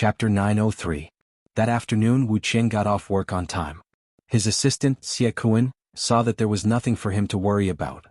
Chapter 903. That afternoon Wu Qian got off work on time. His assistant, Xie Kuan, saw that there was nothing for him to worry about.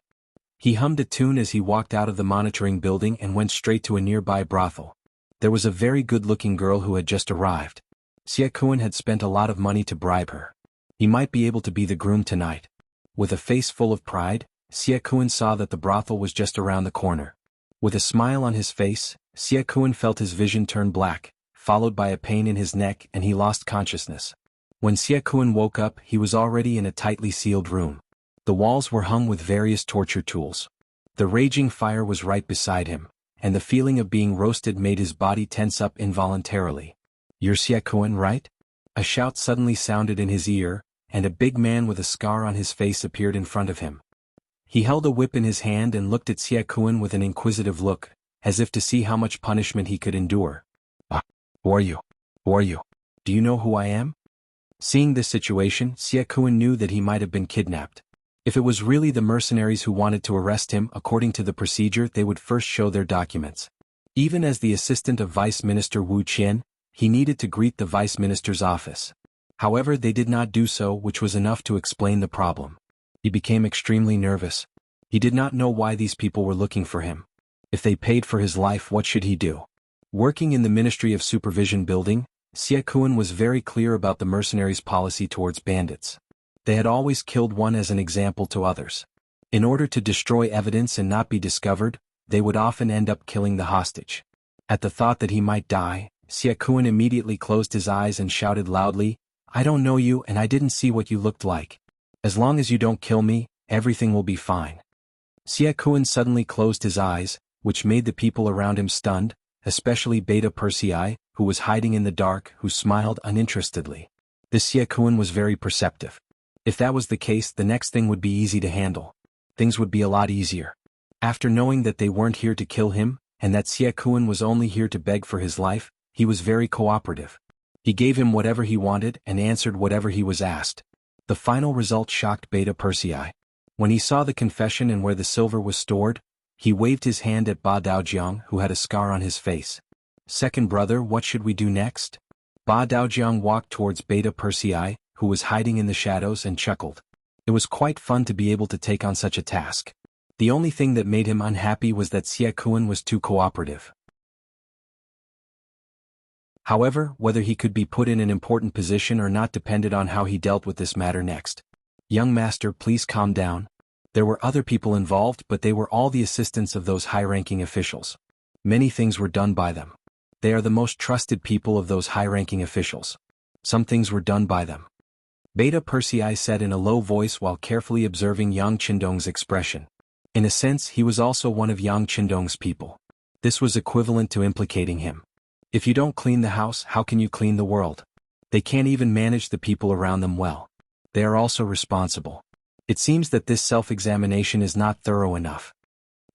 He hummed a tune as he walked out of the monitoring building and went straight to a nearby brothel. There was a very good-looking girl who had just arrived. Xie Kuan had spent a lot of money to bribe her. He might be able to be the groom tonight. With a face full of pride, Xie Kuan saw that the brothel was just around the corner. With a smile on his face, Xie Kuan felt his vision turn black, followed by a pain in his neck, and he lost consciousness. When Xie Kuan woke up, he was already in a tightly sealed room. The walls were hung with various torture tools. The raging fire was right beside him, and the feeling of being roasted made his body tense up involuntarily. "You're Xie Kuan, right?" A shout suddenly sounded in his ear, and a big man with a scar on his face appeared in front of him. He held a whip in his hand and looked at Xie Kuan with an inquisitive look, as if to see how much punishment he could endure. Who are you? Who are you? Do you know who I am?" Seeing this situation, Xie Kuan knew that he might have been kidnapped. If it was really the mercenaries who wanted to arrest him, according to the procedure, they would first show their documents. Even as the assistant of Vice Minister Wu Qian, he needed to greet the Vice Minister's office. However, they did not do so, which was enough to explain the problem. He became extremely nervous. He did not know why these people were looking for him. If they paid for his life, what should he do? Working in the Ministry of Supervision building, Xie Kuan was very clear about the mercenaries' policy towards bandits. They had always killed one as an example to others. In order to destroy evidence and not be discovered, they would often end up killing the hostage. At the thought that he might die, Xie Kuan immediately closed his eyes and shouted loudly, "I don't know you and I didn't see what you looked like. As long as you don't kill me, everything will be fine." Xie Kuan suddenly closed his eyes, which made the people around him stunned, especially Beta Persei, who was hiding in the dark, who smiled uninterestedly. This Xie Kuan was very perceptive. If that was the case, the next thing would be easy to handle. Things would be a lot easier. After knowing that they weren't here to kill him, and that Xie Kuan was only here to beg for his life, he was very cooperative. He gave him whatever he wanted and answered whatever he was asked. The final result shocked Beta Persei. When he saw the confession and where the silver was stored, he waved his hand at Ba Daojiang, who had a scar on his face. "Second brother, what should we do next?" Ba Daojiang walked towards Beta Persei, who was hiding in the shadows, and chuckled. It was quite fun to be able to take on such a task. The only thing that made him unhappy was that Xie Kuan was too cooperative. However, whether he could be put in an important position or not depended on how he dealt with this matter next. "Young master, please calm down." There were other people involved, but they were all the assistants of those high-ranking officials. Many things were done by them. They are the most trusted people of those high-ranking officials. Some things were done by them. Beta Persei said in a low voice while carefully observing Yang Qindong's expression. In a sense, he was also one of Yang Qindong's people. This was equivalent to implicating him. If you don't clean the house, how can you clean the world? They can't even manage the people around them well. They are also responsible. It seems that this self-examination is not thorough enough.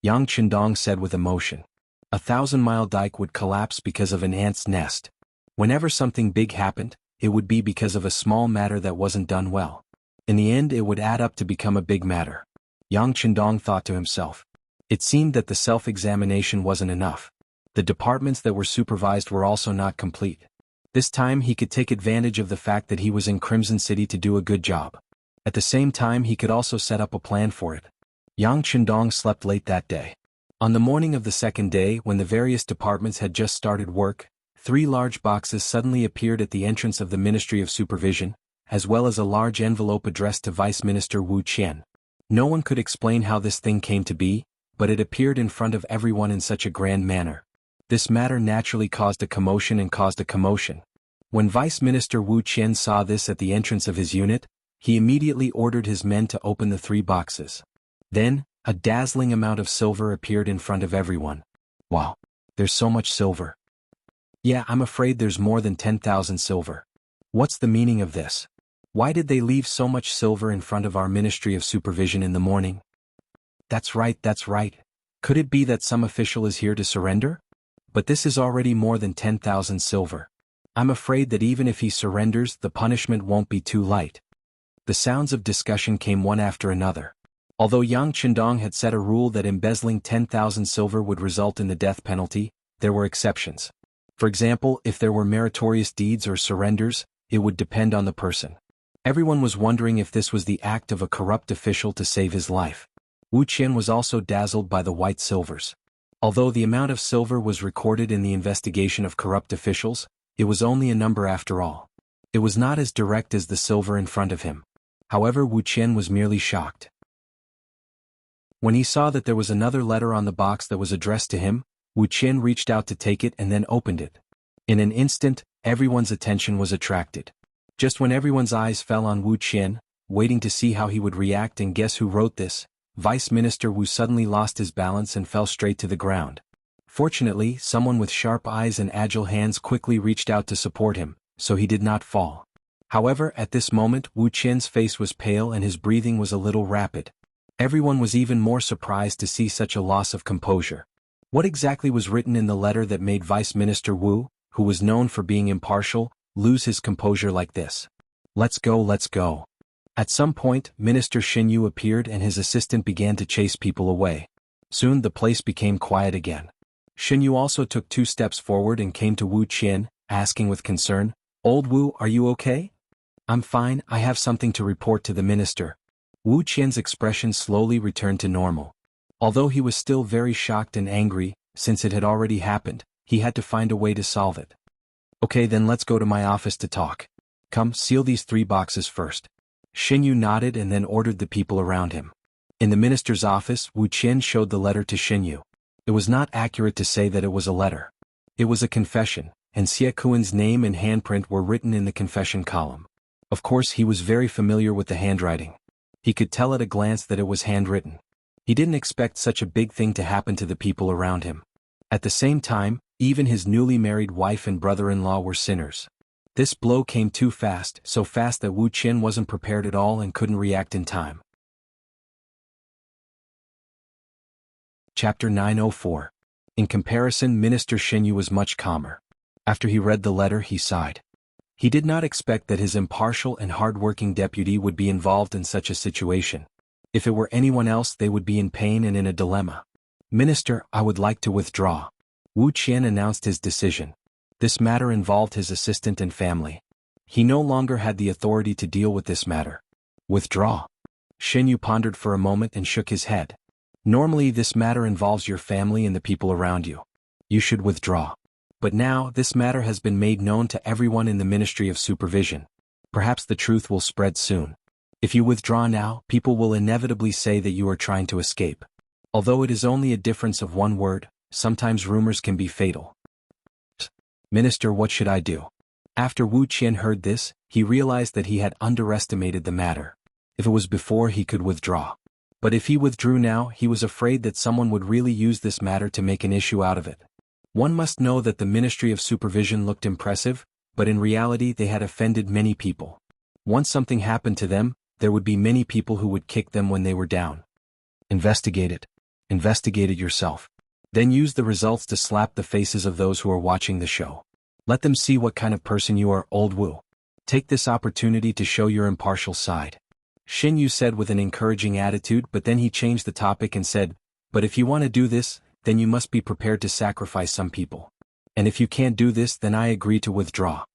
Yang Qindong said with emotion. 1,000-mile dike would collapse because of an ant's nest. Whenever something big happened, it would be because of a small matter that wasn't done well. In the end, it would add up to become a big matter. Yang Qindong thought to himself. It seemed that the self-examination wasn't enough. The departments that were supervised were also not complete. This time he could take advantage of the fact that he was in Crimson City to do a good job. At the same time, he could also set up a plan for it. Yang Qindong slept late that day. On the morning of the second day, when the various departments had just started work, 3 large boxes suddenly appeared at the entrance of the Ministry of Supervision, as well as a large envelope addressed to Vice Minister Wu Qian. No one could explain how this thing came to be, but it appeared in front of everyone in such a grand manner. This matter naturally caused a commotion and caused a commotion. When Vice Minister Wu Qian saw this at the entrance of his unit, he immediately ordered his men to open the 3 boxes. Then, a dazzling amount of silver appeared in front of everyone. "Wow, there's so much silver." "Yeah, I'm afraid there's more than 10,000 silver. What's the meaning of this? Why did they leave so much silver in front of our Ministry of Supervision in the morning?" That's right. Could it be that some official is here to surrender? But this is already more than 10,000 silver. I'm afraid that even if he surrenders, the punishment won't be too light." The sounds of discussion came one after another. Although Yang Qindong had set a rule that embezzling 10,000 silver would result in the death penalty, there were exceptions. For example, if there were meritorious deeds or surrenders, it would depend on the person. Everyone was wondering if this was the act of a corrupt official to save his life. Wu Qian was also dazzled by the white silvers. Although the amount of silver was recorded in the investigation of corrupt officials, it was only a number after all. It was not as direct as the silver in front of him. However, Wu Qian was merely shocked. When he saw that there was another letter on the box that was addressed to him, Wu Qian reached out to take it and then opened it. In an instant, everyone's attention was attracted. Just when everyone's eyes fell on Wu Qian, waiting to see how he would react and guess who wrote this, Vice Minister Wu suddenly lost his balance and fell straight to the ground. Fortunately, someone with sharp eyes and agile hands quickly reached out to support him, so he did not fall. However, at this moment, Wu Qian's face was pale and his breathing was a little rapid. Everyone was even more surprised to see such a loss of composure. What exactly was written in the letter that made Vice Minister Wu, who was known for being impartial, lose his composure like this? Let's go, let's go. At some point, Minister Xinyu appeared and his assistant began to chase people away. Soon the place became quiet again. Xinyu also took 2 steps forward and came to Wu Qian, asking with concern, "Old Wu, are you okay?" "I'm fine, I have something to report to the minister." Wu Qian's expression slowly returned to normal. Although he was still very shocked and angry, since it had already happened, he had to find a way to solve it. "Okay, then let's go to my office to talk. Come, seal these 3 boxes first." Xinyu nodded and then ordered the people around him. In the minister's office, Wu Qian showed the letter to Xinyu. It was not accurate to say that it was a letter. It was a confession, and Xie Kuan's name and handprint were written in the confession column. Of course, he was very familiar with the handwriting. He could tell at a glance that it was handwritten. He didn't expect such a big thing to happen to the people around him. At the same time, even his newly married wife and brother-in-law were sinners. This blow came too fast, so fast that Wu Qian wasn't prepared at all and couldn't react in time. Chapter 904. In comparison, Minister Xinyu was much calmer. After he read the letter, he sighed. He did not expect that his impartial and hard-working deputy would be involved in such a situation. If it were anyone else, they would be in pain and in a dilemma. "Minister, I would like to withdraw." Wu Qian announced his decision. This matter involved his assistant and family. He no longer had the authority to deal with this matter. "Withdraw?" Xinyu pondered for a moment and shook his head. "Normally this matter involves your family and the people around you. You should withdraw. But now, this matter has been made known to everyone in the Ministry of Supervision. Perhaps the truth will spread soon. If you withdraw now, people will inevitably say that you are trying to escape. Although it is only a difference of 1 word, sometimes rumors can be fatal." "Minister, what should I do?" After Wu Qian heard this, he realized that he had underestimated the matter. If it was before, he could withdraw. But if he withdrew now, he was afraid that someone would really use this matter to make an issue out of it. One must know that the Ministry of Supervision looked impressive, but in reality they had offended many people. Once something happened to them, there would be many people who would kick them when they were down. Investigate it. Investigate it yourself. Then use the results to slap the faces of those who are watching the show. Let them see what kind of person you are, Old Wu. Take this opportunity to show your impartial side. Xinyu said with an encouraging attitude, but then he changed the topic and said, "But if you want to do this, then you must be prepared to sacrifice some people. And if you can't do this, then I agree to withdraw."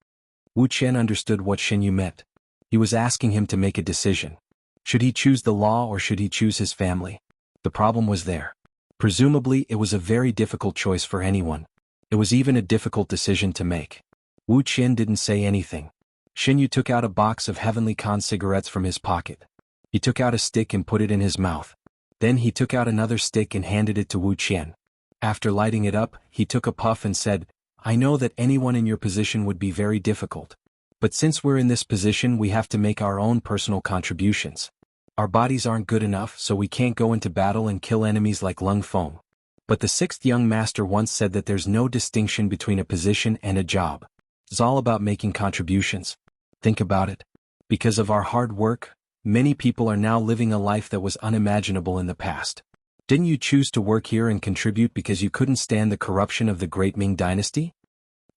Wu Qian understood what Xinyu meant. He was asking him to make a decision. Should he choose the law or should he choose his family? The problem was there. Presumably, it was a very difficult choice for anyone. It was even a difficult decision to make. Wu Qian didn't say anything. Xinyu took out a box of Heavenly Con cigarettes from his pocket. He took out a stick and put it in his mouth. Then he took out another stick and handed it to Wu Qian. After lighting it up, he took a puff and said, "I know that anyone in your position would be very difficult. But since we're in this position, we have to make our own personal contributions. Our bodies aren't good enough, so we can't go into battle and kill enemies like Lung Feng. But the 6th young master once said that there's no distinction between a position and a job. It's all about making contributions. Think about it. Because of our hard work, many people are now living a life that was unimaginable in the past. Didn't you choose to work here and contribute because you couldn't stand the corruption of the great Ming Dynasty?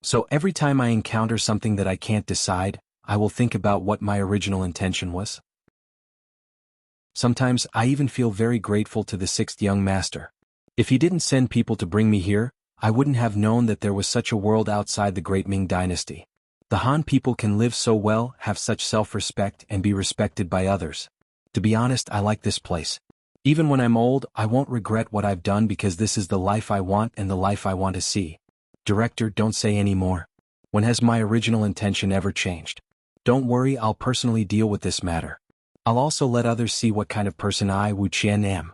So every time I encounter something that I can't decide, I will think about what my original intention was. Sometimes I even feel very grateful to the 6th young master. If he didn't send people to bring me here, I wouldn't have known that there was such a world outside the great Ming Dynasty. The Han people can live so well, have such self-respect, and be respected by others. To be honest, I like this place. Even when I'm old, I won't regret what I've done because this is the life I want and the life I want to see. Director, don't say any more. When has my original intention ever changed? Don't worry, I'll personally deal with this matter. I'll also let others see what kind of person I, Wu Qian, am.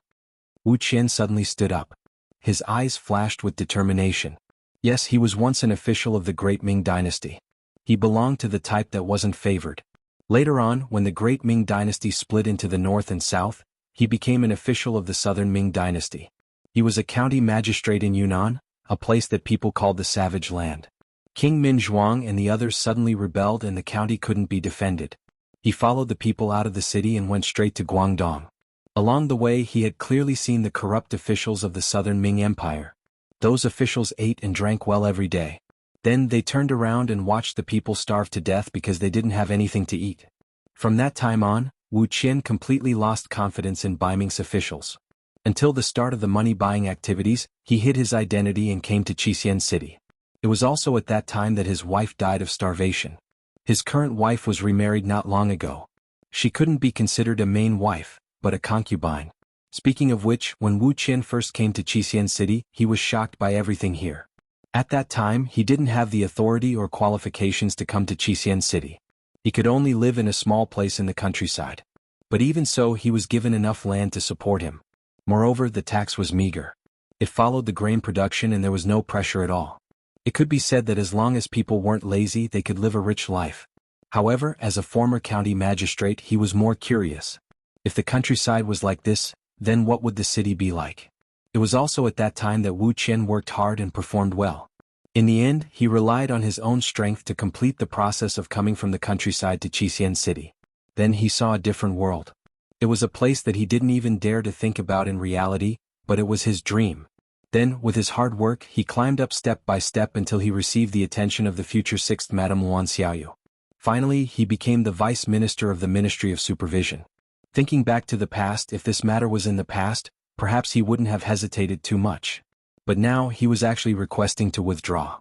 Wu Qian suddenly stood up. His eyes flashed with determination. Yes, he was once an official of the great Ming Dynasty. He belonged to the type that wasn't favored. Later on, when the great Ming Dynasty split into the north and south, he became an official of the southern Ming Dynasty. He was a county magistrate in Yunnan, a place that people called the Savage Land. King Min Zhuang and the others suddenly rebelled and the county couldn't be defended. He followed the people out of the city and went straight to Guangdong. Along the way he had clearly seen the corrupt officials of the southern Ming Empire. Those officials ate and drank well every day. Then they turned around and watched the people starve to death because they didn't have anything to eat. From that time on, Wu Qian completely lost confidence in Ming's officials. Until the start of the money-buying activities, he hid his identity and came to Qixian City. It was also at that time that his wife died of starvation. His current wife was remarried not long ago. She couldn't be considered a main wife, but a concubine. Speaking of which, when Wu Qian first came to Qixian City, he was shocked by everything here. At that time, he didn't have the authority or qualifications to come to Qixian City. He could only live in a small place in the countryside. But even so, he was given enough land to support him. Moreover, the tax was meager. It followed the grain production and there was no pressure at all. It could be said that as long as people weren't lazy, they could live a rich life. However, as a former county magistrate, he was more curious. If the countryside was like this, then what would the city be like? It was also at that time that Wu Qian worked hard and performed well. In the end, he relied on his own strength to complete the process of coming from the countryside to Qixian City. Then he saw a different world. It was a place that he didn't even dare to think about in reality, but it was his dream. Then, with his hard work, he climbed up step by step until he received the attention of the future 6th Madame Luan Xiaoyu. Finally, he became the Vice Minister of the Ministry of Supervision. Thinking back to the past, if this matter was in the past, perhaps he wouldn't have hesitated too much. But now he was actually requesting to withdraw.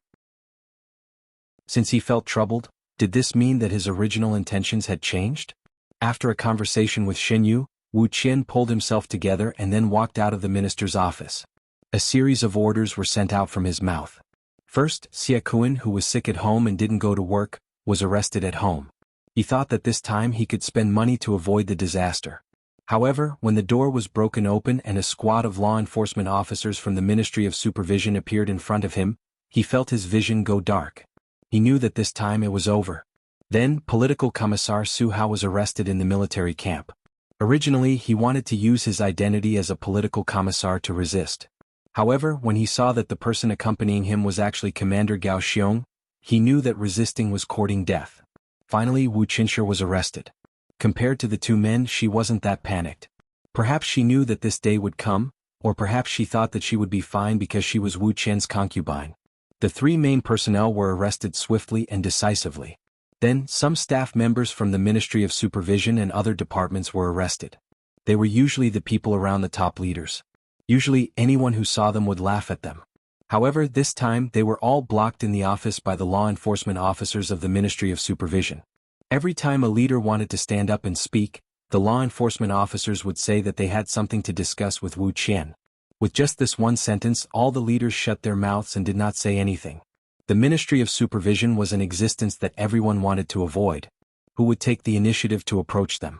Since he felt troubled, did this mean that his original intentions had changed? After a conversation with Xinyu, Wu Qian pulled himself together and then walked out of the minister's office. A series of orders were sent out from his mouth. First, Xia Kuan, who was sick at home and didn't go to work, was arrested at home. He thought that this time he could spend money to avoid the disaster. However, when the door was broken open and a squad of law enforcement officers from the Ministry of Supervision appeared in front of him, he felt his vision go dark. He knew that this time it was over. Then, Political Commissar Su Hao was arrested in the military camp. Originally, he wanted to use his identity as a political commissar to resist. However, when he saw that the person accompanying him was actually Commander Gao Xiong, he knew that resisting was courting death. Finally, Wu Qinshe was arrested. Compared to the two men, she wasn't that panicked. Perhaps she knew that this day would come, or perhaps she thought that she would be fine because she was Wu Qian's concubine. The three main personnel were arrested swiftly and decisively. Then, some staff members from the Ministry of Supervision and other departments were arrested. They were usually the people around the top leaders. Usually, anyone who saw them would laugh at them. However, this time they were all blocked in the office by the law enforcement officers of the Ministry of Supervision. Every time a leader wanted to stand up and speak, the law enforcement officers would say that they had something to discuss with Wu Qian. With just this one sentence, all the leaders shut their mouths and did not say anything. The Ministry of Supervision was an existence that everyone wanted to avoid. Who would take the initiative to approach them?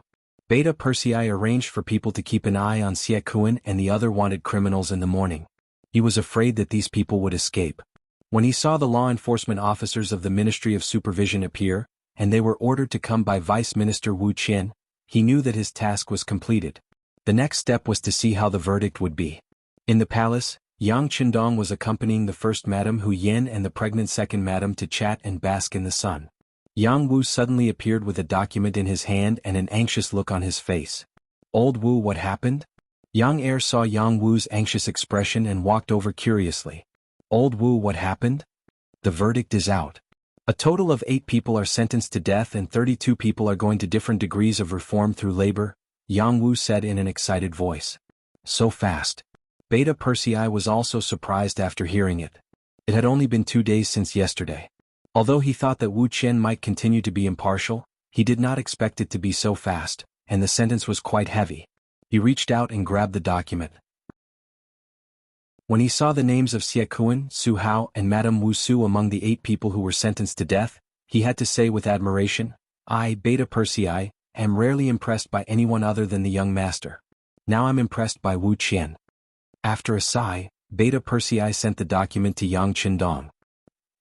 Beta Persei arranged for people to keep an eye on Xie Kuan and the other wanted criminals in the morning. He was afraid that these people would escape. When he saw the law enforcement officers of the Ministry of Supervision appear, and they were ordered to come by Vice Minister Wu Qian, he knew that his task was completed. The next step was to see how the verdict would be. In the palace, Yang Qindong was accompanying the first Madame Hu Yan and the pregnant second Madame to chat and bask in the sun. Yang Wu suddenly appeared with a document in his hand and an anxious look on his face. Old Wu, what happened? Yang Heir saw Yang Wu's anxious expression and walked over curiously. Old Wu, what happened? The verdict is out. A total of 8 people are sentenced to death and 32 people are going to different degrees of reform through labor, Yang Wu said in an excited voice. So fast. Beta Persei was also surprised after hearing it. It had only been 2 days since yesterday. Although he thought that Wu Qian might continue to be impartial, he did not expect it to be so fast, and the sentence was quite heavy. He reached out and grabbed the document. When he saw the names of Xie Kuan, Su Hao, and Madame Wu Su among the 8 people who were sentenced to death, he had to say with admiration, "I, Beta Persei, am rarely impressed by anyone other than the young master. Now I'm impressed by Wu Qian." After a sigh, Beta Persei sent the document to Yang Qindong.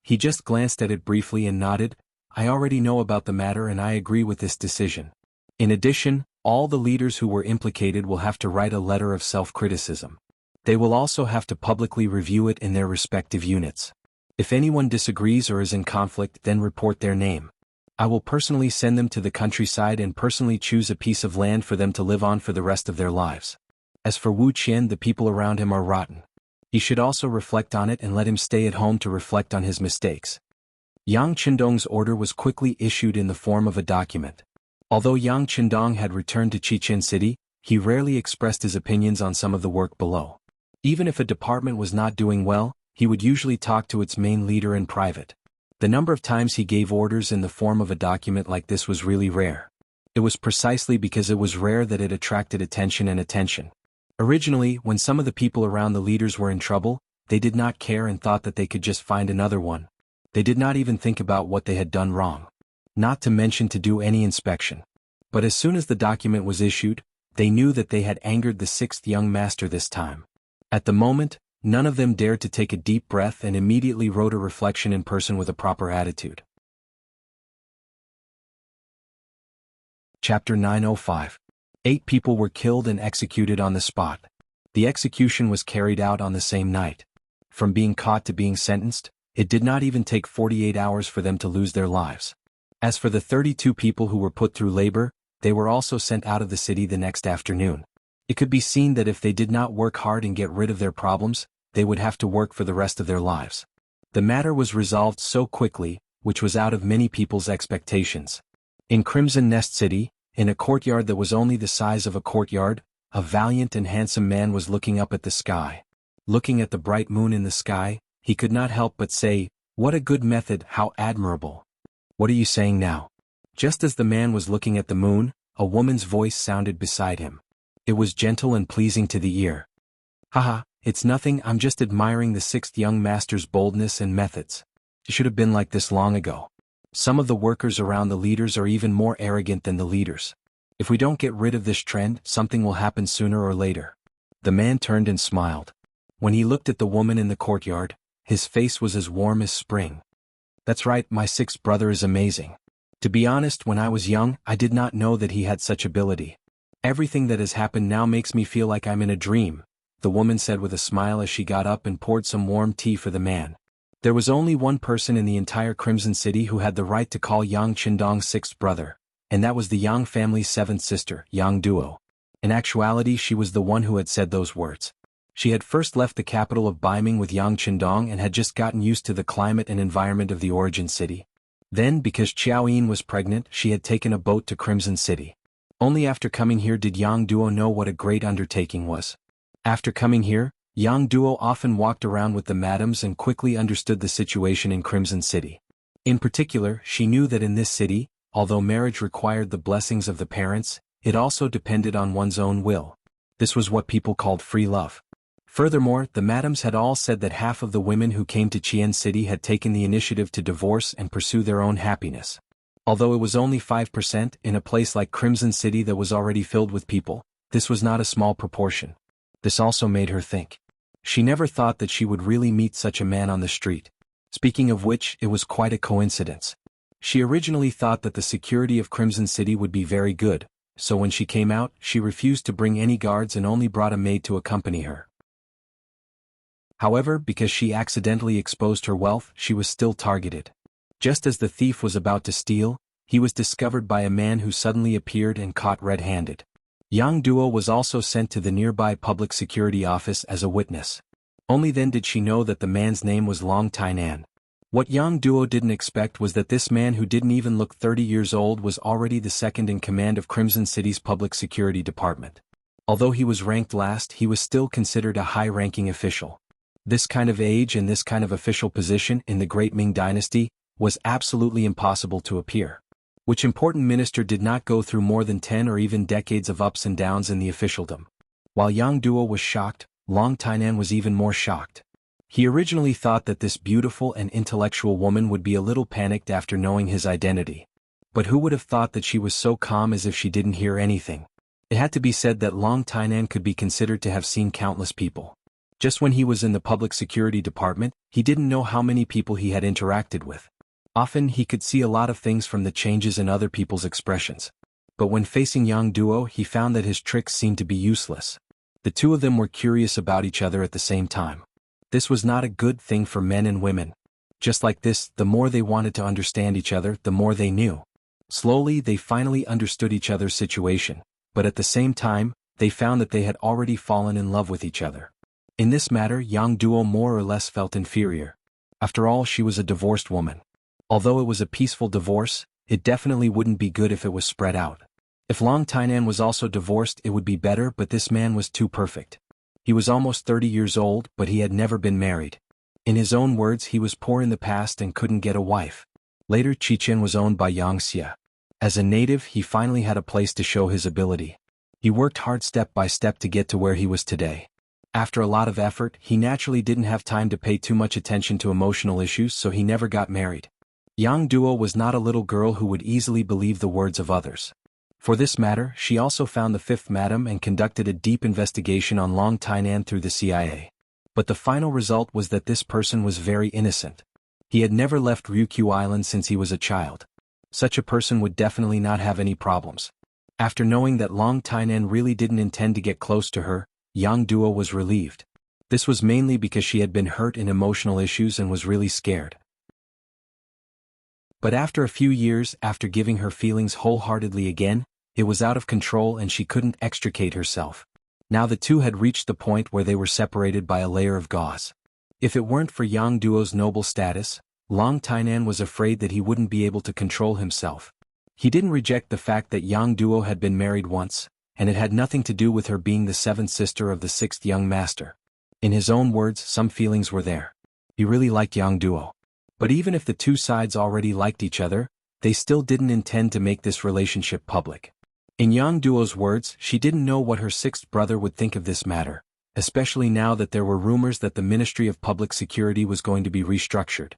He just glanced at it briefly and nodded, "I already know about the matter and I agree with this decision. In addition, all the leaders who were implicated will have to write a letter of self-criticism. They will also have to publicly review it in their respective units. If anyone disagrees or is in conflict, then report their name. I will personally send them to the countryside and personally choose a piece of land for them to live on for the rest of their lives. As for Wu Qian, the people around him are rotten. He should also reflect on it and let him stay at home to reflect on his mistakes." Yang Qindong's order was quickly issued in the form of a document. Although Yang Qindong had returned to Qichen City, he rarely expressed his opinions on some of the work below. Even if a department was not doing well, he would usually talk to its main leader in private. The number of times he gave orders in the form of a document like this was really rare. It was precisely because it was rare that it attracted attention and attention. Originally, when some of the people around the leaders were in trouble, they did not care and thought that they could just find another one. They did not even think about what they had done wrong. Not to mention to do any inspection. But as soon as the document was issued, they knew that they had angered the 6th young master this time. At the moment, none of them dared to take a deep breath and immediately wrote a reflection in person with a proper attitude. Chapter 905. 8 people were killed and executed on the spot. The execution was carried out on the same night. From being caught to being sentenced, it did not even take 48 hours for them to lose their lives. As for the 32 people who were put through labor, they were also sent out of the city the next afternoon. It could be seen that if they did not work hard and get rid of their problems, they would have to work for the rest of their lives. The matter was resolved so quickly, which was out of many people's expectations. In Crimson Nest City, in a courtyard that was only the size of a courtyard, a valiant and handsome man was looking up at the sky. Looking at the bright moon in the sky, he could not help but say, "What a good method, how admirable." "What are you saying now?" Just as the man was looking at the moon, a woman's voice sounded beside him. It was gentle and pleasing to the ear. "Haha, it's nothing, I'm just admiring the 6th young master's boldness and methods. It should have been like this long ago. Some of the workers around the leaders are even more arrogant than the leaders. If we don't get rid of this trend, something will happen sooner or later." The man turned and smiled. When he looked at the woman in the courtyard, his face was as warm as spring. "That's right, my 6th brother is amazing. To be honest, when I was young, I did not know that he had such ability. Everything that has happened now makes me feel like I'm in a dream," the woman said with a smile as she got up and poured some warm tea for the man. There was only one person in the entire Crimson City who had the right to call Yang Qindong's 6th brother, and that was the Yang family's 7th sister, Yang Duo. In actuality, she was the one who had said those words. She had first left the capital of Baiming with Yang Qindong and had just gotten used to the climate and environment of the origin city. Then, because Qiao Yin was pregnant, she had taken a boat to Crimson City. Only after coming here did Yang Duo know what a great undertaking was. After coming here, Yang Duo often walked around with the madams and quickly understood the situation in Crimson City. In particular, she knew that in this city, although marriage required the blessings of the parents, it also depended on one's own will. This was what people called free love. Furthermore, the madams had all said that half of the women who came to Qian City had taken the initiative to divorce and pursue their own happiness. Although it was only 5% in a place like Crimson City that was already filled with people, this was not a small proportion. This also made her think. She never thought that she would really meet such a man on the street. Speaking of which, it was quite a coincidence. She originally thought that the security of Crimson City would be very good, so when she came out, she refused to bring any guards and only brought a maid to accompany her. However, because she accidentally exposed her wealth, she was still targeted. Just as the thief was about to steal, he was discovered by a man who suddenly appeared and caught red-handed. Yang Duo was also sent to the nearby public security office as a witness. Only then did she know that the man's name was Long Tainan. What Yang Duo didn't expect was that this man who didn't even look 30 years old was already the second in command of Crimson City's public security department. Although he was ranked last, he was still considered a high-ranking official. This kind of age and this kind of official position in the Great Ming Dynasty was absolutely impossible to appear. Which important minister did not go through more than 10 or even decades of ups and downs in the officialdom? While Yang Duo was shocked, Long Tainan was even more shocked. He originally thought that this beautiful and intellectual woman would be a little panicked after knowing his identity. But who would have thought that she was so calm as if she didn't hear anything? It had to be said that Long Tainan could be considered to have seen countless people. Just when he was in the public security department, he didn't know how many people he had interacted with. Often he could see a lot of things from the changes in other people's expressions. But when facing Yang Duo, he found that his tricks seemed to be useless. The two of them were curious about each other at the same time. This was not a good thing for men and women. Just like this, the more they wanted to understand each other, the more they knew. Slowly, they finally understood each other's situation, but at the same time, they found that they had already fallen in love with each other. In this matter, Yang Duo more or less felt inferior. After all, she was a divorced woman. Although it was a peaceful divorce, it definitely wouldn't be good if it was spread out. If Long Tainan was also divorced, it would be better, but this man was too perfect. He was almost 30 years old, but he had never been married. In his own words, he was poor in the past and couldn't get a wife. Later, Chichen was owned by Yang Xia. As a native, he finally had a place to show his ability. He worked hard step by step to get to where he was today. After a lot of effort, he naturally didn't have time to pay too much attention to emotional issues, so he never got married. Yang Duo was not a little girl who would easily believe the words of others. For this matter, she also found the fifth madam and conducted a deep investigation on Long Tainan through the CIA. But the final result was that this person was very innocent. He had never left Ryukyu Island since he was a child. Such a person would definitely not have any problems. After knowing that Long Tainan really didn't intend to get close to her, Yang Duo was relieved. This was mainly because she had been hurt in emotional issues and was really scared. But after a few years, after giving her feelings wholeheartedly again, it was out of control and she couldn't extricate herself. Now the two had reached the point where they were separated by a layer of gauze. If it weren't for Yang Duo's noble status, Long Tainan was afraid that he wouldn't be able to control himself. He didn't reject the fact that Yang Duo had been married once, and it had nothing to do with her being the seventh sister of the sixth young master. In his own words, some feelings were there. He really liked Yang Duo. But even if the two sides already liked each other, they still didn't intend to make this relationship public. In Yang Duo's words, she didn't know what her sixth brother would think of this matter, especially now that there were rumors that the Ministry of Public Security was going to be restructured.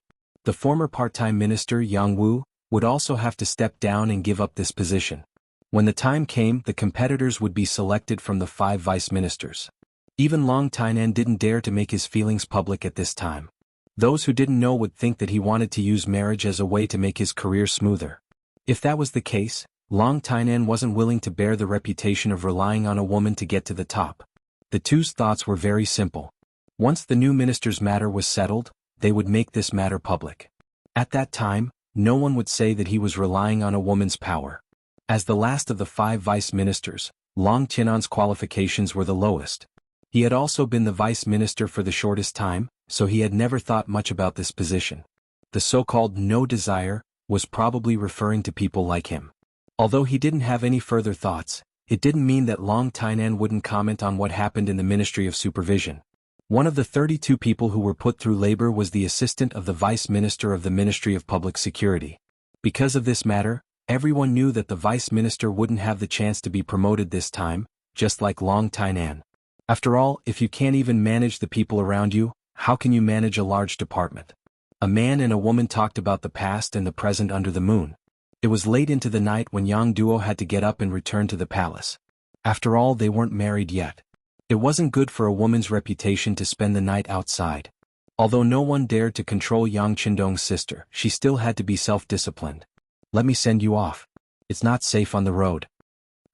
The former part-time minister, Yang Wu, would also have to step down and give up this position. When the time came, the competitors would be selected from the 5 vice ministers. Even Long Tainan didn't dare to make his feelings public at this time. Those who didn't know would think that he wanted to use marriage as a way to make his career smoother. If that was the case, Long Tainan wasn't willing to bear the reputation of relying on a woman to get to the top. The two's thoughts were very simple. Once the new minister's matter was settled, they would make this matter public. At that time, no one would say that he was relying on a woman's power. As the last of the 5 vice ministers, Long Tianan's qualifications were the lowest. He had also been the vice minister for the shortest time, so he had never thought much about this position. The so-called no desire was probably referring to people like him. Although he didn't have any further thoughts, it didn't mean that Long Tainan wouldn't comment on what happened in the Ministry of Supervision. One of the 32 people who were put through labor was the assistant of the vice minister of the Ministry of Public Security. Because of this matter, everyone knew that the vice minister wouldn't have the chance to be promoted this time, just like Long Tainan. After all, if you can't even manage the people around you, how can you manage a large department? A man and a woman talked about the past and the present under the moon. It was late into the night when Yang Duo had to get up and return to the palace. After all, they weren't married yet. It wasn't good for a woman's reputation to spend the night outside. Although no one dared to control Yang Qindong's sister, she still had to be self-disciplined. "Let me send you off. It's not safe on the road."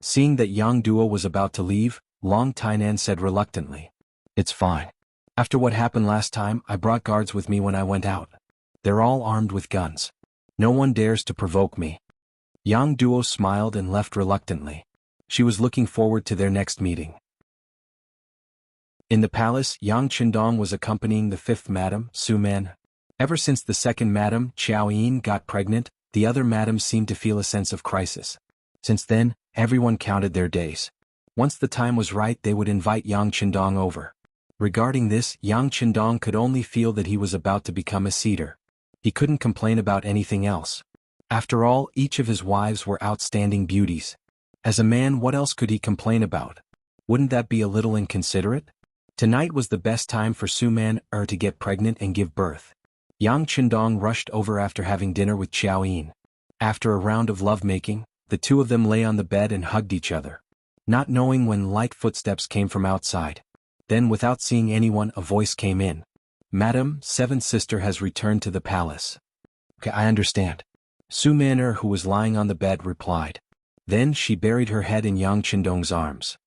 Seeing that Yang Duo was about to leave, Long Tainan said reluctantly, "It's fine. After what happened last time, I brought guards with me when I went out. They're all armed with guns. No one dares to provoke me." Yang Duo smiled and left reluctantly. She was looking forward to their next meeting. In the palace, Yang Qindong was accompanying the 5th madam, Su Man. Ever since the 2nd madam, Qiao Yin, got pregnant, the other madams seemed to feel a sense of crisis. Since then, everyone counted their days. Once the time was right, they would invite Yang Qindong over. Regarding this, Yang Qindong could only feel that he was about to become a cedar. He couldn't complain about anything else. After all, each of his wives were outstanding beauties. As a man, what else could he complain about? Wouldn't that be a little inconsiderate? Tonight was the best time for Su Man-er to get pregnant and give birth. Yang Qindong rushed over after having dinner with Qiao Yin. After a round of lovemaking, the two of them lay on the bed and hugged each other. Not knowing when light footsteps came from outside. Then, without seeing anyone, a voice came in. "Madam, seventh sister has returned to the palace." "Okay, I understand." Su Man-er, who was lying on the bed, replied. Then she buried her head in Yang Qindong's arms.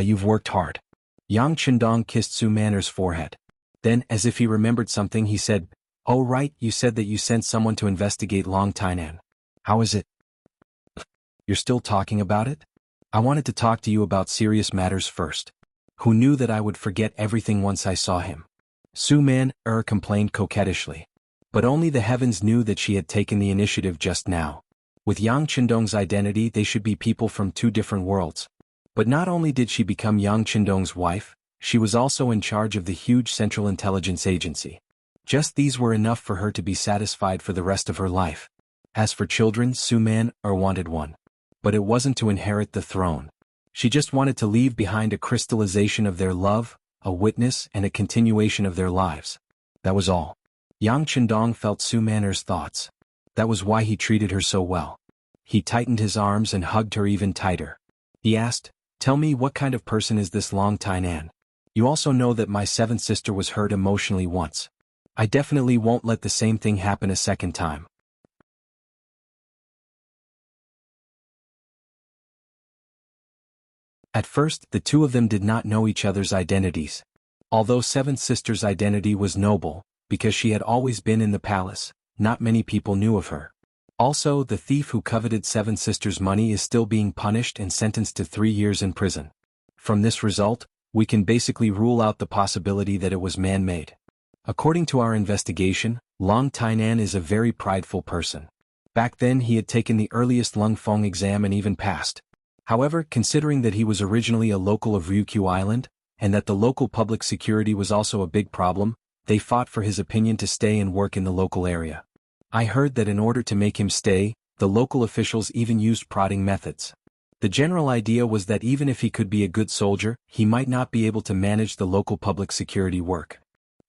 You've worked hard." Yang Qindong kissed Su Man-er's forehead. Then, as if he remembered something, he said, "Oh right, you said that you sent someone to investigate Long Tainan. How is it?" "You're still talking about it? I wanted to talk to you about serious matters first." "Who knew that I would forget everything once I saw him?" Su Man-er complained coquettishly. But only the heavens knew that she had taken the initiative just now. With Yang Qindong's identity, they should be people from two different worlds. But not only did she become Yang Qindong's wife, she was also in charge of the huge Central Intelligence Agency. Just these were enough for her to be satisfied for the rest of her life. As for children, Su Man-er wanted one. But it wasn't to inherit the throne. She just wanted to leave behind a crystallization of their love, a witness, and a continuation of their lives. That was all. Yang Qindong felt Su Man-er's thoughts. That was why he treated her so well. He tightened his arms and hugged her even tighter. He asked, "Tell me, what kind of person is this Long Tainan? You also know that my seventh sister was hurt emotionally once. I definitely won't let the same thing happen a second time." At first, the two of them did not know each other's identities. Although seventh sister's identity was noble, because she had always been in the palace, not many people knew of her. Also, the thief who coveted seventh sister's money is still being punished and sentenced to 3 years in prison. From this result, we can basically rule out the possibility that it was man-made. According to our investigation, Long Tainan is a very prideful person. Back then he had taken the earliest Lung Feng exam and even passed. However, considering that he was originally a local of Ryukyu Island, and that the local public security was also a big problem, they fought for his opinion to stay and work in the local area. I heard that in order to make him stay, the local officials even used prodding methods. The general idea was that even if he could be a good soldier, he might not be able to manage the local public security work.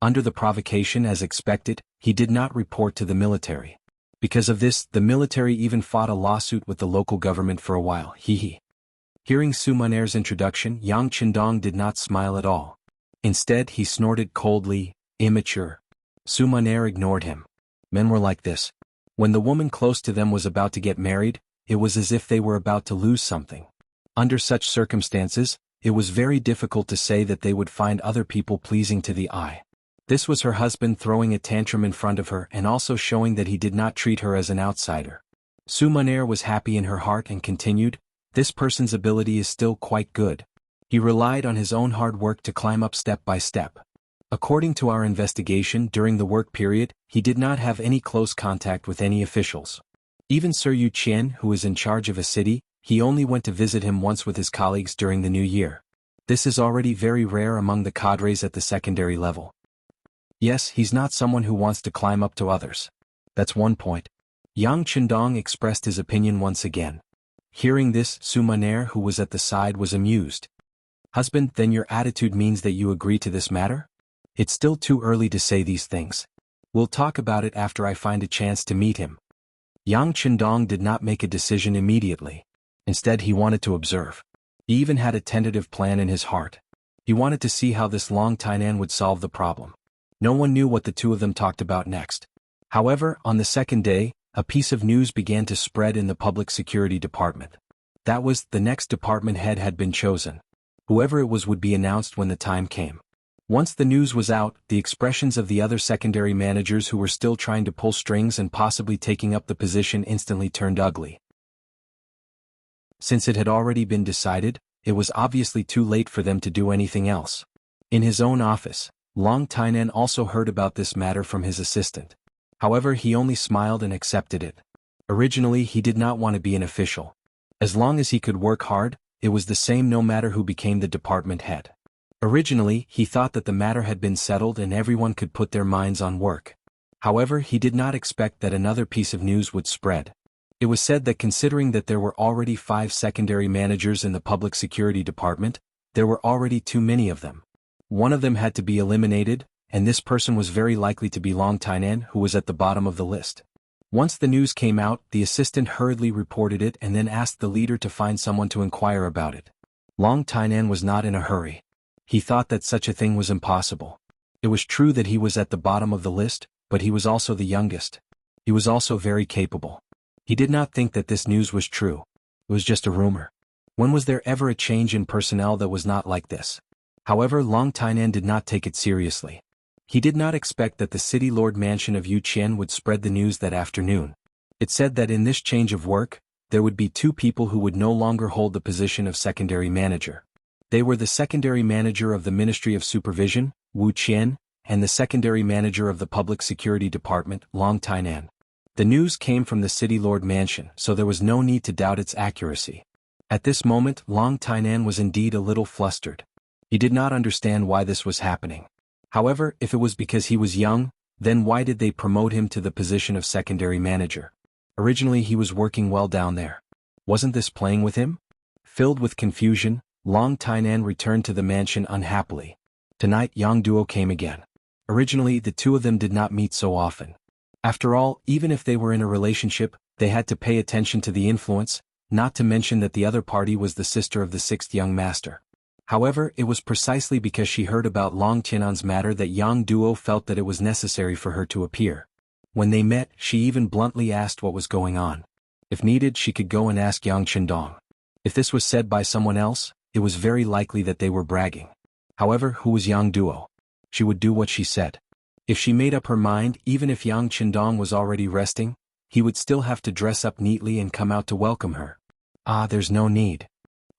Under the provocation, as expected, he did not report to the military. Because of this, the military even fought a lawsuit with the local government for a while. Hearing Su Man-er's introduction, Yang Qindong did not smile at all. Instead, he snorted coldly, "Immature." Su Man-er ignored him. Men were like this. When the woman close to them was about to get married, it was as if they were about to lose something. Under such circumstances, it was very difficult to say that they would find other people pleasing to the eye. This was her husband throwing a tantrum in front of her and also showing that he did not treat her as an outsider. Su Man-er was happy in her heart and continued, "This person's ability is still quite good. He relied on his own hard work to climb up step by step. According to our investigation, during the work period, he did not have any close contact with any officials. Even Sir Yu Qian, who is in charge of a city, he only went to visit him once with his colleagues during the New Year. This is already very rare among the cadres at the secondary level. Yes, he's not someone who wants to climb up to others. That's one point." Yang Qindong expressed his opinion once again. Hearing this, Su Man-er, who was at the side, was amused. "Husband, then your attitude means that you agree to this matter? It's still too early to say these things. We'll talk about it after I find a chance to meet him." Yang Qindong did not make a decision immediately. Instead, he wanted to observe. He even had a tentative plan in his heart. He wanted to see how this Long Tainan would solve the problem. No one knew what the two of them talked about next. However, on the second day, a piece of news began to spread in the public security department. That was, the next department head had been chosen. Whoever it was would be announced when the time came. Once the news was out, the expressions of the other secondary managers who were still trying to pull strings and possibly taking up the position instantly turned ugly. Since it had already been decided, it was obviously too late for them to do anything else. In his own office, Long Tainan also heard about this matter from his assistant. However, he only smiled and accepted it. Originally, he did not want to be an official. As long as he could work hard, it was the same no matter who became the department head. Originally, he thought that the matter had been settled and everyone could put their minds on work. However, he did not expect that another piece of news would spread. It was said that considering that there were already 5 secondary managers in the public security department, there were already too many of them. One of them had to be eliminated, and this person was very likely to be Long Tainan, who was at the bottom of the list. Once the news came out, the assistant hurriedly reported it and then asked the leader to find someone to inquire about it. Long Tainan was not in a hurry. He thought that such a thing was impossible. It was true that he was at the bottom of the list, but he was also the youngest. He was also very capable. He did not think that this news was true. It was just a rumor. When was there ever a change in personnel that was not like this? However, Long Tainan did not take it seriously. He did not expect that the city lord mansion of Wuxian would spread the news that afternoon. It said that in this change of work, there would be 2 people who would no longer hold the position of secondary manager. They were the secondary manager of the Ministry of Supervision, Wu Qian, and the secondary manager of the Public Security Department, Long Tainan. The news came from the city lord mansion, so there was no need to doubt its accuracy. At this moment, Long Tainan was indeed a little flustered. He did not understand why this was happening. However, if it was because he was young, then why did they promote him to the position of secondary manager? Originally he was working well down there. Wasn't this playing with him? Filled with confusion, Long Tainan returned to the mansion unhappily. Tonight Yang Duo came again. Originally the 2 of them did not meet so often. After all, even if they were in a relationship, they had to pay attention to the influence, not to mention that the other party was the sister of the 6th young master. However, it was precisely because she heard about Long Tianan's matter that Yang Duo felt that it was necessary for her to appear. When they met, she even bluntly asked what was going on. If needed, she could go and ask Yang Qindong. If this was said by someone else, it was very likely that they were bragging. However, who was Yang Duo? She would do what she said. If she made up her mind, even if Yang Qindong was already resting, he would still have to dress up neatly and come out to welcome her. There's no need.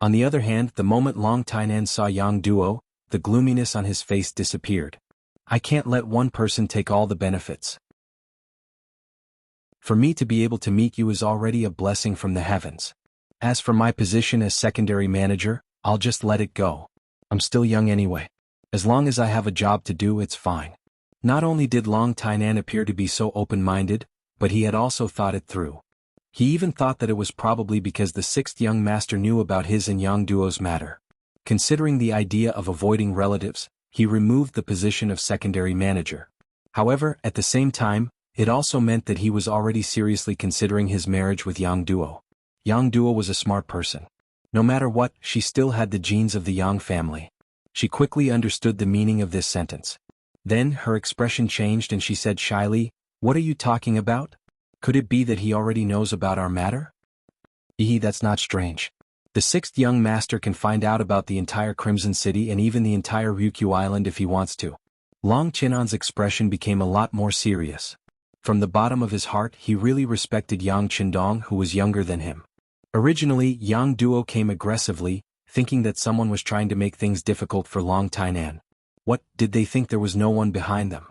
On the other hand, the moment Long Tainan saw Yang Duo, the gloominess on his face disappeared. I can't let one person take all the benefits. For me to be able to meet you is already a blessing from the heavens. As for my position as secondary manager, I'll just let it go. I'm still young anyway. As long as I have a job to do, it's fine. Not only did Long Tainan appear to be so open-minded, but he had also thought it through. He even thought that it was probably because the 6th young master knew about his and Yang Duo's matter. Considering the idea of avoiding relatives, he removed the position of secondary manager. However, at the same time, it also meant that he was already seriously considering his marriage with Yang Duo. Yang Duo was a smart person. No matter what, she still had the genes of the Yang family. She quickly understood the meaning of this sentence. Then her expression changed and she said shyly, "What are you talking about? Could it be that he already knows about our matter?" That's not strange. The 6th young master can find out about the entire Crimson City and even the entire Ryukyu Island if he wants to. Long Tianan's expression became a lot more serious. From the bottom of his heart he really respected Yang Qindong, who was younger than him. Originally, Yang Duo came aggressively, thinking that someone was trying to make things difficult for Long Tainan. What, did they think there was no one behind them?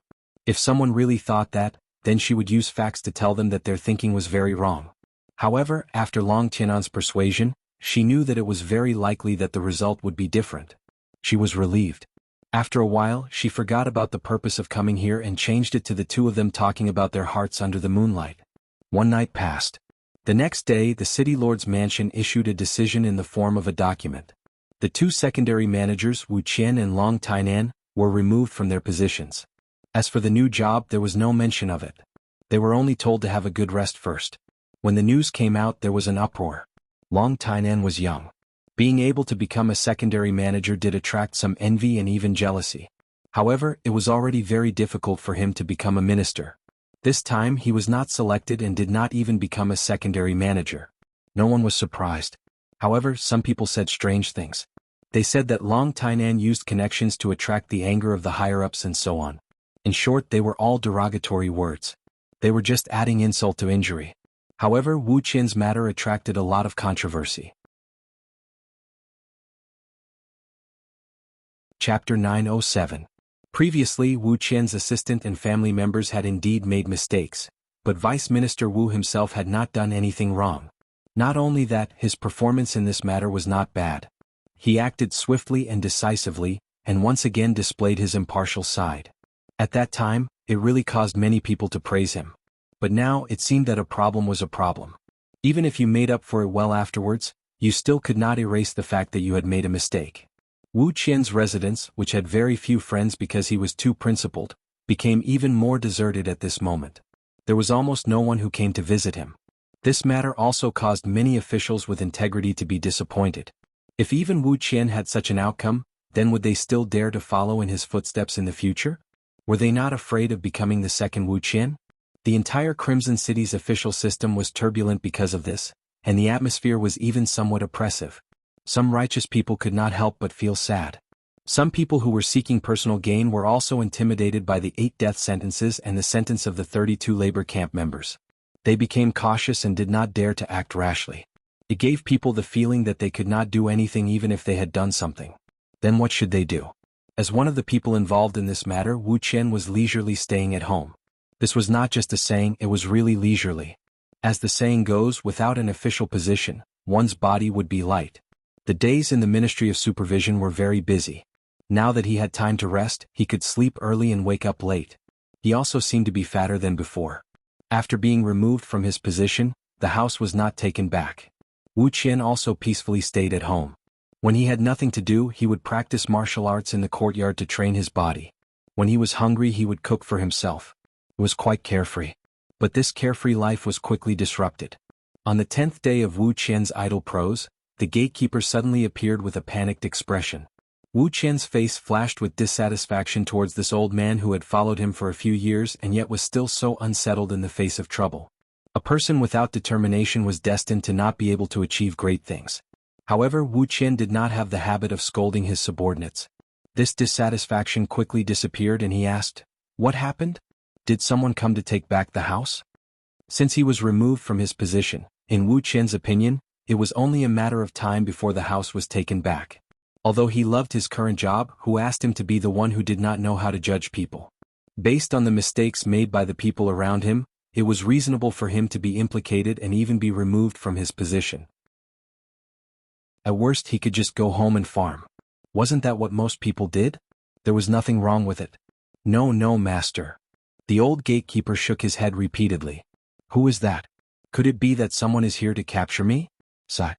If someone really thought that, then she would use facts to tell them that their thinking was very wrong. However, after Long Tianan's persuasion, she knew that it was very likely that the result would be different. She was relieved. After a while, she forgot about the purpose of coming here and changed it to the 2 of them talking about their hearts under the moonlight. One night passed. The next day, the city lord's mansion issued a decision in the form of a document. The 2 secondary managers, Wu Qian and Long Tainan, were removed from their positions. As for the new job, there was no mention of it. They were only told to have a good rest first. When the news came out, there was an uproar. Long Tainan was young. Being able to become a secondary manager did attract some envy and even jealousy. However, it was already very difficult for him to become a minister. This time he was not selected and did not even become a secondary manager. No one was surprised. However, some people said strange things. They said that Long Tainan used connections to attract the anger of the higher-ups and so on. In short, they were all derogatory words. They were just adding insult to injury. However, Wu Qian's matter attracted a lot of controversy. Chapter 907. Previously, Wu Qian's assistant and family members had indeed made mistakes, but Vice Minister Wu himself had not done anything wrong. Not only that, his performance in this matter was not bad. He acted swiftly and decisively, and once again displayed his impartial side. At that time, it really caused many people to praise him. But now it seemed that a problem was a problem. Even if you made up for it well afterwards, you still could not erase the fact that you had made a mistake. Wu Qian's residence, which had very few friends because he was too principled, became even more deserted at this moment. There was almost no one who came to visit him. This matter also caused many officials with integrity to be disappointed. If even Wu Qian had such an outcome, then would they still dare to follow in his footsteps in the future? Were they not afraid of becoming the second Wu Qian? The entire Crimson City's official system was turbulent because of this, and the atmosphere was even somewhat oppressive. Some righteous people could not help but feel sad. Some people who were seeking personal gain were also intimidated by the 8 death sentences and the sentence of the 32 labor camp members. They became cautious and did not dare to act rashly. It gave people the feeling that they could not do anything even if they had done something. Then what should they do? As one of the people involved in this matter, Wu Qian was leisurely staying at home. This was not just a saying, it was really leisurely. As the saying goes, without an official position, one's body would be light. The days in the Ministry of Supervision were very busy. Now that he had time to rest, he could sleep early and wake up late. He also seemed to be fatter than before. After being removed from his position, the house was not taken back. Wu Qian also peacefully stayed at home. When he had nothing to do, he would practice martial arts in the courtyard to train his body. When he was hungry, he would cook for himself. It was quite carefree. But this carefree life was quickly disrupted. On the 10th day of Wu Qian's idle prose, the gatekeeper suddenly appeared with a panicked expression. Wu Qian's face flashed with dissatisfaction towards this old man who had followed him for a few years and yet was still so unsettled in the face of trouble. A person without determination was destined to not be able to achieve great things. However, Wu Qian did not have the habit of scolding his subordinates. This dissatisfaction quickly disappeared and he asked, "What happened? Did someone come to take back the house?" Since he was removed from his position, in Wu Qian's opinion, it was only a matter of time before the house was taken back. Although he loved his current job, Wu asked him to be the one who did not know how to judge people. Based on the mistakes made by the people around him, it was reasonable for him to be implicated and even be removed from his position. At worst, he could just go home and farm. Wasn't that what most people did? There was nothing wrong with it. No, no, master. The old gatekeeper shook his head repeatedly. Who is that? Could it be that someone is here to capture me? Sigh.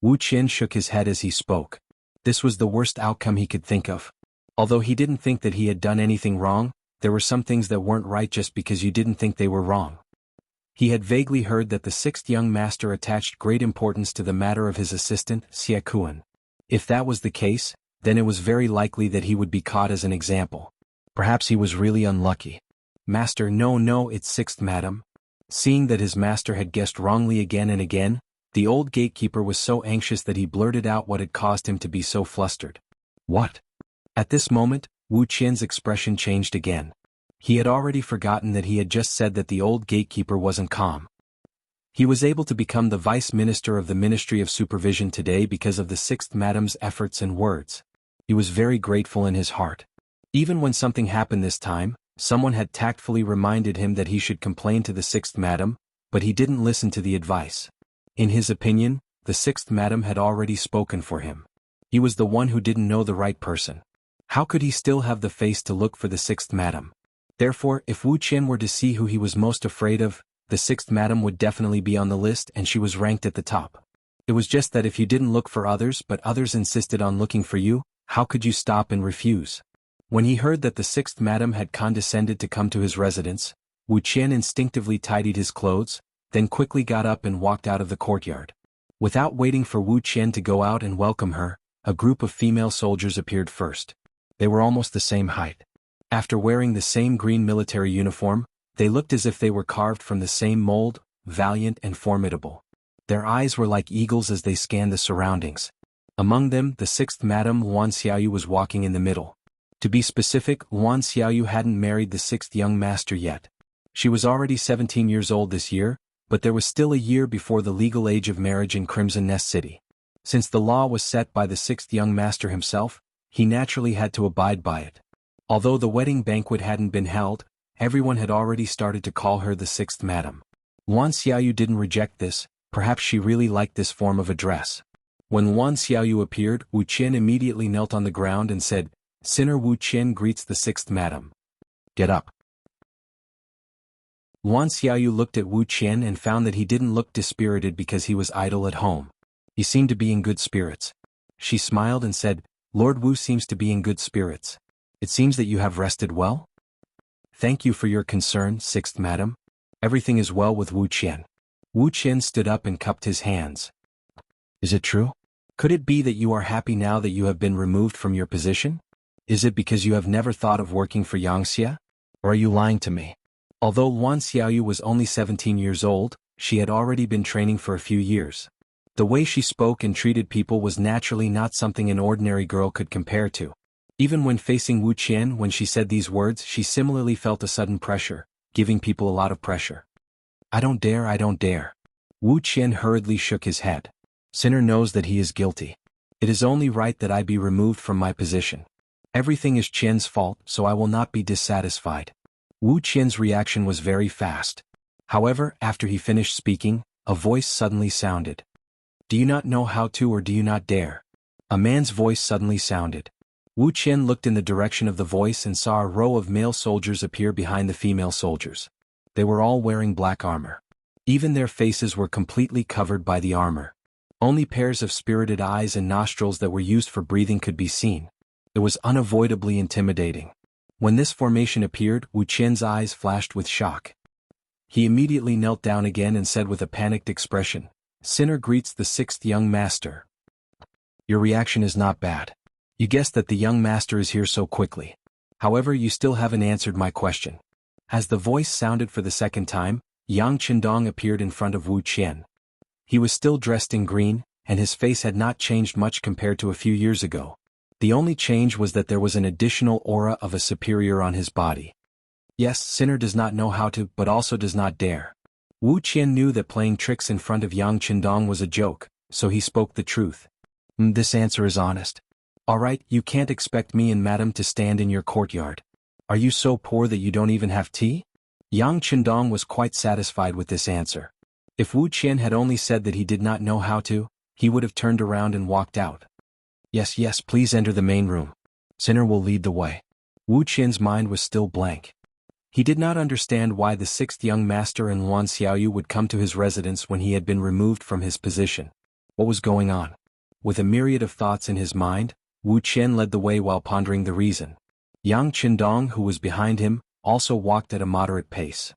Wu Qian shook his head as he spoke. This was the worst outcome he could think of. Although he didn't think that he had done anything wrong, there were some things that weren't right just because you didn't think they were wrong. He had vaguely heard that the 6th young master attached great importance to the matter of his assistant, Xie Kuan. If that was the case, then it was very likely that he would be caught as an example. Perhaps he was really unlucky. Master, no, it's 6th madam. Seeing that his master had guessed wrongly again and again, the old gatekeeper was so anxious that he blurted out what had caused him to be so flustered. What? At this moment, Wu Qian's expression changed again. He had already forgotten that he had just said that the old gatekeeper wasn't calm. He was able to become the vice minister of the Ministry of Supervision today because of the 6th madam's efforts and words. He was very grateful in his heart. Even when something happened this time, someone had tactfully reminded him that he should complain to the 6th madam, but he didn't listen to the advice. In his opinion, the 6th madam had already spoken for him. He was the one who didn't know the right person. How could he still have the face to look for the 6th madam? Therefore, if Wu Qian were to see who he was most afraid of, the 6th madam would definitely be on the list and she was ranked at the top. It was just that if you didn't look for others but others insisted on looking for you, how could you stop and refuse? When he heard that the 6th madam had condescended to come to his residence, Wu Qian instinctively tidied his clothes, then quickly got up and walked out of the courtyard. Without waiting for Wu Qian to go out and welcome her, a group of female soldiers appeared first. They were almost the same height. After wearing the same green military uniform, they looked as if they were carved from the same mold, valiant and formidable. Their eyes were like eagles as they scanned the surroundings. Among them, the 6th Madame Luan Xiaoyu was walking in the middle. To be specific, Luan Xiaoyu hadn't married the 6th young master yet. She was already 17 years old this year, but there was still a year before the legal age of marriage in Crimson Nest City. Since the law was set by the 6th young master himself, he naturally had to abide by it. Although the wedding banquet hadn't been held, everyone had already started to call her the 6th Madam. Luan Xiaoyu didn't reject this, perhaps she really liked this form of address. When Luan Xiaoyu appeared, Wu Qian immediately knelt on the ground and said, Sinner Wu Qian greets the sixth madam. Get up. Luan Xiaoyu looked at Wu Qian and found that he didn't look dispirited because he was idle at home. He seemed to be in good spirits. She smiled and said, Lord Wu seems to be in good spirits. It seems that you have rested well? Thank you for your concern, sixth madam. Everything is well with Wu Qian. Wu Qian stood up and cupped his hands. Is it true? Could it be that you are happy now that you have been removed from your position? Is it because you have never thought of working for Yangxia? Or are you lying to me? Although Luan Xiaoyu was only 17 years old, she had already been training for a few years. The way she spoke and treated people was naturally not something an ordinary girl could compare to. Even when facing Wu Qian, when she said these words, she similarly felt a sudden pressure, giving people a lot of pressure. I don't dare, I don't dare. Wu Qian hurriedly shook his head. Sinner knows that he is guilty. It is only right that I be removed from my position. Everything is Qian's fault, so I will not be dissatisfied. Wu Qian's reaction was very fast. However, after he finished speaking, a voice suddenly sounded. Do you not know how to or do you not dare? A man's voice suddenly sounded. Wu Qian looked in the direction of the voice and saw a row of male soldiers appear behind the female soldiers. They were all wearing black armor. Even their faces were completely covered by the armor. Only pairs of spirited eyes and nostrils that were used for breathing could be seen. It was unavoidably intimidating. When this formation appeared, Wu Qian's eyes flashed with shock. He immediately knelt down again and said with a panicked expression, Sinner greets the sixth young master. Your reaction is not bad. You guessed that the young master is here so quickly. However, you still haven't answered my question. As the voice sounded for the second time, Yang Qindong appeared in front of Wu Qian. He was still dressed in green, and his face had not changed much compared to a few years ago. The only change was that there was an additional aura of a superior on his body. Yes, Sinner does not know how to, but also does not dare. Wu Qian knew that playing tricks in front of Yang Qindong was a joke, so he spoke the truth. This answer is honest. All right, you can't expect me and madam to stand in your courtyard. Are you so poor that you don't even have tea? Yang Qindong was quite satisfied with this answer. If Wu Qian had only said that he did not know how to, he would have turned around and walked out. Yes, please enter the main room. Sinner will lead the way. Wu Qian's mind was still blank. He did not understand why the sixth young master and Luan Xiaoyu would come to his residence when he had been removed from his position. What was going on? With a myriad of thoughts in his mind, Wu Qian led the way while pondering the reason. Yang Qindong, who was behind him, also walked at a moderate pace.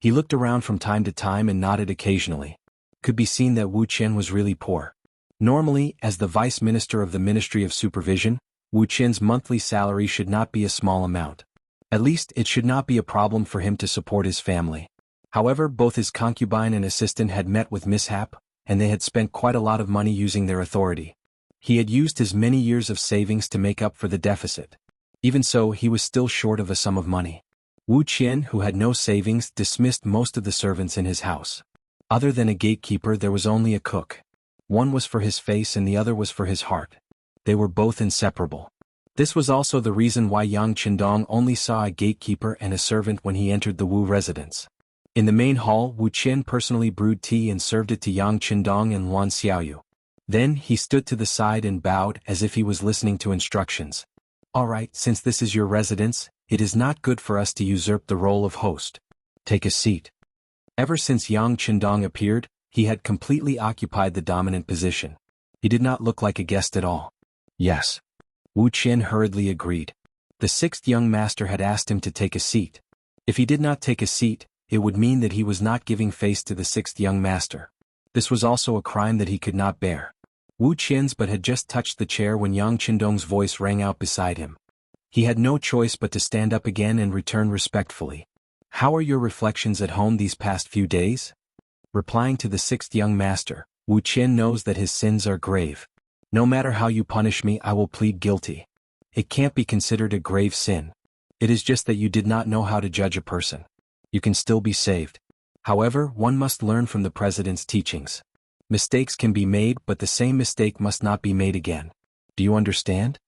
He looked around from time to time and nodded occasionally. Could be seen that Wu Qian was really poor. Normally, as the vice minister of the Ministry of Supervision, Wu Qian's monthly salary should not be a small amount. At least, it should not be a problem for him to support his family. However, both his concubine and assistant had met with mishap, and they had spent quite a lot of money using their authority. He had used his many years of savings to make up for the deficit. Even so, he was still short of a sum of money. Wu Qian, who had no savings, dismissed most of the servants in his house. Other than a gatekeeper, there was only a cook. One was for his face and the other was for his heart. They were both inseparable. This was also the reason why Yang Qindong only saw a gatekeeper and a servant when he entered the Wu residence. In the main hall, Wu Qian personally brewed tea and served it to Yang Qindong and Luan Xiaoyu. Then, he stood to the side and bowed as if he was listening to instructions. All right, since this is your residence, it is not good for us to usurp the role of host. Take a seat. Ever since Yang Qindong appeared, he had completely occupied the dominant position. He did not look like a guest at all. Yes. Wu Qian hurriedly agreed. The sixth young master had asked him to take a seat. If he did not take a seat, it would mean that he was not giving face to the sixth young master. This was also a crime that he could not bear. Wu Qian's but had just touched the chair when Yang Qindong's voice rang out beside him. He had no choice but to stand up again and return respectfully. How are your reflections at home these past few days? Replying to the sixth young master, Wu Qian knows that his sins are grave. No matter how you punish me, I will plead guilty. It can't be considered a grave sin. It is just that you did not know how to judge a person. You can still be saved. However, one must learn from the president's teachings. Mistakes can be made, but the same mistake must not be made again. Do you understand?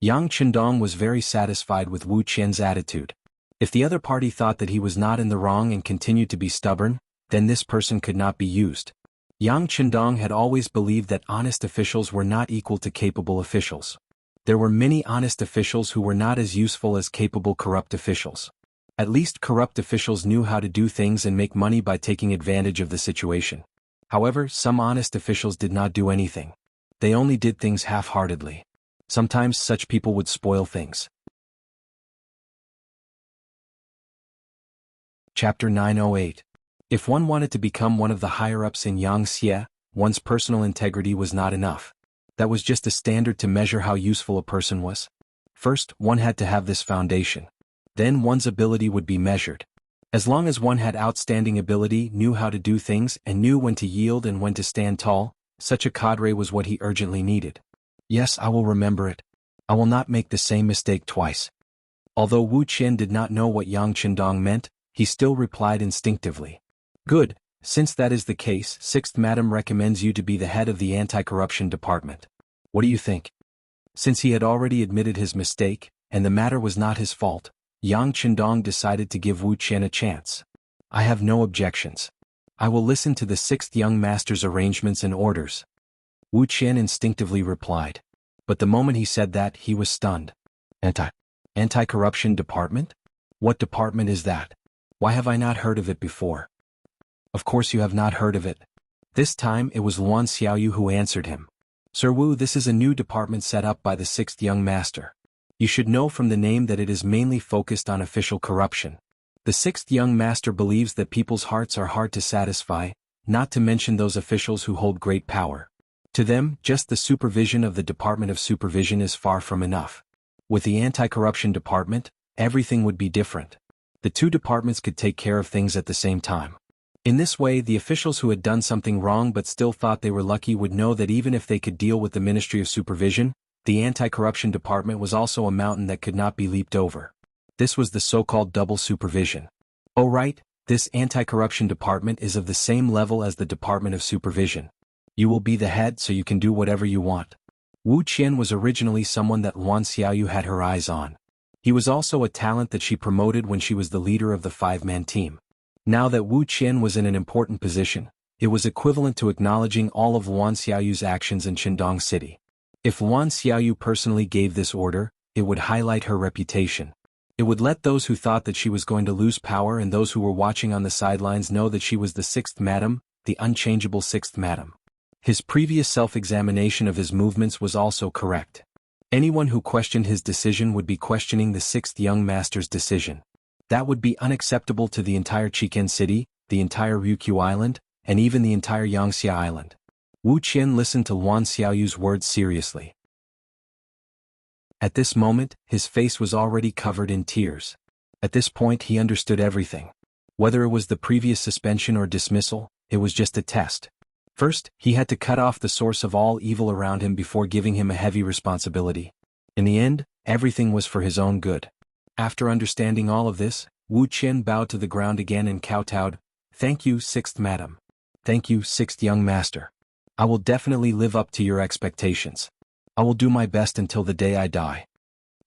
Yang Qindong was very satisfied with Wu Qian's attitude. If the other party thought that he was not in the wrong and continued to be stubborn, then this person could not be used. Yang Chendong had always believed that honest officials were not equal to capable officials. There were many honest officials who were not as useful as capable corrupt officials. At least corrupt officials knew how to do things and make money by taking advantage of the situation. However, some honest officials did not do anything. They only did things half-heartedly. Sometimes such people would spoil things. Chapter 908. If one wanted to become one of the higher-ups in Yangxie, one's personal integrity was not enough. That was just a standard to measure how useful a person was. First, one had to have this foundation. Then one's ability would be measured. As long as one had outstanding ability, knew how to do things, and knew when to yield and when to stand tall, such a cadre was what he urgently needed. Yes, I will remember it. I will not make the same mistake twice. Although Wu Qian did not know what Yang Chendong meant, he still replied instinctively. Good, since that is the case, 6th Madam recommends you to be the head of the anti-corruption department. What do you think? Since he had already admitted his mistake, and the matter was not his fault, Yang Chendong decided to give Wu Qian a chance. I have no objections. I will listen to the 6th young master's arrangements and orders. Wu Qian instinctively replied. But the moment he said that, he was stunned. Anti-corruption department? What department is that? Why have I not heard of it before? Of course you have not heard of it. This time it was Luan Xiaoyu who answered him. Sir Wu, this is a new department set up by the 6th young master. You should know from the name that it is mainly focused on official corruption. The 6th young master believes that people's hearts are hard to satisfy, not to mention those officials who hold great power. To them, just the supervision of the Department of Supervision is far from enough. With the anti-corruption department, everything would be different. The two departments could take care of things at the same time. In this way, the officials who had done something wrong but still thought they were lucky would know that even if they could deal with the Ministry of Supervision, the anti-corruption department was also a mountain that could not be leaped over. This was the so-called double supervision. Oh right, this anti-corruption department is of the same level as the Department of Supervision. You will be the head so you can do whatever you want. Wu Qian was originally someone that Luan Xiaoyu had her eyes on. He was also a talent that she promoted when she was the leader of the 5-man team. Now that Wu Qian was in an important position, it was equivalent to acknowledging all of Luan Xiaoyu's actions in Qingdong City. If Luan Xiaoyu personally gave this order, it would highlight her reputation. It would let those who thought that she was going to lose power and those who were watching on the sidelines know that she was the 6th Madam, the unchangeable 6th Madam. His previous self-examination of his movements was also correct. Anyone who questioned his decision would be questioning the 6th young master's decision. That would be unacceptable to the entire Chiken City, the entire Ryukyu Island, and even the entire Yangxia Island. Wu Qian listened to Luan Xiaoyu's words seriously. At this moment, his face was already covered in tears. At this point he understood everything. Whether it was the previous suspension or dismissal, it was just a test. First, he had to cut off the source of all evil around him before giving him a heavy responsibility. In the end, everything was for his own good. After understanding all of this, Wu Qian bowed to the ground again and kowtowed. Thank you, 6th Madam. Thank you, 6th young master. I will definitely live up to your expectations. I will do my best until the day I die.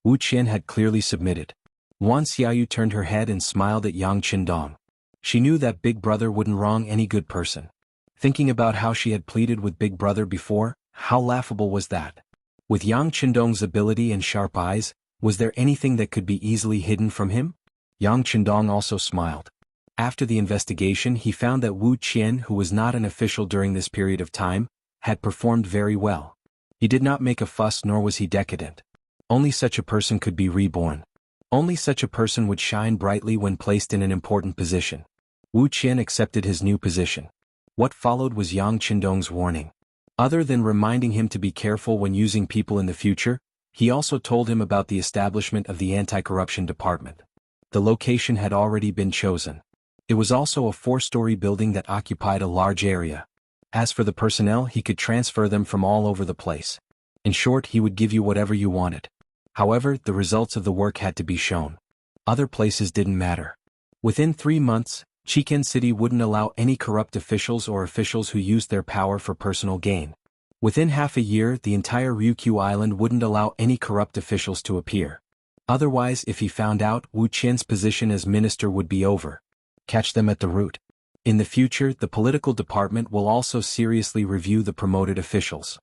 Wu Qian had clearly submitted. Luan Xiaoyu turned her head and smiled at Yang Chendong. She knew that Big Brother wouldn't wrong any good person. Thinking about how she had pleaded with Big Brother before, how laughable was that? With Yang Chendong's ability and sharp eyes, was there anything that could be easily hidden from him? Yang Chendong also smiled. After the investigation he found that Wu Qian, who was not an official during this period of time, had performed very well. He did not make a fuss nor was he decadent. Only such a person could be reborn. Only such a person would shine brightly when placed in an important position. Wu Qian accepted his new position. What followed was Yang Chendong's warning. Other than reminding him to be careful when using people in the future, he also told him about the establishment of the anti-corruption department. The location had already been chosen. It was also a 4-story building that occupied a large area. As for the personnel, he could transfer them from all over the place. In short, he would give you whatever you wanted. However, the results of the work had to be shown. Other places didn't matter. Within 3 months, Chiken City wouldn't allow any corrupt officials or officials who used their power for personal gain. Within half a year, the entire Ryukyu Island wouldn't allow any corrupt officials to appear. Otherwise, if he found out, Wu Qian's position as minister would be over. Catch them at the root. In the future, the political department will also seriously review the promoted officials.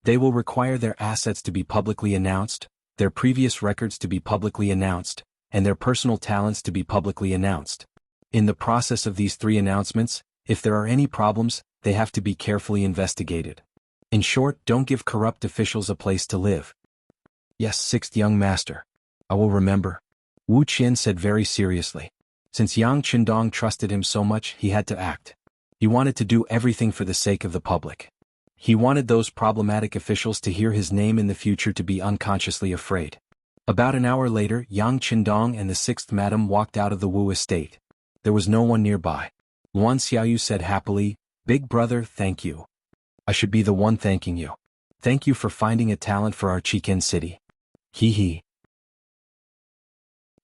They will require their assets to be publicly announced, their previous records to be publicly announced, and their personal talents to be publicly announced. In the process of these 3 announcements, if there are any problems, they have to be carefully investigated. In short, don't give corrupt officials a place to live. Yes, 6th young master. I will remember. Wu Qian said very seriously. Since Yang Qindong trusted him so much, he had to act. He wanted to do everything for the sake of the public. He wanted those problematic officials to hear his name in the future to be unconsciously afraid. About an hour later, Yang Qindong and the 6th madam walked out of the Wu estate. There was no one nearby. Luan Xiaoyu said happily, "Big brother, thank you. I should be the one thanking you. Thank you for finding a talent for our Chiken city." Hee hee.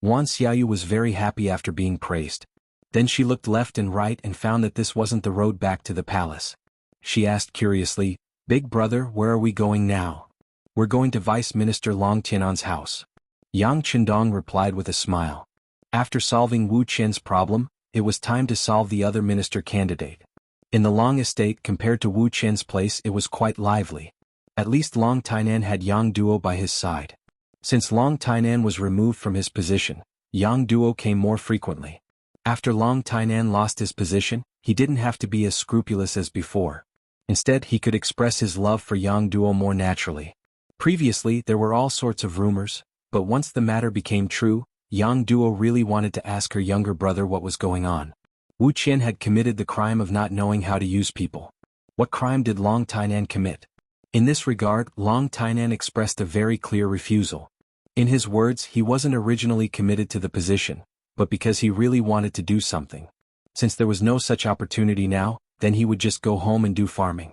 Luan Xiaoyu was very happy after being praised. Then she looked left and right and found that this wasn't the road back to the palace. She asked curiously, "Big brother, where are we going now?" "We're going to Vice Minister Long Tianan's house." Yang Qindong replied with a smile. After solving Wu Qian's problem, it was time to solve the other minister candidate. In the Long estate compared to Wu Qian's place, it was quite lively. At least Long Tainan had Yang Duo by his side. Since Long Tainan was removed from his position, Yang Duo came more frequently. After Long Tainan lost his position, he didn't have to be as scrupulous as before. Instead, he could express his love for Yang Duo more naturally. Previously, there were all sorts of rumors, but once the matter became true, Yang Duo really wanted to ask her younger brother what was going on. Wu Qian had committed the crime of not knowing how to use people. What crime did Long Tainan commit? In this regard, Long Tainan expressed a very clear refusal. In his words, he wasn't originally committed to the position, but because he really wanted to do something. Since there was no such opportunity now, then he would just go home and do farming.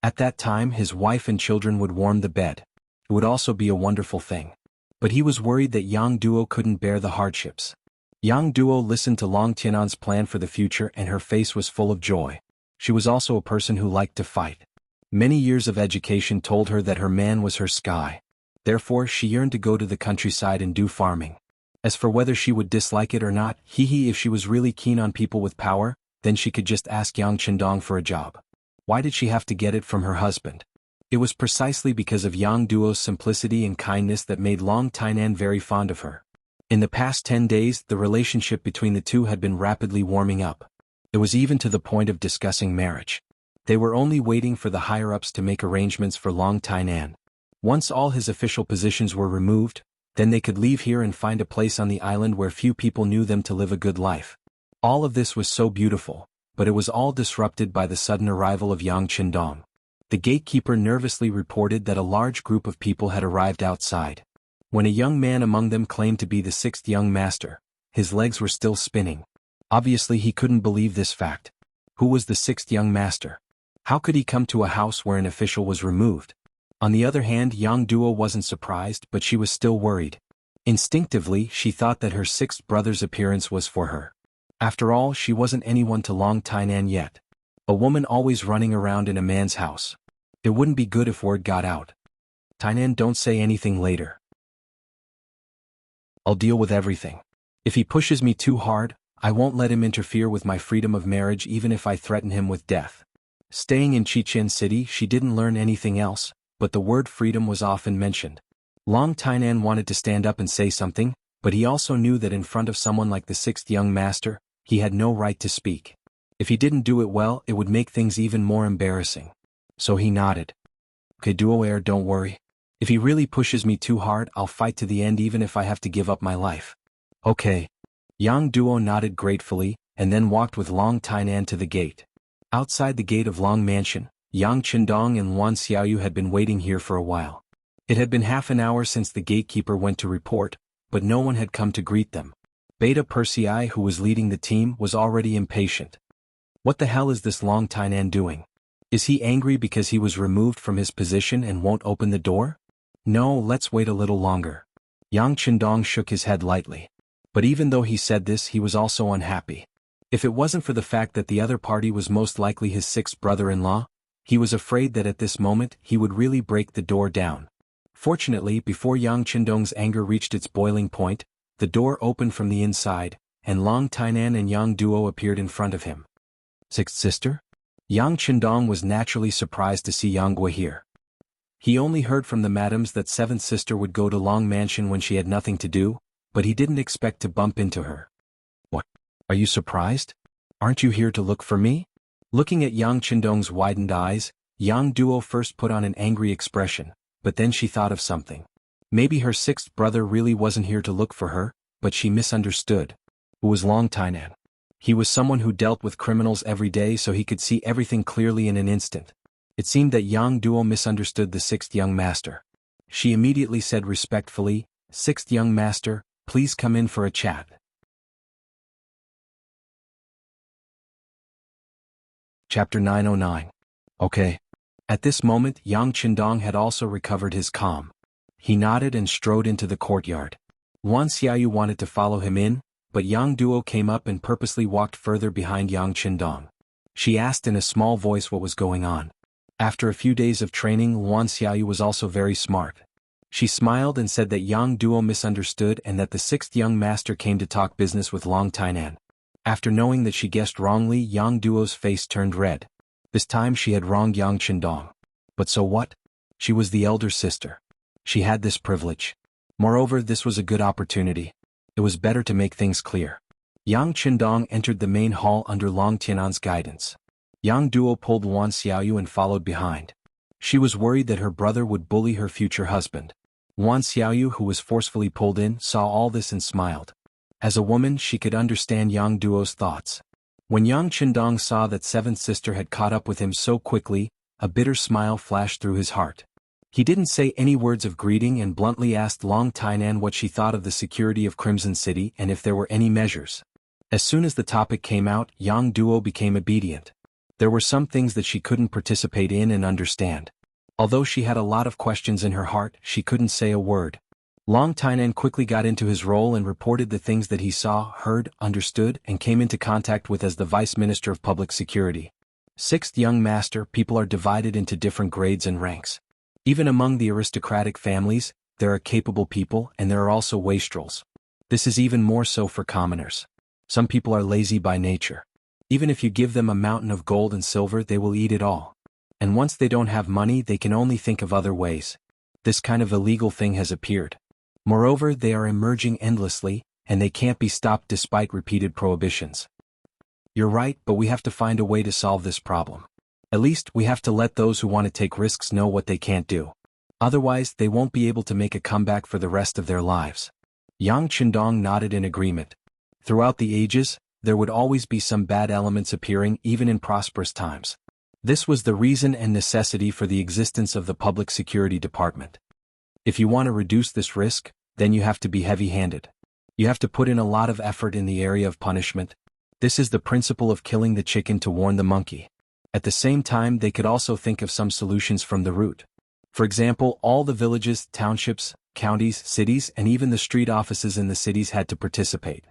At that time, his wife and children would warm the bed. It would also be a wonderful thing. But he was worried that Yang Duo couldn't bear the hardships. Yang Duo listened to Long Tianan's plan for the future and her face was full of joy. She was also a person who liked to fight. Many years of education told her that her man was her sky. Therefore, she yearned to go to the countryside and do farming. As for whether she would dislike it or not, if she was really keen on people with power, then she could just ask Yang Qindong for a job. Why did she have to get it from her husband? It was precisely because of Yang Duo's simplicity and kindness that made Long Tainan very fond of her. In the past 10 days, the relationship between the two had been rapidly warming up. It was even to the point of discussing marriage. They were only waiting for the higher-ups to make arrangements for Long Tainan. Once all his official positions were removed, then they could leave here and find a place on the island where few people knew them to live a good life. All of this was so beautiful, but it was all disrupted by the sudden arrival of Yang Qindong. The gatekeeper nervously reported that a large group of people had arrived outside. When a young man among them claimed to be the 6th young master, his legs were still spinning. Obviously he couldn't believe this fact. Who was the 6th young master? How could he come to a house where an official was removed? On the other hand, Yang Duo wasn't surprised, but she was still worried. Instinctively, she thought that her 6th brother's appearance was for her. After all, she wasn't anyone to Long Tainan yet. A woman always running around in a man's house. It wouldn't be good if word got out. Tainan, don't say anything later. I'll deal with everything. If he pushes me too hard, I won't let him interfere with my freedom of marriage even if I threaten him with death. Staying in Chichen City, she didn't learn anything else, but the word freedom was often mentioned. Long Tainan wanted to stand up and say something, but he also knew that in front of someone like the 6th young master, he had no right to speak. If he didn't do it well, it would make things even more embarrassing. So he nodded. Okay, Duo Air, don't worry. If he really pushes me too hard, I'll fight to the end even if I have to give up my life. Okay. Yang Duo nodded gratefully, and then walked with Long Tainan to the gate. Outside the gate of Long Mansion, Yang Qindong and Luan Xiaoyu had been waiting here for a while. It had been half an hour since the gatekeeper went to report, but no one had come to greet them. Beta Persei, who was leading the team, was already impatient. What the hell is this Long Tainan doing? Is he angry because he was removed from his position and won't open the door? No, let's wait a little longer. Yang Qindong shook his head lightly. But even though he said this, he was also unhappy. If it wasn't for the fact that the other party was most likely his 6th brother-in-law, he was afraid that at this moment he would really break the door down. Fortunately, before Yang Qindong's anger reached its boiling point, the door opened from the inside, and Long Tainan and Yang Duo appeared in front of him. Sixth sister? Yang Qindong was naturally surprised to see Yang Gui here. He only heard from the madams that seventh sister would go to Long Mansion when she had nothing to do, but he didn't expect to bump into her. What? Are you surprised? Aren't you here to look for me? Looking at Yang Qindong's widened eyes, Yang Duo first put on an angry expression, but then she thought of something. Maybe her sixth brother really wasn't here to look for her, but she misunderstood. Who was Long Tainan? He was someone who dealt with criminals every day, so he could see everything clearly in an instant. It seemed that Yang Duo misunderstood the sixth young master. She immediately said respectfully, "Sixth young master, please come in for a chat." Chapter 909. Okay. At this moment Yang Qindong had also recovered his calm. He nodded and strode into the courtyard. Wan Xiaoyu wanted to follow him in, but Yang Duo came up and purposely walked further behind Yang Qindong. She asked in a small voice what was going on. After a few days of training, Wan Xiaoyu was also very smart. She smiled and said that Yang Duo misunderstood and that the sixth young master came to talk business with Long Tainan. After knowing that she guessed wrongly, Yang Duo's face turned red. This time she had wronged Yang Qindong. But so what? She was the elder sister. She had this privilege. Moreover, this was a good opportunity. It was better to make things clear. Yang Qindong entered the main hall under Long Tianan's guidance. Yang Duo pulled Wan Xiaoyu and followed behind. She was worried that her brother would bully her future husband. Wan Xiaoyu, who was forcefully pulled in, saw all this and smiled. As a woman, she could understand Yang Duo's thoughts. When Yang Qindong saw that seventh sister had caught up with him so quickly, a bitter smile flashed through his heart. He didn't say any words of greeting and bluntly asked Long Tainan what she thought of the security of Crimson City and if there were any measures. As soon as the topic came out, Yang Duo became obedient. There were some things that she couldn't participate in and understand. Although she had a lot of questions in her heart, she couldn't say a word. Long Tainan quickly got into his role and reported the things that he saw, heard, understood, and came into contact with as the Vice Minister of Public Security. Sixth young master, people are divided into different grades and ranks. Even among the aristocratic families, there are capable people and there are also wastrels. This is even more so for commoners. Some people are lazy by nature. Even if you give them a mountain of gold and silver, they will eat it all. And once they don't have money, they can only think of other ways. This kind of illegal thing has appeared. Moreover, they are emerging endlessly, and they can't be stopped despite repeated prohibitions. You're right, but we have to find a way to solve this problem. At least, we have to let those who want to take risks know what they can't do. Otherwise, they won't be able to make a comeback for the rest of their lives. Yang Qindong nodded in agreement. Throughout the ages, there would always be some bad elements appearing even in prosperous times. This was the reason and necessity for the existence of the Public Security Department. If you want to reduce this risk, then you have to be heavy-handed. You have to put in a lot of effort in the area of punishment. This is the principle of killing the chicken to warn the monkey. At the same time, they could also think of some solutions from the root. For example, all the villages, townships, counties, cities, and even the street offices in the cities had to participate.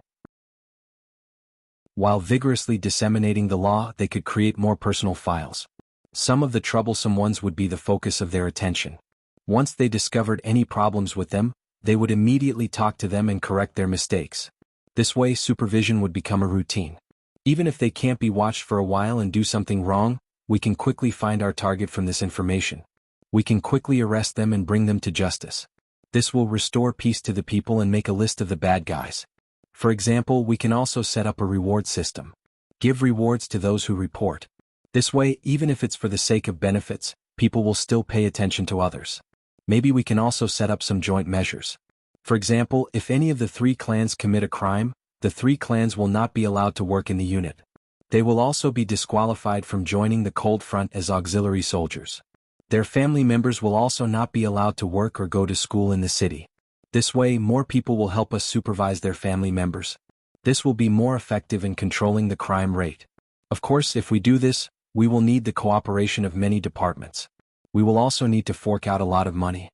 While vigorously disseminating the law, they could create more personal files. Some of the troublesome ones would be the focus of their attention. Once they discovered any problems with them, they would immediately talk to them and correct their mistakes. This way, supervision would become a routine. Even if they can't be watched for a while and do something wrong, we can quickly find our target from this information. We can quickly arrest them and bring them to justice. This will restore peace to the people and make a list of the bad guys. For example, we can also set up a reward system. Give rewards to those who report. This way, even if it's for the sake of benefits, people will still pay attention to others. Maybe we can also set up some joint measures. For example, if any of the three clans commit a crime, the three clans will not be allowed to work in the unit. They will also be disqualified from joining the Cold Front as auxiliary soldiers. Their family members will also not be allowed to work or go to school in the city. This way, more people will help us supervise their family members. This will be more effective in controlling the crime rate. Of course, if we do this, we will need the cooperation of many departments. We will also need to fork out a lot of money.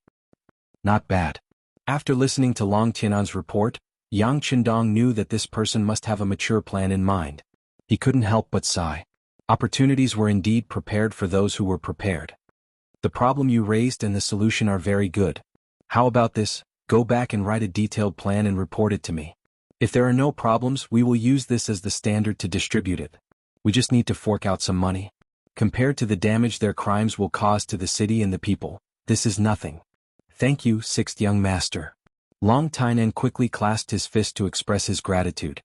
Not bad. After listening to Long Tianan's report, Yang Qindong knew that this person must have a mature plan in mind. He couldn't help but sigh. Opportunities were indeed prepared for those who were prepared. The problem you raised and the solution are very good. How about this? Go back and write a detailed plan and report it to me. If there are no problems, we will use this as the standard to distribute it. We just need to fork out some money. Compared to the damage their crimes will cause to the city and the people, this is nothing. Thank you, sixth young master. Long Tainan quickly clasped his fist to express his gratitude.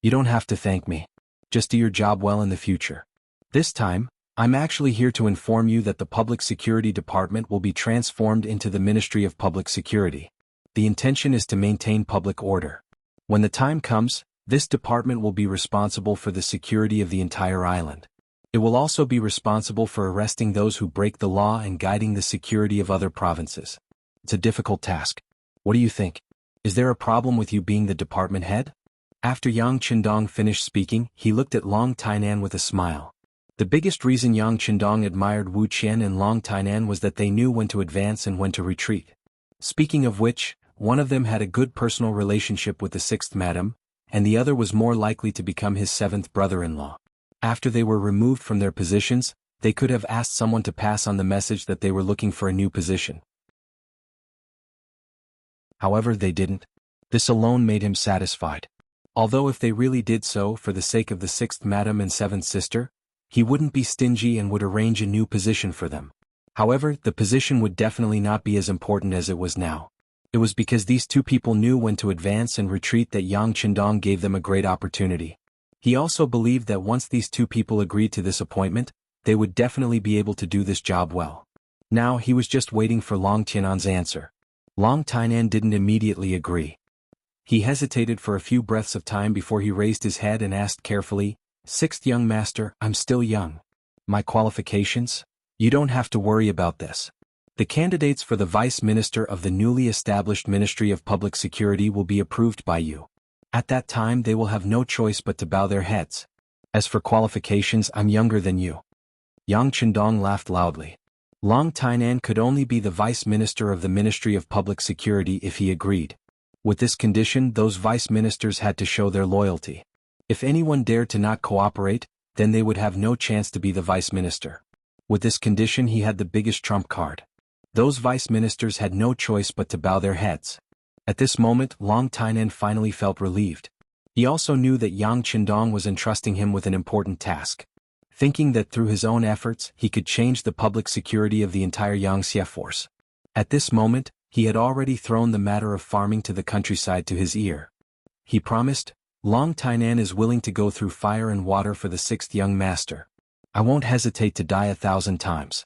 You don't have to thank me. Just do your job well in the future. This time, I'm actually here to inform you that the Public Security Department will be transformed into the Ministry of Public Security. The intention is to maintain public order. When the time comes, this department will be responsible for the security of the entire island. It will also be responsible for arresting those who break the law and guiding the security of other provinces. It's a difficult task. What do you think? Is there a problem with you being the department head? After Yang Qindong finished speaking, he looked at Long Tainan with a smile. The biggest reason Yang Qindong admired Wu Qian and Long Tainan was that they knew when to advance and when to retreat. Speaking of which, one of them had a good personal relationship with the sixth madam, and the other was more likely to become his seventh brother-in-law. After they were removed from their positions, they could have asked someone to pass on the message that they were looking for a new position. However, they didn't. This alone made him satisfied. Although if they really did so for the sake of the sixth madam and seventh sister, he wouldn't be stingy and would arrange a new position for them. However, the position would definitely not be as important as it was now. It was because these two people knew when to advance and retreat that Yang Qindong gave them a great opportunity. He also believed that once these two people agreed to this appointment, they would definitely be able to do this job well. Now he was just waiting for Long Tianan's answer. Long Tainan didn't immediately agree. He hesitated for a few breaths of time before he raised his head and asked carefully, "Sixth young master, I'm still young. My qualifications? You don't have to worry about this. The candidates for the vice minister of the newly established Ministry of Public Security will be approved by you. At that time they will have no choice but to bow their heads. As for qualifications, I'm younger than you." Yang Qindong laughed loudly. Long Tainan could only be the vice minister of the Ministry of Public Security if he agreed. With this condition, those vice ministers had to show their loyalty. If anyone dared to not cooperate, then they would have no chance to be the vice minister. With this condition, he had the biggest trump card. Those vice ministers had no choice but to bow their heads. At this moment, Long Tainan finally felt relieved. He also knew that Yang Qindong was entrusting him with an important task. Thinking that through his own efforts he could change the public security of the entire Yangxie force. At this moment, he had already thrown the matter of farming to the countryside to his ear. He promised, "Long Tainan is willing to go through fire and water for the sixth young master. I won't hesitate to die 1,000 times."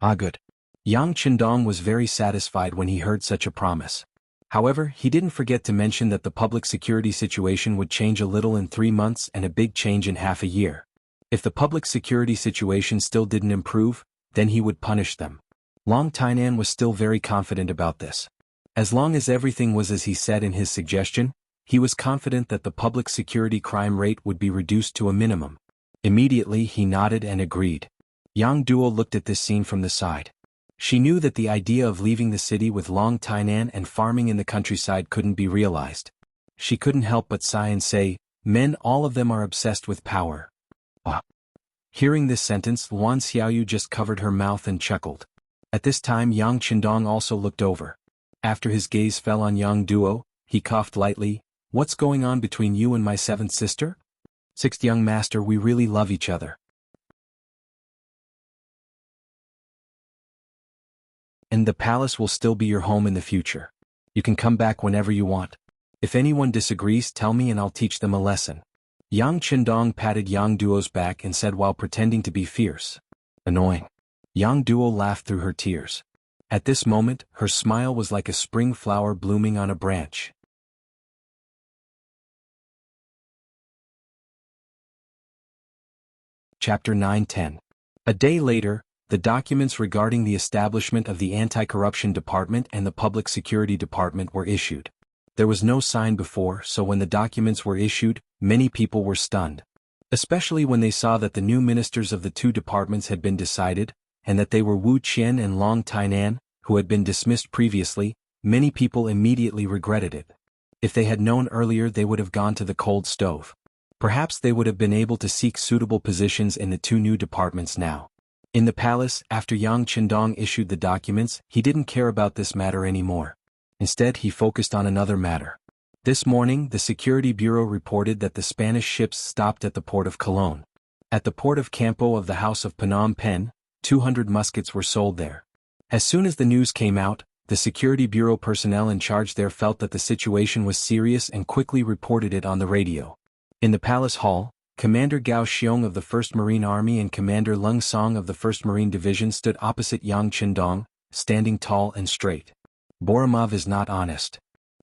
Ah, good. Yang Qindong was very satisfied when he heard such a promise. However, he didn't forget to mention that the public security situation would change a little in 3 months and a big change in half a year. If the public security situation still didn't improve, then he would punish them. Long Tainan was still very confident about this. As long as everything was as he said in his suggestion, he was confident that the public security crime rate would be reduced to a minimum. Immediately he nodded and agreed. Yang Duo looked at this scene from the side. She knew that the idea of leaving the city with Long Tainan and farming in the countryside couldn't be realized. She couldn't help but sigh and say, "Men, all of them are obsessed with power." Ah. Hearing this sentence, Luan Xiaoyu just covered her mouth and chuckled. At this time Yang Qindong also looked over. After his gaze fell on Yang Duo, he coughed lightly, "What's going on between you and my seventh sister?" "Sixth young master, we really love each other. And the palace will still be your home in the future. You can come back whenever you want. If anyone disagrees, tell me and I'll teach them a lesson." Yang Qindong patted Yang Duo's back and said while pretending to be fierce, "Annoying." Yang Duo laughed through her tears. At this moment, her smile was like a spring flower blooming on a branch. Chapter 9-10. A day later, the documents regarding the establishment of the Anti-Corruption Department and the Public Security Department were issued. There was no sign before, so when the documents were issued, many people were stunned. Especially when they saw that the new ministers of the two departments had been decided, and that they were Wu Qian and Long Tainan, who had been dismissed previously. Many people immediately regretted it. If they had known earlier, they would have gone to the cold stove. Perhaps they would have been able to seek suitable positions in the two new departments now. In the palace, after Yang Qindong issued the documents, he didn't care about this matter anymore. Instead, he focused on another matter. This morning, the Security Bureau reported that the Spanish ships stopped at the port of Cologne. At the port of Campo of the House of Phnom Penh, 200 muskets were sold there. As soon as the news came out, the Security Bureau personnel in charge there felt that the situation was serious and quickly reported it on the radio. In the Palace Hall, Commander Gao Xiong of the 1st Marine Army and Commander Lung Song of the 1st Marine Division stood opposite Yang Qindong, standing tall and straight. Boromov is not honest.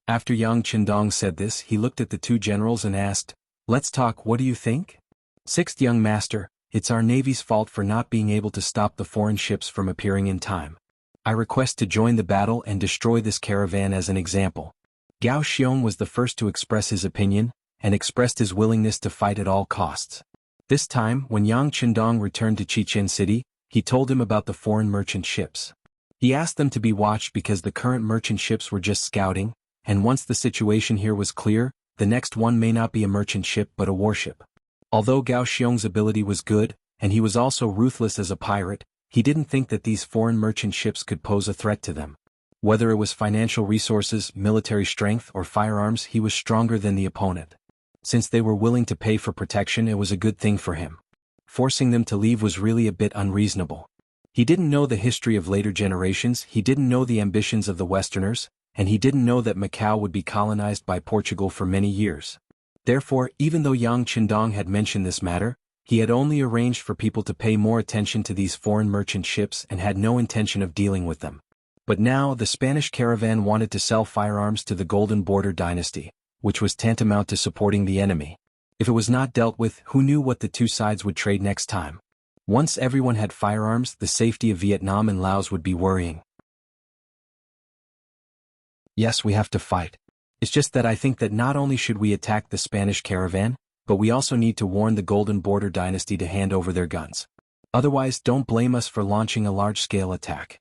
After Yang Qindong said this, he looked at the two generals and asked, "Let's talk, what do you think?" "Sixth young master, it's our Navy's fault for not being able to stop the foreign ships from appearing in time. I request to join the battle and destroy this caravan as an example." Gao Xiong was the first to express his opinion, and expressed his willingness to fight at all costs. This time, when Yang Qindong returned to Chichen City, he told him about the foreign merchant ships. He asked them to be watched because the current merchant ships were just scouting, and once the situation here was clear, the next one may not be a merchant ship but a warship. Although Gao Xiong's ability was good, and he was also ruthless as a pirate, he didn't think that these foreign merchant ships could pose a threat to them. Whether it was financial resources, military strength, or firearms, he was stronger than the opponent. Since they were willing to pay for protection, it was a good thing for him. Forcing them to leave was really a bit unreasonable. He didn't know the history of later generations, he didn't know the ambitions of the Westerners, and he didn't know that Macau would be colonized by Portugal for many years. Therefore, even though Yang Qindong had mentioned this matter, he had only arranged for people to pay more attention to these foreign merchant ships and had no intention of dealing with them. But now, the Spanish caravan wanted to sell firearms to the Golden Border Dynasty, which was tantamount to supporting the enemy. If it was not dealt with, who knew what the two sides would trade next time? Once everyone had firearms, the safety of Vietnam and Laos would be worrying. Yes, we have to fight. It's just that I think that not only should we attack the Spanish caravan, but we also need to warn the Golden Border Dynasty to hand over their guns. Otherwise, don't blame us for launching a large-scale attack.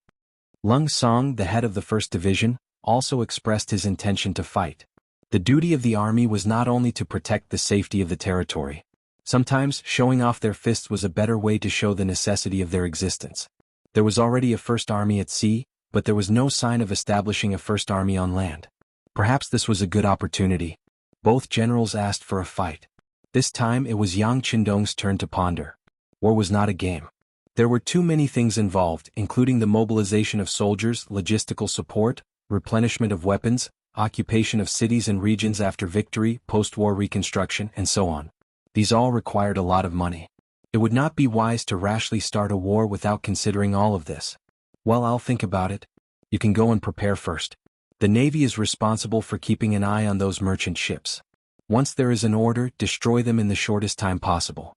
Lung Song, the head of the 1st Division, also expressed his intention to fight. The duty of the army was not only to protect the safety of the territory. Sometimes, showing off their fists was a better way to show the necessity of their existence. There was already a 1st Army at sea, but there was no sign of establishing a 1st Army on land. Perhaps this was a good opportunity. Both generals asked for a fight. This time it was Yang Qindong's turn to ponder. War was not a game. There were too many things involved, including the mobilization of soldiers, logistical support, replenishment of weapons, occupation of cities and regions after victory, post-war reconstruction, and so on. These all required a lot of money. It would not be wise to rashly start a war without considering all of this. Well, I'll think about it. You can go and prepare first. The Navy is responsible for keeping an eye on those merchant ships. Once there is an order, destroy them in the shortest time possible.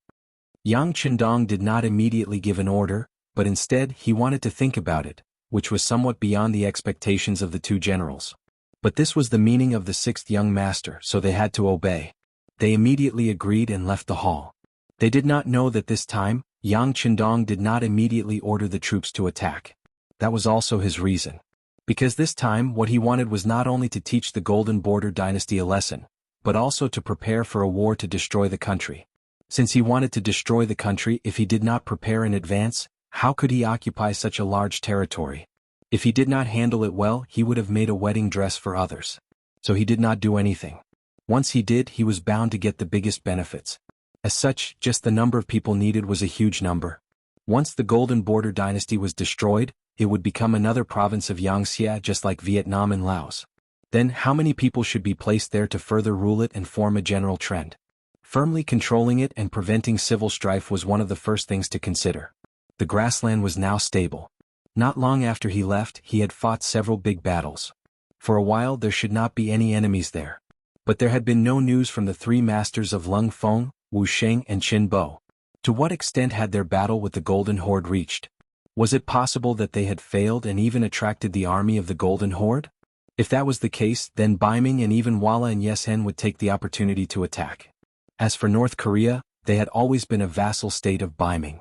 Yang Qindong did not immediately give an order, but instead he wanted to think about it, which was somewhat beyond the expectations of the two generals. But this was the meaning of the 6th young master, so they had to obey. They immediately agreed and left the hall. They did not know that this time, Yang Qindong did not immediately order the troops to attack. That was also his reason. Because this time what he wanted was not only to teach the Golden Border Dynasty a lesson, but also to prepare for a war to destroy the country. Since he wanted to destroy the country, if he did not prepare in advance, how could he occupy such a large territory? If he did not handle it well, he would have made a wedding dress for others. So he did not do anything. Once he did, he was bound to get the biggest benefits. As such, just the number of people needed was a huge number. Once the Golden Border Dynasty was destroyed, it would become another province of Yangtze just like Vietnam and Laos. Then how many people should be placed there to further rule it and form a general trend? Firmly controlling it and preventing civil strife was one of the first things to consider. The grassland was now stable. Not long after he left, he had fought several big battles. For a while there should not be any enemies there. But there had been no news from the 3 masters of Lung Feng, Wu Sheng and Qin Bo. To what extent had their battle with the Golden Horde reached? Was it possible that they had failed and even attracted the army of the Golden Horde? If that was the case, then Baiming and even Walla and Yesen would take the opportunity to attack. As for North Korea, they had always been a vassal state of Baiming.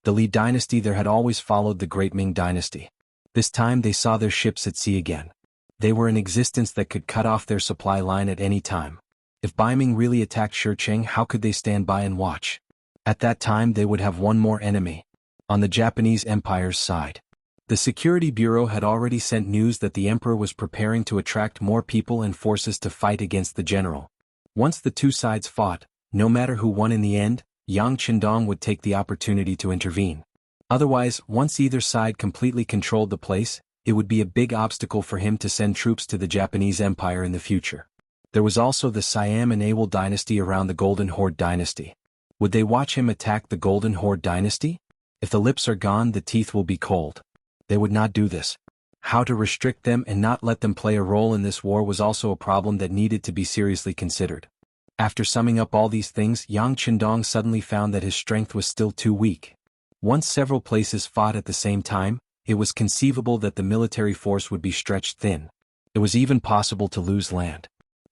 The Li dynasty there had always followed the Great Ming dynasty. This time they saw their ships at sea again. They were an existence that could cut off their supply line at any time. If Baiming really attacked Shicheng, how could they stand by and watch? At that time they would have one more enemy. On the Japanese Empire's side. The Security Bureau had already sent news that the Emperor was preparing to attract more people and forces to fight against the general. Once the two sides fought, No matter who won in the end, Yang Qindong would take the opportunity to intervene. Otherwise, once either side completely controlled the place, it would be a big obstacle for him to send troops to the Japanese Empire in the future. There was also the Siam and Awol dynasty around the Golden Horde dynasty. Would they watch him attack the Golden Horde dynasty? If the lips are gone, the teeth will be cold. They would not do this. How to restrict them and not let them play a role in this war was also a problem that needed to be seriously considered. After summing up all these things, Yang Qindong suddenly found that his strength was still too weak. Once several places fought at the same time, it was conceivable that the military force would be stretched thin. It was even possible to lose land.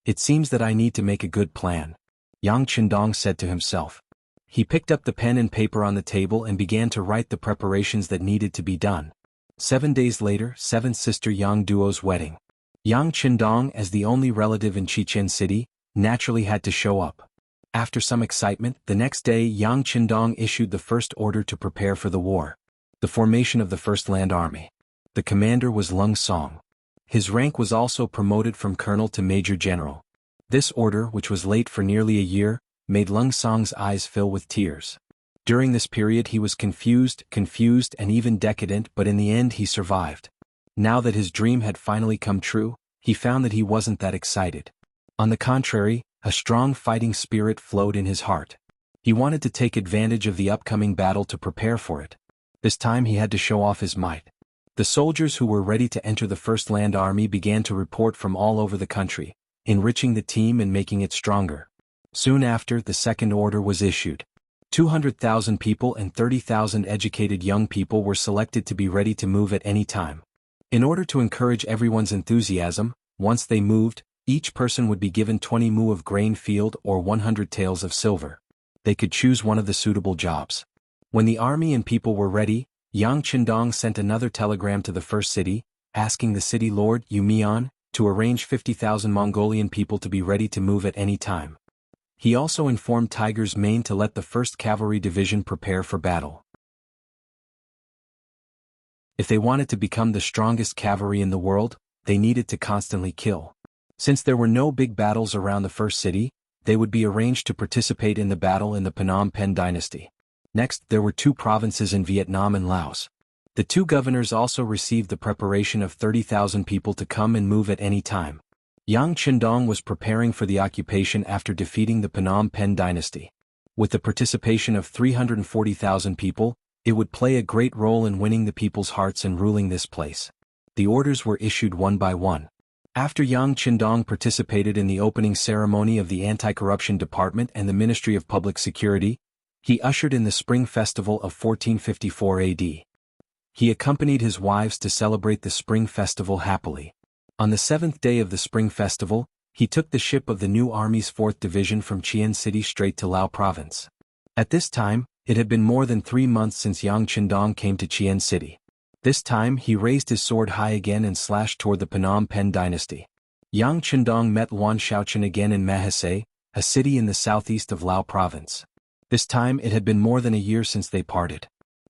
It seems that I need to make a good plan, Yang Qindong said to himself. He picked up the pen and paper on the table and began to write the preparations that needed to be done. 7 days later, seventh sister Yang Duo's wedding. Yang Qindong, as the only relative in Chichen City, naturally had to show up. After some excitement, the next day Yang Qindong issued the first order to prepare for the war. The formation of the First Land Army. The commander was Lung Song. His rank was also promoted from colonel to major general. This order, which was late for nearly a year, made Lung Song's eyes fill with tears. During this period he was confused and even decadent, but in the end he survived. Now that his dream had finally come true, he found that he wasn't that excited. On the contrary, a strong fighting spirit flowed in his heart. He wanted to take advantage of the upcoming battle to prepare for it. This time he had to show off his might. The soldiers who were ready to enter the First Land Army began to report from all over the country, enriching the team and making it stronger. Soon after, the second order was issued. 200,000 people and 30,000 educated young people were selected to be ready to move at any time. In order to encourage everyone's enthusiasm, once they moved, each person would be given 20 mu of grain field or 100 taels of silver. They could choose one of the suitable jobs. When the army and people were ready, Yang Qindong sent another telegram to the first city, asking the city lord, Yumian, to arrange 50,000 Mongolian people to be ready to move at any time. He also informed Tiger's Mane to let the 1st Cavalry Division prepare for battle. If they wanted to become the strongest cavalry in the world, they needed to constantly kill. Since there were no big battles around the first city, they would be arranged to participate in the battle in the Phnom Penh dynasty. Next, there were 2 provinces in Vietnam and Laos. The 2 governors also received the preparation of 30,000 people to come and move at any time. Yang Qindong was preparing for the occupation after defeating the Phnom Penh dynasty. With the participation of 340,000 people, it would play a great role in winning the people's hearts and ruling this place. The orders were issued one by one. After Yang Qindong participated in the opening ceremony of the Anti-Corruption Department and the Ministry of Public Security, he ushered in the Spring Festival of 1454 AD. He accompanied his wives to celebrate the Spring Festival happily. On the 7th day of the Spring Festival, he took the ship of the new Army's 4th Division from Chien City straight to Lao Province. At this time, it had been more than 3 months since Yang Qindong came to Chien City. This time he raised his sword high again and slashed toward the Phnom Penh dynasty. Yang Qindong met Luan Shaochen again in Mahase, a city in the southeast of Lao Province. This time it had been more than a year since they parted.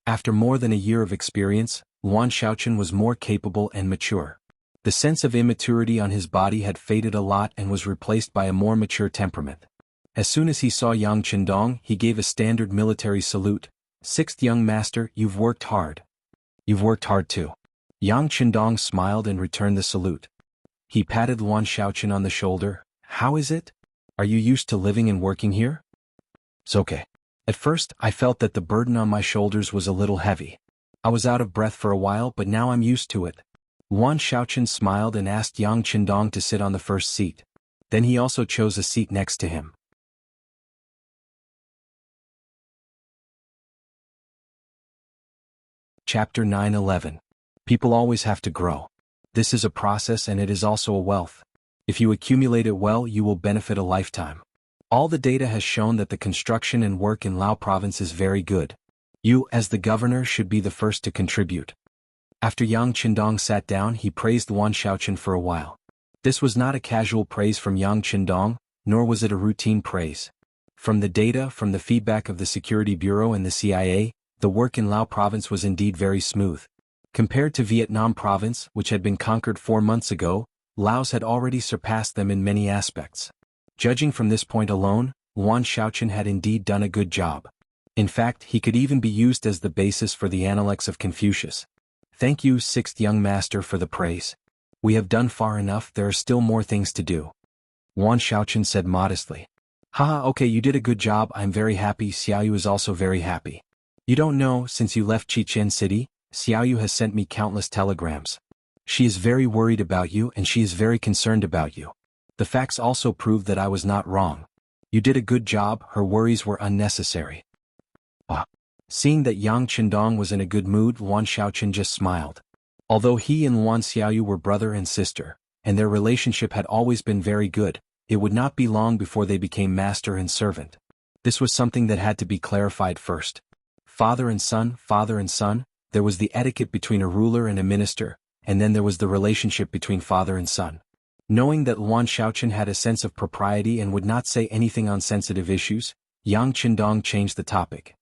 After more than a year of experience, Luan Shaochen was more capable and mature. The sense of immaturity on his body had faded a lot and was replaced by a more mature temperament. As soon as he saw Yang Qindong, he gave a standard military salute. "Sixth young master, you've worked hard." "You've worked hard too." Yang Qindong smiled and returned the salute. He patted Luan Shaochen on the shoulder. "How is it? Are you used to living and working here?" "It's okay. At first, I felt that the burden on my shoulders was a little heavy. I was out of breath for a while, but now I'm used to it." Luan Shaochen smiled and asked Yang Qindong to sit on the first seat. Then he also chose a seat next to him. Chapter 9:11. People always have to grow. This is a process and it is also a wealth. If you accumulate it well, you will benefit a lifetime. All the data has shown that the construction and work in Lao Province is very good. You, as the governor, should be the first to contribute. After Yang Qindong sat down, he praised Luan Shaochen for a while. This was not a casual praise from Yang Qindong, nor was it a routine praise. From the data, from the feedback of the Security Bureau and the CIA, the work in Lao Province was indeed very smooth. Compared to Vietnam Province, which had been conquered 4 months ago, Laos had already surpassed them in many aspects. Judging from this point alone, Yuan Shaoqian had indeed done a good job. In fact, he could even be used as the basis for the Analects of Confucius. Thank you, sixth young master, for the praise. We have done far enough, there are still more things to do. Yuan Shaoqian said modestly. Haha, okay, you did a good job, I'm very happy, Xiaoyu is also very happy. You don't know, since you left Chichen City, Xiaoyu has sent me countless telegrams. She is very worried about you and she is very concerned about you. The facts also prove that I was not wrong. You did a good job, her worries were unnecessary. Seeing that Yang Qindong was in a good mood, Yuan Shaoqian just smiled. Although he and Yuan Xiaoyu were brother and sister, and their relationship had always been very good, it would not be long before they became master and servant. This was something that had to be clarified first. Father and son, there was the etiquette between a ruler and a minister, and then there was the relationship between father and son. Knowing that Yuan Shaoqian had a sense of propriety and would not say anything on sensitive issues, Yang Qindong changed the topic.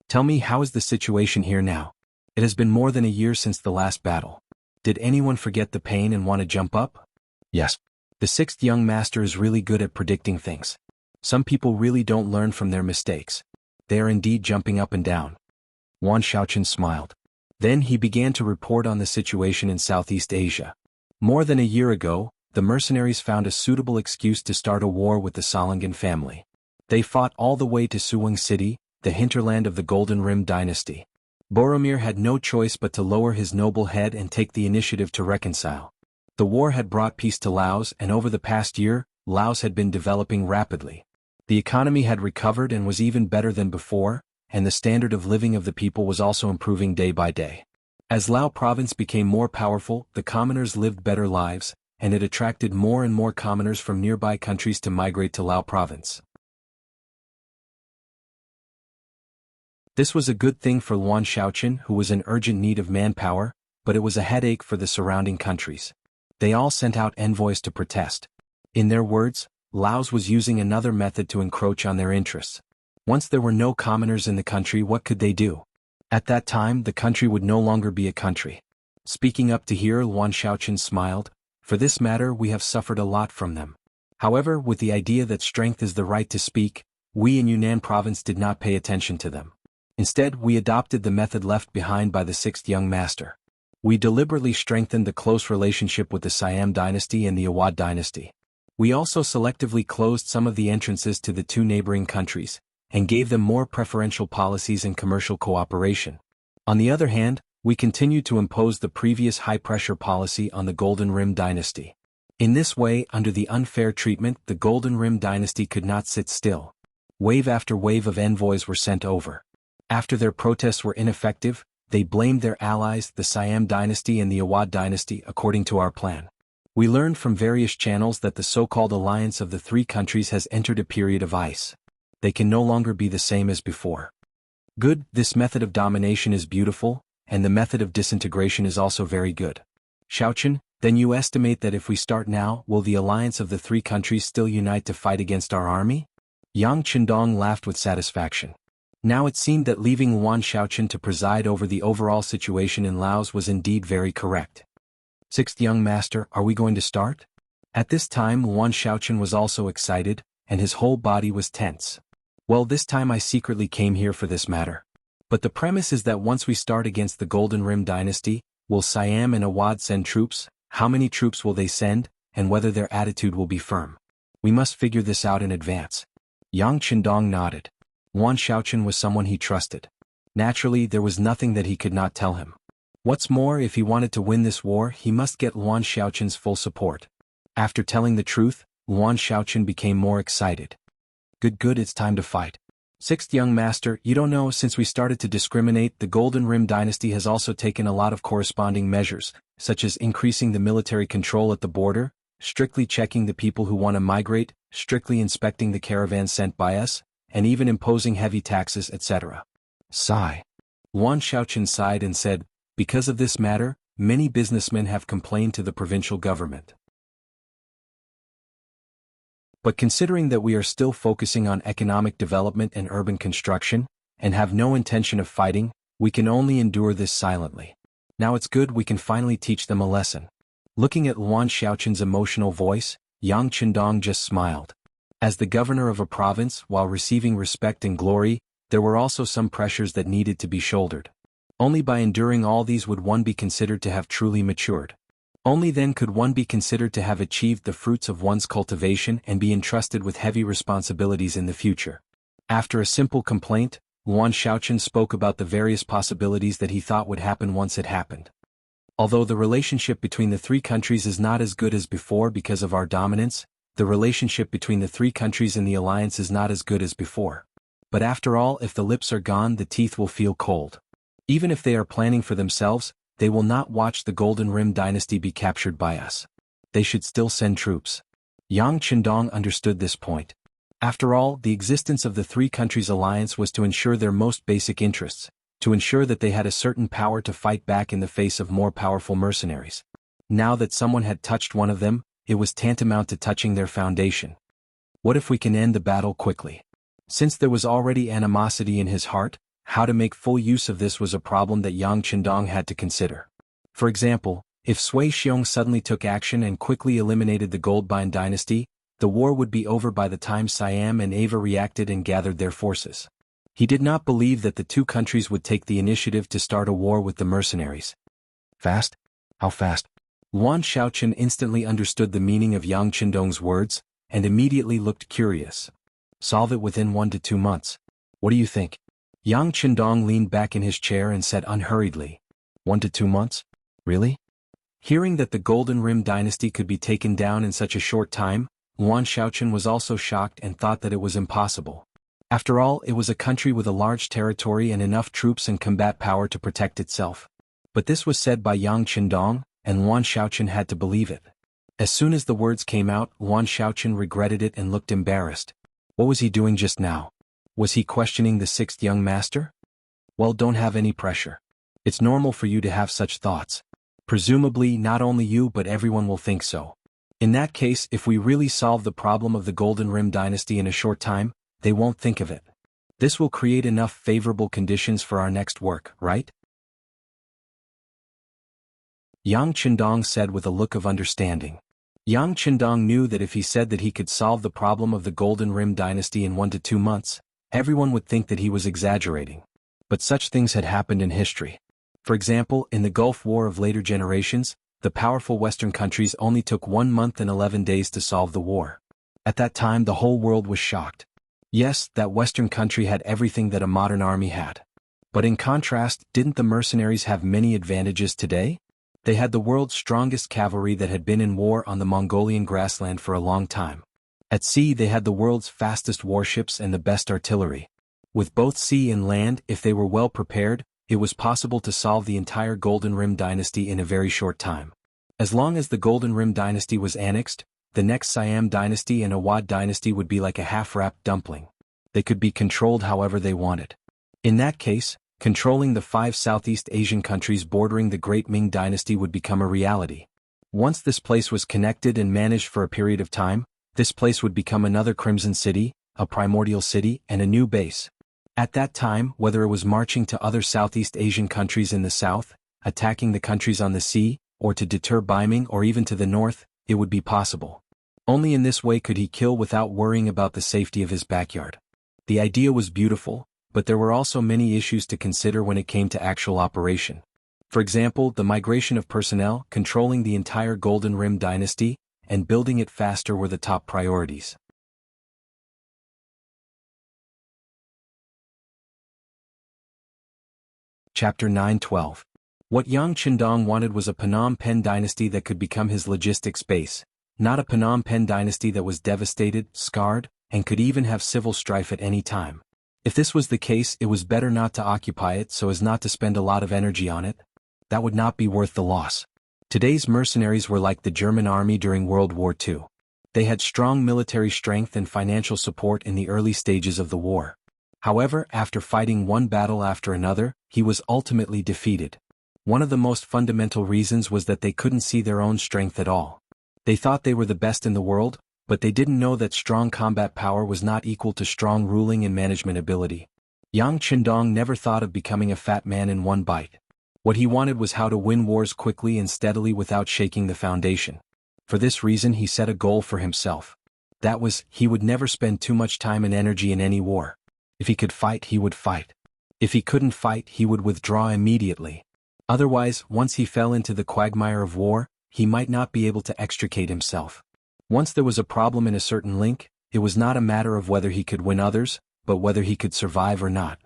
Tell me, how is the situation here now? It has been more than a year since the last battle. Did anyone forget the pain and want to jump up? Yes. The sixth young master is really good at predicting things. Some people really don't learn from their mistakes. They are indeed jumping up and down. Yuan Shaoqian smiled. Then he began to report on the situation in Southeast Asia. More than a year ago, the mercenaries found a suitable excuse to start a war with the Salangan family. They fought all the way to Suwang City, the hinterland of the Golden Rim Dynasty. Boromir had no choice but to lower his noble head and take the initiative to reconcile. The war had brought peace to Laos, and over the past year, Laos had been developing rapidly. The economy had recovered and was even better than before, and the standard of living of the people was also improving day by day. As Lao province became more powerful, the commoners lived better lives, and it attracted more and more commoners from nearby countries to migrate to Lao province. This was a good thing for Yuan Shaoqian, who was in urgent need of manpower, but it was a headache for the surrounding countries. They all sent out envoys to protest. In their words, Laos was using another method to encroach on their interests. Once there were no commoners in the country, what could they do? At that time, the country would no longer be a country. Speaking up to here, Yuan Shaoqian smiled. For this matter, we have suffered a lot from them. However, with the idea that strength is the right to speak, we in Yunnan province did not pay attention to them. Instead, we adopted the method left behind by the sixth young master. We deliberately strengthened the close relationship with the Siam dynasty and the Awad dynasty. We also selectively closed some of the entrances to the two neighboring countries, and gave them more preferential policies and commercial cooperation. On the other hand, we continued to impose the previous high-pressure policy on the Golden Rim dynasty. In this way, under the unfair treatment, the Golden Rim dynasty could not sit still. Wave after wave of envoys were sent over. After their protests were ineffective, they blamed their allies, the Siam dynasty and the Awad dynasty, according to our plan. We learned from various channels that the so-called alliance of the three countries has entered a period of ice. They can no longer be the same as before. Good, this method of domination is beautiful, and the method of disintegration is also very good. Shaoqian, then you estimate that if we start now, will the alliance of the three countries still unite to fight against our army? Yang Qindong laughed with satisfaction. Now it seemed that leaving Yuan Shaoqian to preside over the overall situation in Laos was indeed very correct. Sixth young master, are we going to start? At this time Yuan Shaoqian was also excited, and his whole body was tense. Well, this time I secretly came here for this matter. But the premise is that once we start against the Golden Rim dynasty, will Siam and Awad send troops? How many troops will they send, and whether their attitude will be firm? We must figure this out in advance. Yang Qindong nodded. Yuan Shaoqian was someone he trusted. Naturally, there was nothing that he could not tell him. What's more, if he wanted to win this war, he must get Yuan Shaoqian's full support. After telling the truth, Yuan Shaoqian became more excited. Good, it's time to fight. Sixth young master, you don't know, since we started to discriminate, the Golden Rim dynasty has also taken a lot of corresponding measures, such as increasing the military control at the border, strictly checking the people who want to migrate, strictly inspecting the caravans sent by us, and even imposing heavy taxes, etc. Sigh. Yuan Shaoqian sighed and said, because of this matter, many businessmen have complained to the provincial government. But considering that we are still focusing on economic development and urban construction, and have no intention of fighting, we can only endure this silently. Now it's good we can finally teach them a lesson. Looking at Yuan Shaoqian's emotional voice, Yang Qindong just smiled. As the governor of a province, while receiving respect and glory, there were also some pressures that needed to be shouldered. Only by enduring all these would one be considered to have truly matured. Only then could one be considered to have achieved the fruits of one's cultivation and be entrusted with heavy responsibilities in the future. After a simple complaint, Yuan Shaochen spoke about the various possibilities that he thought would happen once it happened. Although the relationship between the three countries is not as good as before because of our dominance, the relationship between the three countries in the alliance is not as good as before. But after all, if the lips are gone, the teeth will feel cold. Even if they are planning for themselves, they will not watch the Golden Rim dynasty be captured by us. They should still send troops. Yang Qindong understood this point. After all, the existence of the three countries' alliance was to ensure their most basic interests, to ensure that they had a certain power to fight back in the face of more powerful mercenaries. Now that someone had touched one of them, it was tantamount to touching their foundation. What if we can end the battle quickly? Since there was already animosity in his heart, how to make full use of this was a problem that Yang Qindong had to consider. For example, if Sui Xiong suddenly took action and quickly eliminated the Goldbine dynasty, the war would be over by the time Siam and Ava reacted and gathered their forces. He did not believe that the two countries would take the initiative to start a war with the mercenaries. Fast? How fast? Yuan Shaochen instantly understood the meaning of Yang Qindong's words, and immediately looked curious. Solve it within 1 to 2 months. What do you think? Yang Qindong leaned back in his chair and said unhurriedly. 1 to 2 months? Really? Hearing that the Golden Rim dynasty could be taken down in such a short time, Yuan Shaochen was also shocked and thought that it was impossible. After all, it was a country with a large territory and enough troops and combat power to protect itself. But this was said by Yang Qindong, and Yuan Shaochen had to believe it. As soon as the words came out, Yuan Shaochen regretted it and looked embarrassed. What was he doing just now? Was he questioning the sixth young master? Well, don't have any pressure. It's normal for you to have such thoughts. Presumably, not only you but everyone will think so. In that case, if we really solve the problem of the Golden Rim dynasty in a short time, they won't think of it. This will create enough favorable conditions for our next work, right? Yang Qindong said with a look of understanding. Yang Qindong knew that if he said that he could solve the problem of the Golden Rim dynasty in 1 to 2 months, everyone would think that he was exaggerating. But such things had happened in history. For example, in the Gulf War of later generations, the powerful Western countries only took 1 month and 11 days to solve the war. At that time, the whole world was shocked. Yes, that Western country had everything that a modern army had. But in contrast, didn't the mercenaries have many advantages today? They had the world's strongest cavalry that had been in war on the Mongolian grassland for a long time. At sea, they had the world's fastest warships and the best artillery. With both sea and land, if they were well prepared, it was possible to solve the entire Golden Rim dynasty in a very short time. As long as the Golden Rim dynasty was annexed, the next Siam dynasty and Awad dynasty would be like a half-wrapped dumpling. They could be controlled however they wanted. In that case, controlling the 5 Southeast Asian countries bordering the Great Ming dynasty would become a reality. Once this place was connected and managed for a period of time, this place would become another Crimson City, a primordial city, and a new base. At that time, whether it was marching to other Southeast Asian countries in the south, attacking the countries on the sea, or to deter Beiming or even to the north, it would be possible. Only in this way could he kill without worrying about the safety of his backyard. The idea was beautiful, but there were also many issues to consider when it came to actual operation. For example, the migration of personnel, controlling the entire Golden Rim dynasty, and building it faster were the top priorities. Chapter 9:12. What Yang Qindong wanted was a Phnom Penh dynasty that could become his logistics base, not a Phnom Penh dynasty that was devastated, scarred, and could even have civil strife at any time. If this was the case, it was better not to occupy it so as not to spend a lot of energy on it. That would not be worth the loss. Today's mercenaries were like the German army during World War II. They had strong military strength and financial support in the early stages of the war. However, after fighting one battle after another, he was ultimately defeated. One of the most fundamental reasons was that they couldn't see their own strength at all. They thought they were the best in the world, but they didn't know that strong combat power was not equal to strong ruling and management ability. Yang Qindong never thought of becoming a fat man in one bite. What he wanted was how to win wars quickly and steadily without shaking the foundation. For this reason he set a goal for himself. That was, he would never spend too much time and energy in any war. If he could fight, he would fight. If he couldn't fight, he would withdraw immediately. Otherwise, once he fell into the quagmire of war, he might not be able to extricate himself. Once there was a problem in a certain link, it was not a matter of whether he could win others, but whether he could survive or not.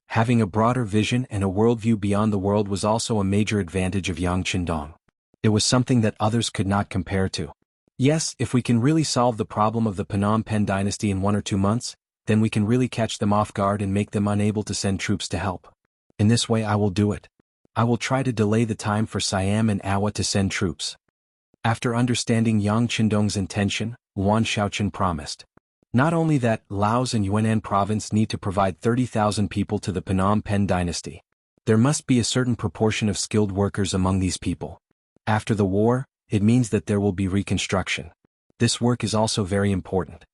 Having a broader vision and a worldview beyond the world was also a major advantage of Yang Qindong. It was something that others could not compare to. Yes, if we can really solve the problem of the Phnom Penh dynasty in 1 or 2 months, then we can really catch them off guard and make them unable to send troops to help. In this way I will do it. I will try to delay the time for Siam and Awa to send troops. After understanding Yang Qindong's intention, Yuan Shaoqian promised. Not only that, Laos and Yunnan province need to provide 30,000 people to the Phnom Penh dynasty. There must be a certain proportion of skilled workers among these people. After the war, it means that there will be reconstruction. This work is also very important.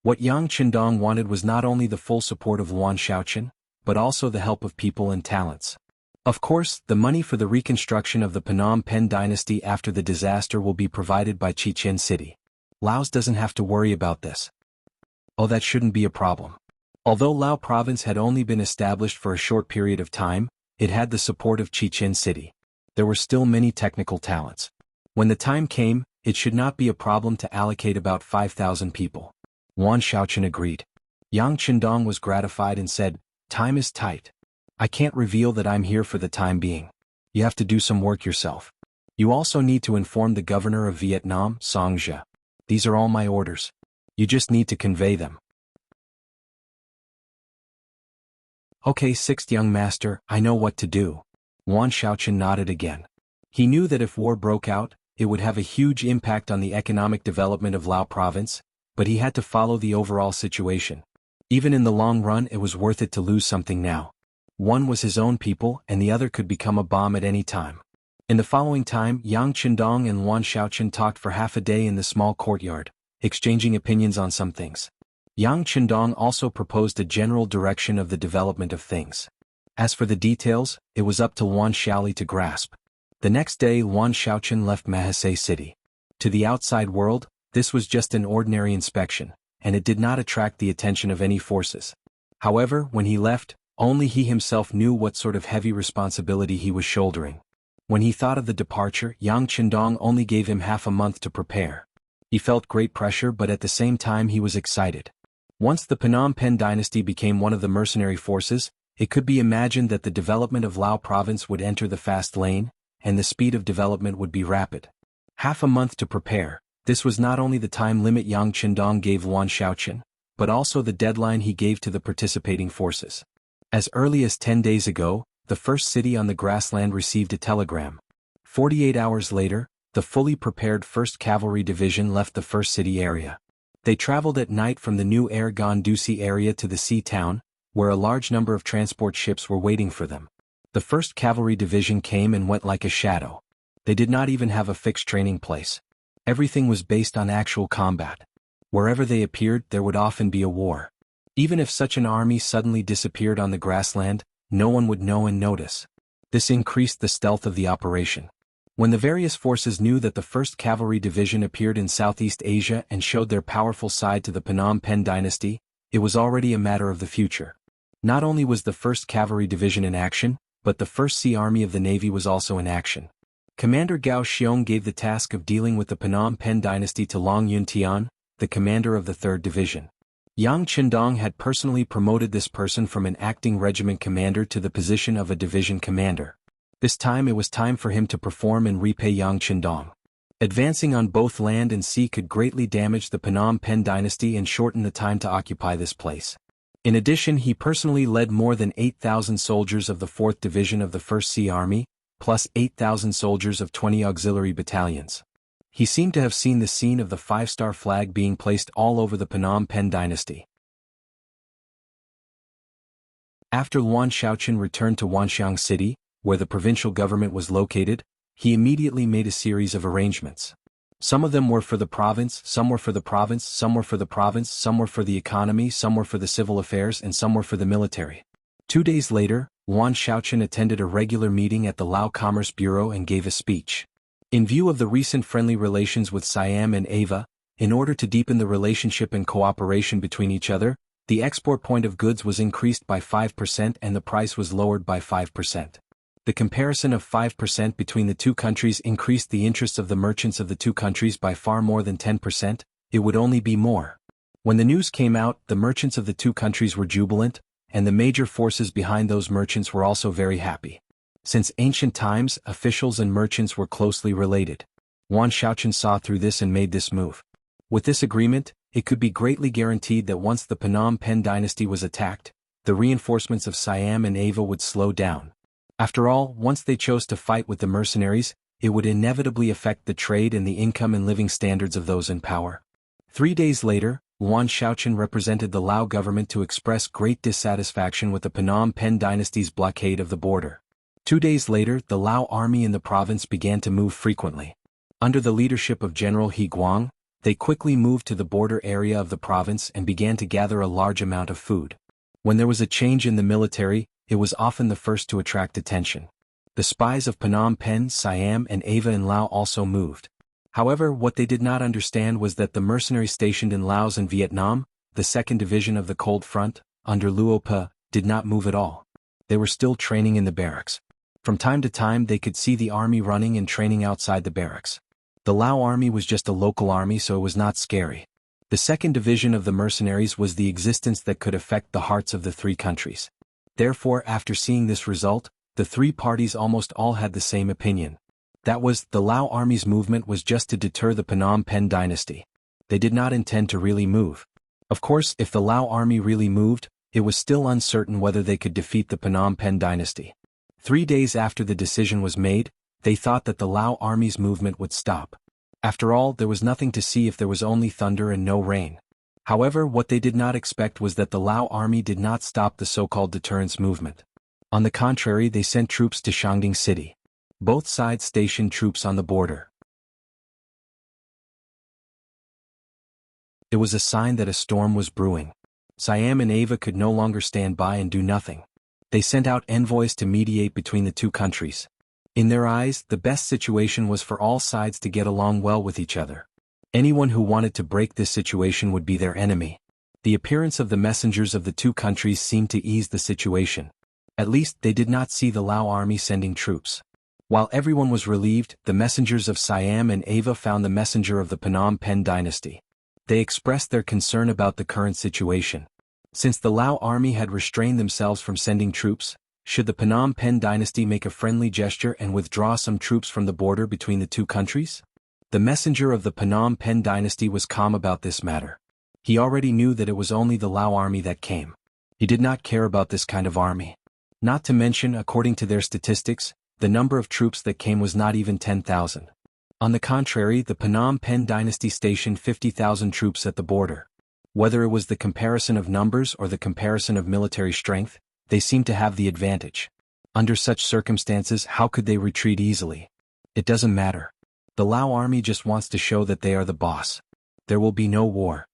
What Yang Qindong wanted was not only the full support of Yuan Shaoqian, but also the help of people and talents. Of course, the money for the reconstruction of the Phnom Penh dynasty after the disaster will be provided by Chichen City. Laos doesn't have to worry about this. Oh, that shouldn't be a problem. Although Lao province had only been established for a short period of time, it had the support of Chichen City. There were still many technical talents. When the time came, it should not be a problem to allocate about 5,000 people. Yuan Shaoqian agreed. Yang Qindong was gratified and said, "Time is tight. I can't reveal that I'm here for the time being. You have to do some work yourself. You also need to inform the governor of Vietnam, Song Zhe. These are all my orders. You just need to convey them." Okay, sixth young master, I know what to do. Yuan Shaoqian nodded again. He knew that if war broke out, it would have a huge impact on the economic development of Lao province, but he had to follow the overall situation. Even in the long run, it was worth it to lose something now. One was his own people and the other could become a bomb at any time. In the following time, Yang Qindong and Yuan Shaoqian talked for half a day in the small courtyard, exchanging opinions on some things. Yang Qindong also proposed a general direction of the development of things. As for the details, it was up to Yuan Shaoli to grasp. The next day Yuan Shaoqian left Mahase City. To the outside world, this was just an ordinary inspection, and it did not attract the attention of any forces. However, when he left, only he himself knew what sort of heavy responsibility he was shouldering. When he thought of the departure, Yang Qindong only gave him half a month to prepare. He felt great pressure, but at the same time he was excited. Once the Phnom Penh dynasty became one of the mercenary forces, it could be imagined that the development of Lao province would enter the fast lane, and the speed of development would be rapid. Half a month to prepare, this was not only the time limit Yang Qindong gave Yuan Shaoqian, but also the deadline he gave to the participating forces. As early as 10 days ago, the first city on the grassland received a telegram. 48 hours later, the fully prepared 1st Cavalry Division left the first city area. They traveled at night from the new Air Gandusi area to the sea town, where a large number of transport ships were waiting for them. The 1st Cavalry Division came and went like a shadow. They did not even have a fixed training place. Everything was based on actual combat. Wherever they appeared, there would often be a war. Even if such an army suddenly disappeared on the grassland, no one would know and notice. This increased the stealth of the operation. When the various forces knew that the 1st Cavalry Division appeared in Southeast Asia and showed their powerful side to the Phnom Penh dynasty, it was already a matter of the future. Not only was the 1st Cavalry Division in action, but the 1st Sea Army of the Navy was also in action. Commander Gao Xiong gave the task of dealing with the Phnom Penh dynasty to Long Yuntian, the commander of the 3rd Division. Yang Qindong had personally promoted this person from an acting regiment commander to the position of a division commander. This time it was time for him to perform and repay Yang Qindong. Advancing on both land and sea could greatly damage the Phnom Penh dynasty and shorten the time to occupy this place. In addition, he personally led more than 8,000 soldiers of the 4th Division of the 1st Sea Army, plus 8,000 soldiers of 20 auxiliary battalions. He seemed to have seen the scene of the 5-star flag being placed all over the Phnom Penh dynasty. After Yuan Shaoqian returned to Wanxiang City, where the provincial government was located, he immediately made a series of arrangements. Some of them were for the province, some were for the province, some were for the province, some were for the economy, some were for the civil affairs, and some were for the military. 2 days later, Yuan Shaoqian attended a regular meeting at the Lao Commerce Bureau and gave a speech. In view of the recent friendly relations with Siam and Ava, In order to deepen the relationship and cooperation between each other, the export point of goods was increased by 5% and the price was lowered by 5%. The comparison of 5% between the two countries increased the interests of the merchants of the two countries by far more than 10%, it would only be more. When the news came out, the merchants of the two countries were jubilant, and the major forces behind those merchants were also very happy. Since ancient times, officials and merchants were closely related. Yuan Shaoqian saw through this and made this move. With this agreement, it could be greatly guaranteed that once the Phnom Penh dynasty was attacked, the reinforcements of Siam and Ava would slow down. After all, once they chose to fight with the mercenaries, it would inevitably affect the trade and the income and living standards of those in power. 3 days later, Yuan Shaoqian represented the Lao government to express great dissatisfaction with the Phnom Penh dynasty's blockade of the border. 2 days later, the Lao army in the province began to move frequently. Under the leadership of General He Guang, they quickly moved to the border area of the province and began to gather a large amount of food. When there was a change in the military, it was often the first to attract attention. The spies of Phnom Penh, Siam and Ava in Lao also moved. However, what they did not understand was that the mercenaries stationed in Laos and Vietnam, the 2nd Division of the Cold Front, under Luo Pe, did not move at all. They were still training in the barracks. From time to time they could see the army running and training outside the barracks. The Lao army was just a local army, so it was not scary. The 2nd Division of the mercenaries was the existence that could affect the hearts of the three countries. Therefore, after seeing this result, the three parties almost all had the same opinion. That was, the Lao army's movement was just to deter the Phnom Penh dynasty. They did not intend to really move. Of course, if the Lao army really moved, it was still uncertain whether they could defeat the Phnom Penh dynasty. 3 days after the decision was made, they thought that the Lao army's movement would stop. After all, there was nothing to see if there was only thunder and no rain. However, what they did not expect was that the Lao army did not stop the so-called deterrence movement. On the contrary, they sent troops to Shangding City. Both sides stationed troops on the border. It was a sign that a storm was brewing. Siam and Ava could no longer stand by and do nothing. They sent out envoys to mediate between the two countries. In their eyes, the best situation was for all sides to get along well with each other. Anyone who wanted to break this situation would be their enemy. The appearance of the messengers of the two countries seemed to ease the situation. At least, they did not see the Lao army sending troops. While everyone was relieved, the messengers of Siam and Ava found the messenger of the Phnom Penh dynasty. They expressed their concern about the current situation. Since the Lao army had restrained themselves from sending troops, should the Phnom Penh dynasty make a friendly gesture and withdraw some troops from the border between the two countries? The messenger of the Phnom Penh dynasty was calm about this matter. He already knew that it was only the Lao army that came. He did not care about this kind of army. Not to mention, according to their statistics, the number of troops that came was not even 10,000. On the contrary, the Phnom Penh dynasty stationed 50,000 troops at the border. Whether it was the comparison of numbers or the comparison of military strength, they seemed to have the advantage. Under such circumstances, how could they retreat easily? It doesn't matter. The Lao army just wants to show that they are the boss. There will be no war.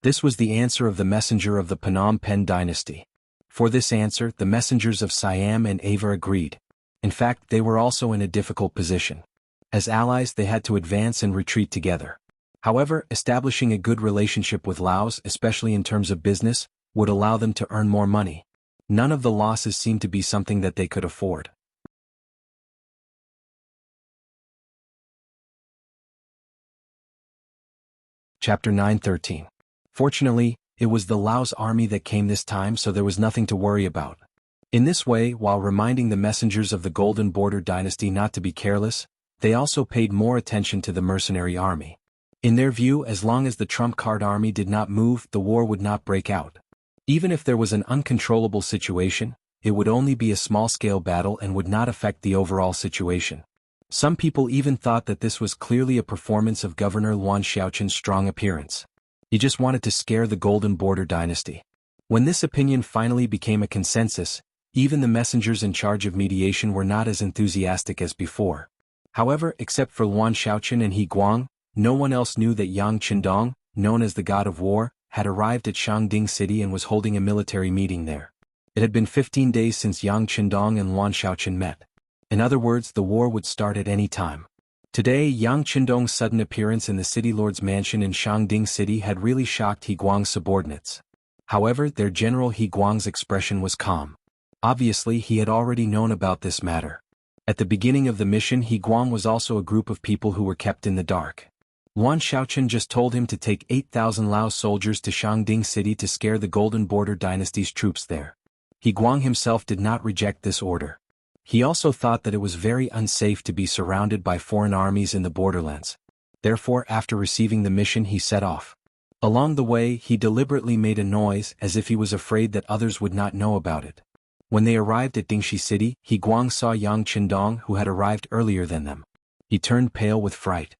This was the answer of the messenger of the Phnom Penh dynasty. For this answer, the messengers of Siam and Ava agreed. In fact, they were also in a difficult position. As allies, they had to advance and retreat together. However, establishing a good relationship with Laos, especially in terms of business, would allow them to earn more money. None of the losses seemed to be something that they could afford. Chapter 9:13. Fortunately, it was the Laos army that came this time, so there was nothing to worry about. In this way, while reminding the messengers of the Golden Border dynasty not to be careless, they also paid more attention to the mercenary army. In their view, as long as the trump card army did not move, the war would not break out. Even if there was an uncontrollable situation, it would only be a small-scale battle and would not affect the overall situation. Some people even thought that this was clearly a performance of Governor Yuan Shaoqian's strong appearance. He just wanted to scare the Golden Border dynasty. When this opinion finally became a consensus, even the messengers in charge of mediation were not as enthusiastic as before. However, except for Yuan Shaoqian and He Guang, no one else knew that Yang Qindong, known as the God of War, had arrived at Shangding City and was holding a military meeting there. It had been 15 days since Yang Qindong and Yuan Shaoqian met. In other words, the war would start at any time. Today, Yang Qindong's sudden appearance in the city lord's mansion in Shangding City had really shocked He Guang's subordinates. However, their general He Guang's expression was calm. Obviously, he had already known about this matter. At the beginning of the mission, He Guang was also a group of people who were kept in the dark. Yuan Shaochen just told him to take 8,000 Lao soldiers to Shangding City to scare the Golden Border Dynasty's troops there. He Guang himself did not reject this order. He also thought that it was very unsafe to be surrounded by foreign armies in the borderlands. Therefore, after receiving the mission, he set off. Along the way, he deliberately made a noise as if he was afraid that others would not know about it. When they arrived at Dingxi City, He Guang saw Yang Qindong, who had arrived earlier than them. He turned pale with fright.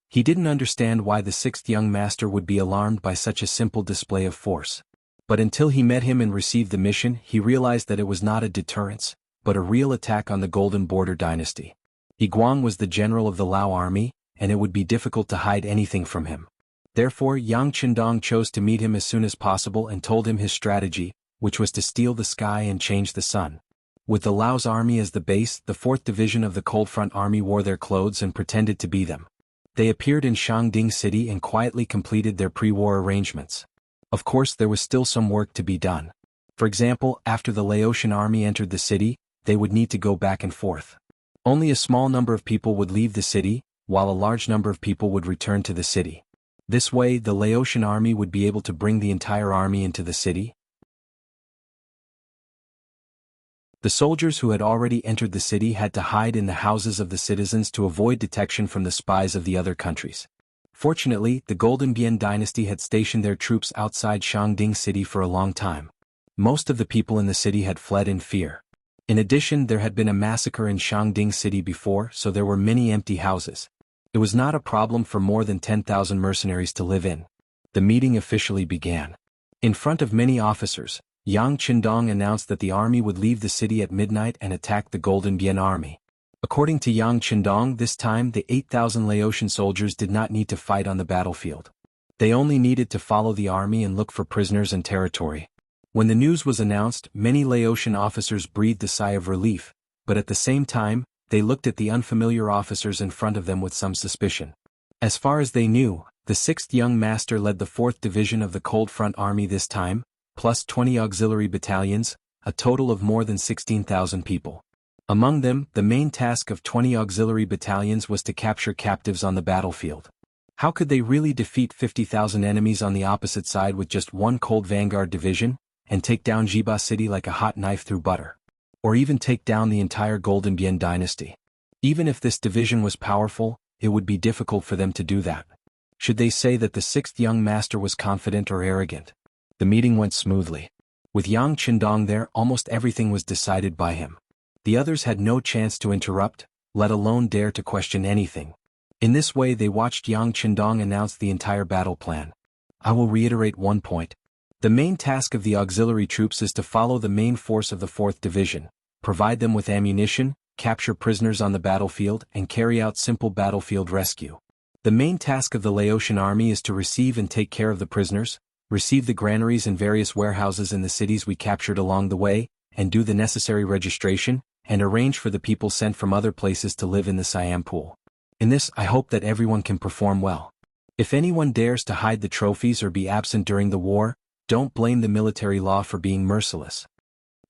He didn't understand why the sixth young master would be alarmed by such a simple display of force. But until he met him and received the mission, he realized that it was not a deterrence, but a real attack on the Golden Border Dynasty. He Guang was the general of the Lao army, and it would be difficult to hide anything from him. Therefore, Yang Qindong chose to meet him as soon as possible and told him his strategy, which was to steal the sky and change the sun. With the Lao's army as the base, the 4th Division of the Cold Front Army wore their clothes and pretended to be them. They appeared in Shangding City and quietly completed their pre-war arrangements. Of course, there was still some work to be done. For example, after the Laotian army entered the city, they would need to go back and forth. Only a small number of people would leave the city, while a large number of people would return to the city. This way, the Laotian army would be able to bring the entire army into the city. The soldiers who had already entered the city had to hide in the houses of the citizens to avoid detection from the spies of the other countries. Fortunately, the Golden Bian dynasty had stationed their troops outside Shangding City for a long time. Most of the people in the city had fled in fear. In addition, there had been a massacre in Shangding City before, so there were many empty houses. It was not a problem for more than 10,000 mercenaries to live in. The meeting officially began. In front of many officers, Yang Qindong announced that the army would leave the city at midnight and attack the Golden Bian army. According to Yang Qindong, this time the 8,000 Laotian soldiers did not need to fight on the battlefield. They only needed to follow the army and look for prisoners and territory. When the news was announced, many Laotian officers breathed a sigh of relief, but at the same time, they looked at the unfamiliar officers in front of them with some suspicion. As far as they knew, the 6th young master led the 4th Division of the Cold Front Army this time, plus 20 auxiliary battalions, a total of more than 16,000 people. Among them, the main task of 20 auxiliary battalions was to capture captives on the battlefield. How could they really defeat 50,000 enemies on the opposite side with just one cold vanguard division, and take down Jiba City like a hot knife through butter? Or even take down the entire Golden Bian dynasty? Even if this division was powerful, it would be difficult for them to do that. Should they say that the 6th young master was confident or arrogant? The meeting went smoothly. With Yang Qindong there, almost everything was decided by him. The others had no chance to interrupt, let alone dare to question anything. In this way they watched Yang Qindong announce the entire battle plan. I will reiterate one point. The main task of the auxiliary troops is to follow the main force of the 4th Division, provide them with ammunition, capture prisoners on the battlefield, and carry out simple battlefield rescue. The main task of the Laotian army is to receive and take care of the prisoners, receive the granaries and various warehouses in the cities we captured along the way, and do the necessary registration, and arrange for the people sent from other places to live in the Siam Pool. In this, I hope that everyone can perform well. If anyone dares to hide the trophies or be absent during the war, don't blame the military law for being merciless.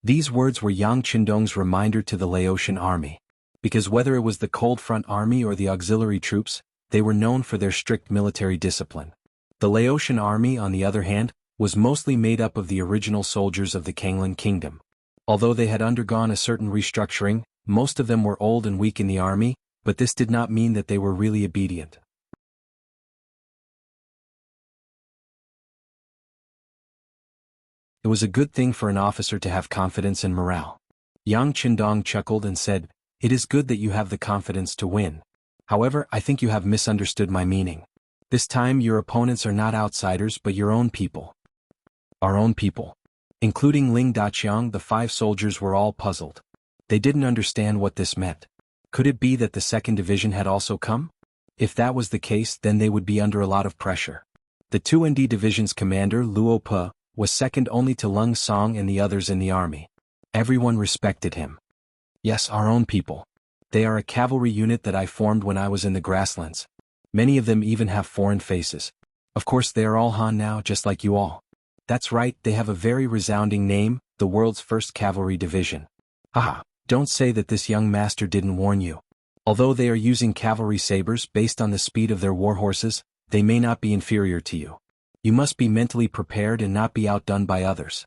These words were Yang Qindong's reminder to the Laotian army. Because whether it was the Cold Front Army or the auxiliary troops, they were known for their strict military discipline. The Laotian army, on the other hand, was mostly made up of the original soldiers of the Kanglan Kingdom. Although they had undergone a certain restructuring, most of them were old and weak in the army, but this did not mean that they were really obedient. It was a good thing for an officer to have confidence and morale. Yang Qindong chuckled and said, "It is good that you have the confidence to win. However, I think you have misunderstood my meaning. This time your opponents are not outsiders but your own people." Our own people. Including Ling Daqiang, the 5 soldiers were all puzzled. They didn't understand what this meant. Could it be that the 2nd Division had also come? If that was the case, then they would be under a lot of pressure. The 2nd Division's commander, Luo Pe, was second only to Lung Song and the others in the army. Everyone respected him. Yes, our own people. They are a cavalry unit that I formed when I was in the grasslands. Many of them even have foreign faces. Of course they are all Han now, just like you all. That's right, they have a very resounding name, the world's first cavalry division. Haha, don't say that this young master didn't warn you. Although they are using cavalry sabers based on the speed of their war horses, they may not be inferior to you. You must be mentally prepared and not be outdone by others.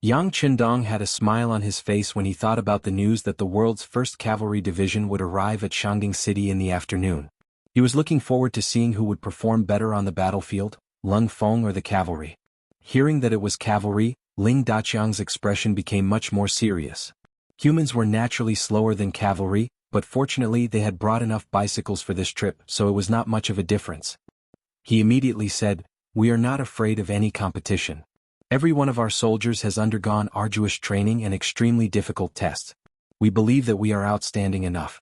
Yang Qindong had a smile on his face when he thought about the news that the world's first cavalry division would arrive at Shangding City in the afternoon. He was looking forward to seeing who would perform better on the battlefield, Lung Feng or the cavalry. Hearing that it was cavalry, Ling Daqiang's expression became much more serious. Humans were naturally slower than cavalry, but fortunately they had brought enough bicycles for this trip, so it was not much of a difference. He immediately said, "We are not afraid of any competition. Every one of our soldiers has undergone arduous training and extremely difficult tests. We believe that we are outstanding enough."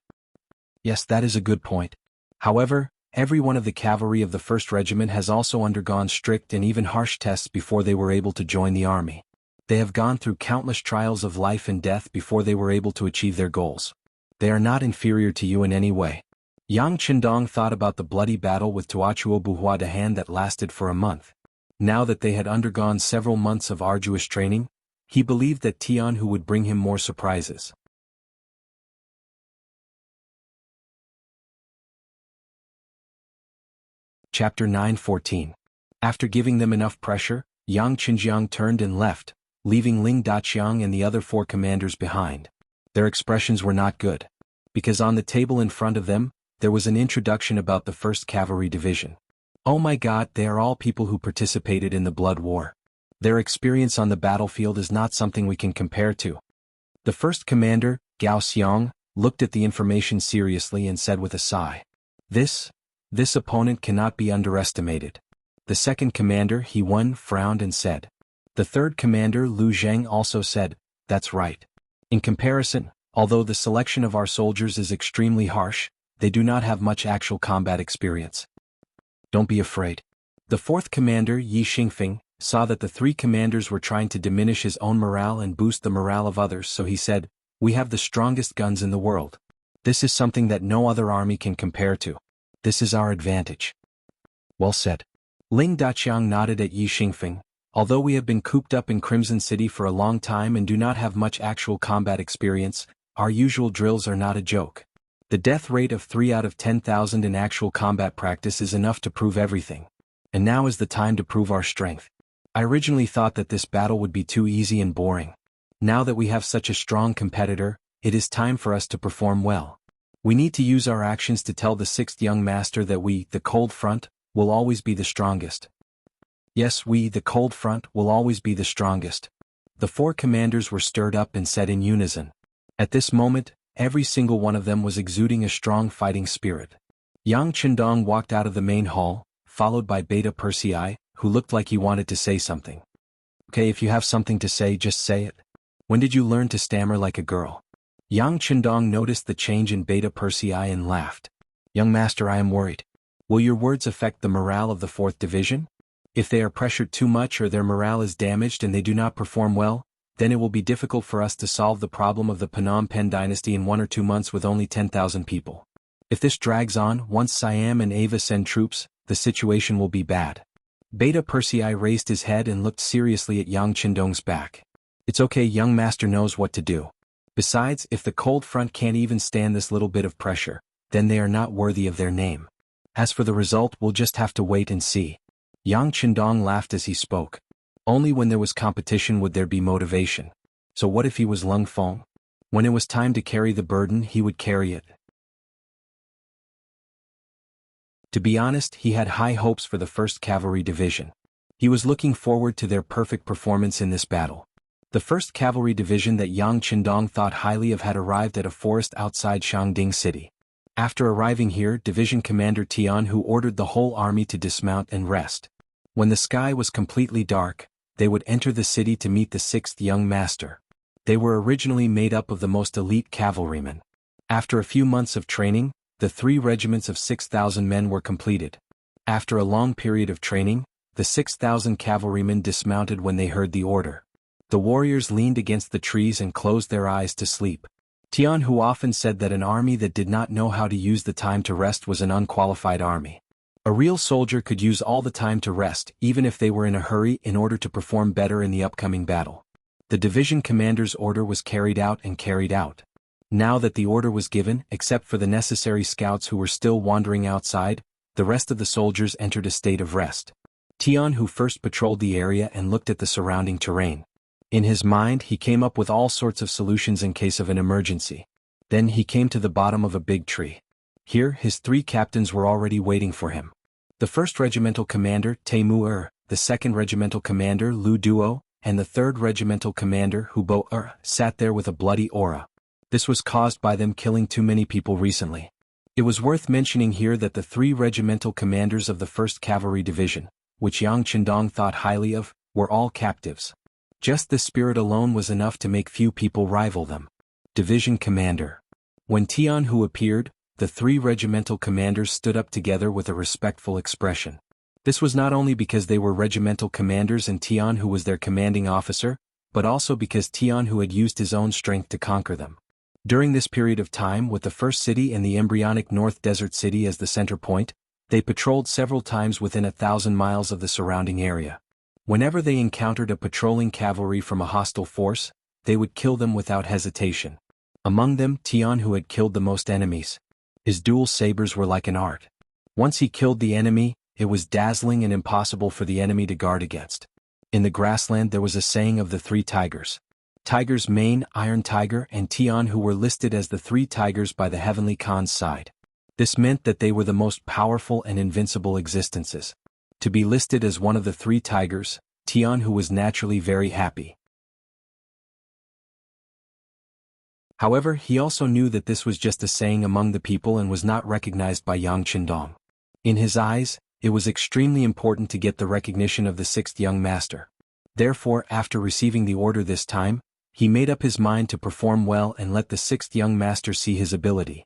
Yes, that is a good point. However, every one of the cavalry of the 1st Regiment has also undergone strict and even harsh tests before they were able to join the army. They have gone through countless trials of life and death before they were able to achieve their goals. They are not inferior to you in any way. Yang Qindong thought about the bloody battle with Tuachuo Buhua Dahan that lasted for a month. Now that they had undergone several months of arduous training, he believed that Tianhu would bring him more surprises. Chapter 9:14. After giving them enough pressure, Yang Qinjiang turned and left, leaving Ling Daqiang and the other 4 commanders behind. Their expressions were not good. Because on the table in front of them, there was an introduction about the 1st Cavalry Division. Oh my God, they are all people who participated in the Blood War. Their experience on the battlefield is not something we can compare to. The 1st commander, Gao Xiong, looked at the information seriously and said with a sigh, This opponent cannot be underestimated." The 2nd commander, He Wen, frowned and said. The 3rd commander, Lu Zheng, also said, "That's right. In comparison, although the selection of our soldiers is extremely harsh, they do not have much actual combat experience. Don't be afraid." The 4th commander, Yi Xingfeng, saw that the 3 commanders were trying to diminish his own morale and boost the morale of others, so he said, "We have the strongest guns in the world. This is something that no other army can compare to. This is our advantage." Well said. Ling Daqiang nodded at Yi Xingfeng. Although we have been cooped up in Crimson City for a long time and do not have much actual combat experience, our usual drills are not a joke. The death rate of 3 out of 10,000 in actual combat practice is enough to prove everything. And now is the time to prove our strength. I originally thought that this battle would be too easy and boring. Now that we have such a strong competitor, it is time for us to perform well. We need to use our actions to tell the 6th young master that we, the Cold Front, will always be the strongest. Yes, we, the Cold Front, will always be the strongest. The 4 commanders were stirred up and said in unison. At this moment, every single one of them was exuding a strong fighting spirit. Yang Qindong walked out of the main hall, followed by Beta Persei, who looked like he wanted to say something. Okay, if you have something to say, just say it. When did you learn to stammer like a girl? Yang Qindong noticed the change in Beta Persei and laughed. Young master, I am worried. Will your words affect the morale of the 4th Division? If they are pressured too much or their morale is damaged and they do not perform well, then it will be difficult for us to solve the problem of the Phnom Penh dynasty in 1 or 2 months with only 10,000 people. If this drags on, once Siam and Ava send troops, the situation will be bad. Beta Persei raised his head and looked seriously at Yang Qindong's back. It's okay, young master knows what to do. Besides, if the Cold Front can't even stand this little bit of pressure, then they are not worthy of their name. As for the result, we'll just have to wait and see. Yang Qindong laughed as he spoke. Only when there was competition would there be motivation. So what if he was Lung Feng? When it was time to carry the burden, he would carry it. To be honest, he had high hopes for the 1st Cavalry Division. He was looking forward to their perfect performance in this battle. The 1st Cavalry Division that Yang Qindong thought highly of had arrived at a forest outside Shangding City. After arriving here, Division Commander Tianhu ordered the whole army to dismount and rest. When the sky was completely dark, they would enter the city to meet the 6th young master. They were originally made up of the most elite cavalrymen. After a few months of training, the 3 regiments of 6,000 men were completed. After a long period of training, the 6,000 cavalrymen dismounted when they heard the order. The warriors leaned against the trees and closed their eyes to sleep. Tian Hu often said that an army that did not know how to use the time to rest was an unqualified army. A real soldier could use all the time to rest, even if they were in a hurry, in order to perform better in the upcoming battle. The division commander's order was carried out and carried out. Now that the order was given, except for the necessary scouts who were still wandering outside, the rest of the soldiers entered a state of rest. Tian Hu first patrolled the area and looked at the surrounding terrain. In his mind, he came up with all sorts of solutions in case of an emergency. Then he came to the bottom of a big tree. Here, his 3 captains were already waiting for him. The 1st Regimental Commander, Taimu the 2nd Regimental Commander, Lu Duo, and the 3rd Regimental Commander, Hu Bo sat there with a bloody aura. This was caused by them killing too many people recently. It was worth mentioning here that the 3 regimental commanders of the 1st Cavalry Division, which Yang Chendong thought highly of, were all captives. Just this spirit alone was enough to make few people rival them. Division Commander. When Tian Hu appeared, the 3 regimental commanders stood up together with a respectful expression. This was not only because they were regimental commanders and Tian Hu was their commanding officer, but also because Tian Hu had used his own strength to conquer them. During this period of time, with the first city and the embryonic North Desert City as the center point, they patrolled several times within 1,000 miles of the surrounding area. Whenever they encountered a patrolling cavalry from a hostile force, they would kill them without hesitation. Among them, Tian Hu had killed the most enemies. His dual sabers were like an art. Once he killed the enemy, it was dazzling and impossible for the enemy to guard against. In the grassland there was a saying of the 3 tigers. Tiger's Mane, Iron Tiger, and Tian Hu were listed as the 3 tigers by the Heavenly Khan's side. This meant that they were the most powerful and invincible existences. To be listed as one of the 3 tigers, Tian Hu was naturally very happy. However, he also knew that this was just a saying among the people and was not recognized by Yang Chendong. In his eyes, it was extremely important to get the recognition of the 6th young master. Therefore, after receiving the order this time, he made up his mind to perform well and let the 6th young master see his ability.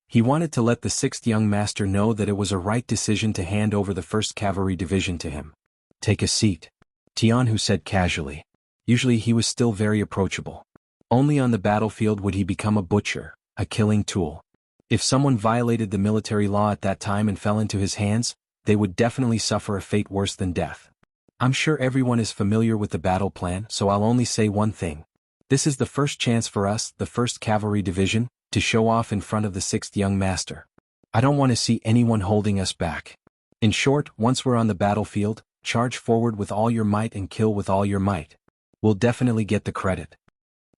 He wanted to let the 6th young master know that it was a right decision to hand over the 1st Cavalry Division to him. "Take a seat," Tian Hu said casually. Usually he was still very approachable. Only on the battlefield would he become a butcher, a killing tool. If someone violated the military law at that time and fell into his hands, they would definitely suffer a fate worse than death. I'm sure everyone is familiar with the battle plan, so I'll only say one thing. This is the first chance for us, the 1st Cavalry Division, to show off in front of the 6th young master. I don't want to see anyone holding us back. In short, once we're on the battlefield, charge forward with all your might and kill with all your might. We'll definitely get the credit.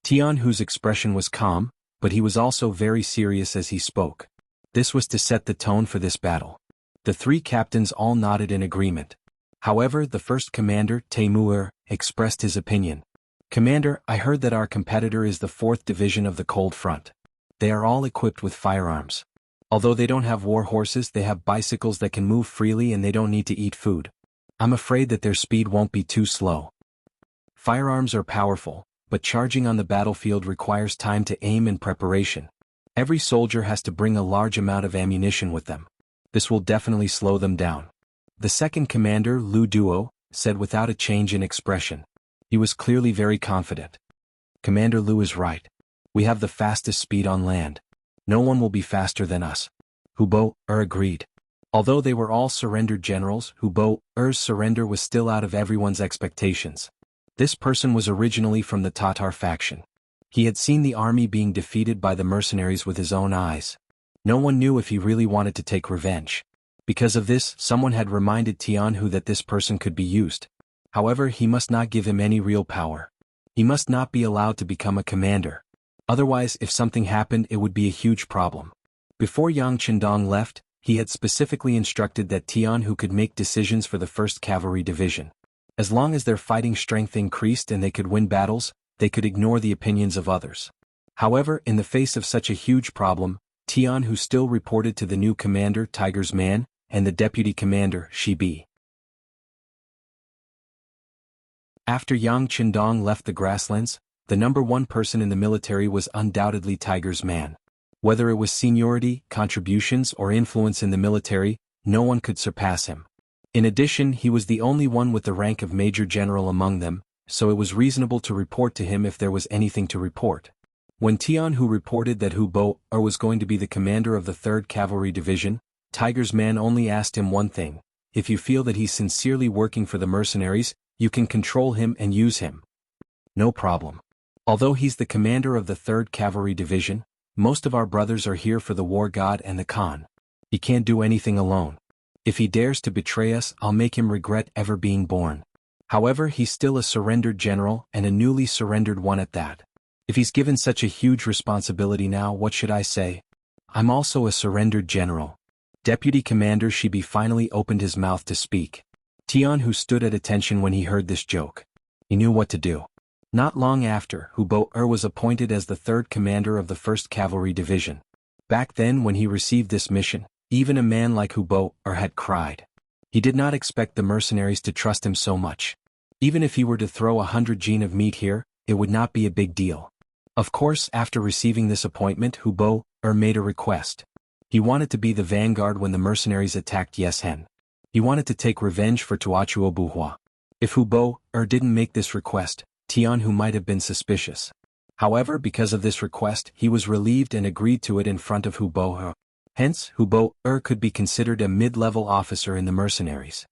Tian Hu's expression was calm, but he was also very serious as he spoke. This was to set the tone for this battle. The 3 captains all nodded in agreement. However, the 1st commander, Taimu expressed his opinion. "Commander, I heard that our competitor is the 4th Division of the Cold Front. They are all equipped with firearms. Although they don't have war horses, they have bicycles that can move freely and they don't need to eat food. I'm afraid that their speed won't be too slow. Firearms are powerful, but charging on the battlefield requires time to aim and preparation. Every soldier has to bring a large amount of ammunition with them. This will definitely slow them down." The 2nd commander, Lu Duo, said without a change in expression. He was clearly very confident. "Commander Lu is right. We have the fastest speed on land. No one will be faster than us." Hu Bo agreed. Although they were all surrendered generals, Hu Bo's surrender was still out of everyone's expectations. This person was originally from the Tatar faction. He had seen the army being defeated by the mercenaries with his own eyes. No one knew if he really wanted to take revenge. Because of this, someone had reminded Tian Hu that this person could be used. However, he must not give him any real power. He must not be allowed to become a commander. Otherwise, if something happened, it would be a huge problem. Before Yang Chendong left, he had specifically instructed that Tian Hu could make decisions for the 1st Cavalry Division. As long as their fighting strength increased and they could win battles, they could ignore the opinions of others. However, in the face of such a huge problem, Tian Hu still reported to the new commander, Tiger's Man, and the deputy commander, Shibi. After Yang Chendong left the grasslands, the number 1 person in the military was undoubtedly Tiger's Man. Whether it was seniority, contributions, or influence in the military, no one could surpass him. In addition, he was the only one with the rank of Major General among them, so it was reasonable to report to him if there was anything to report. When Tianhu reported that Hu Bo-er was going to be the commander of the 3rd Cavalry Division, Tiger's man only asked him one thing: if you feel that he's sincerely working for the mercenaries, you can control him and use him. No problem. Although he's the commander of the 3rd Cavalry Division, most of our brothers are here for the war god and the Khan. He can't do anything alone. If he dares to betray us, I'll make him regret ever being born. However, he's still a surrendered general, and a newly surrendered one at that. If he's given such a huge responsibility now, what should I say? I'm also a surrendered general. Deputy Commander Shibi finally opened his mouth to speak. Tianhu stood at attention when he heard this joke. He knew what to do. Not long after, Hu Bo-er was appointed as the 3rd commander of the 1st Cavalry Division. Back then, when he received this mission, even a man like Hu Bo-er had cried. He did not expect the mercenaries to trust him so much. Even if he were to throw 100 jin of meat here, it would not be a big deal. Of course, after receiving this appointment, Hu Bo-er made a request. He wanted to be the vanguard when the mercenaries attacked Yeshen. He wanted to take revenge for Tuachuo Buhua. If Hu Bo-er didn't make this request, Tianhu might have been suspicious. However, because of this request, he was relieved and agreed to it in front of Hu Bo-er. Hence, Hu Bo-er could be considered a mid-level officer in the mercenaries.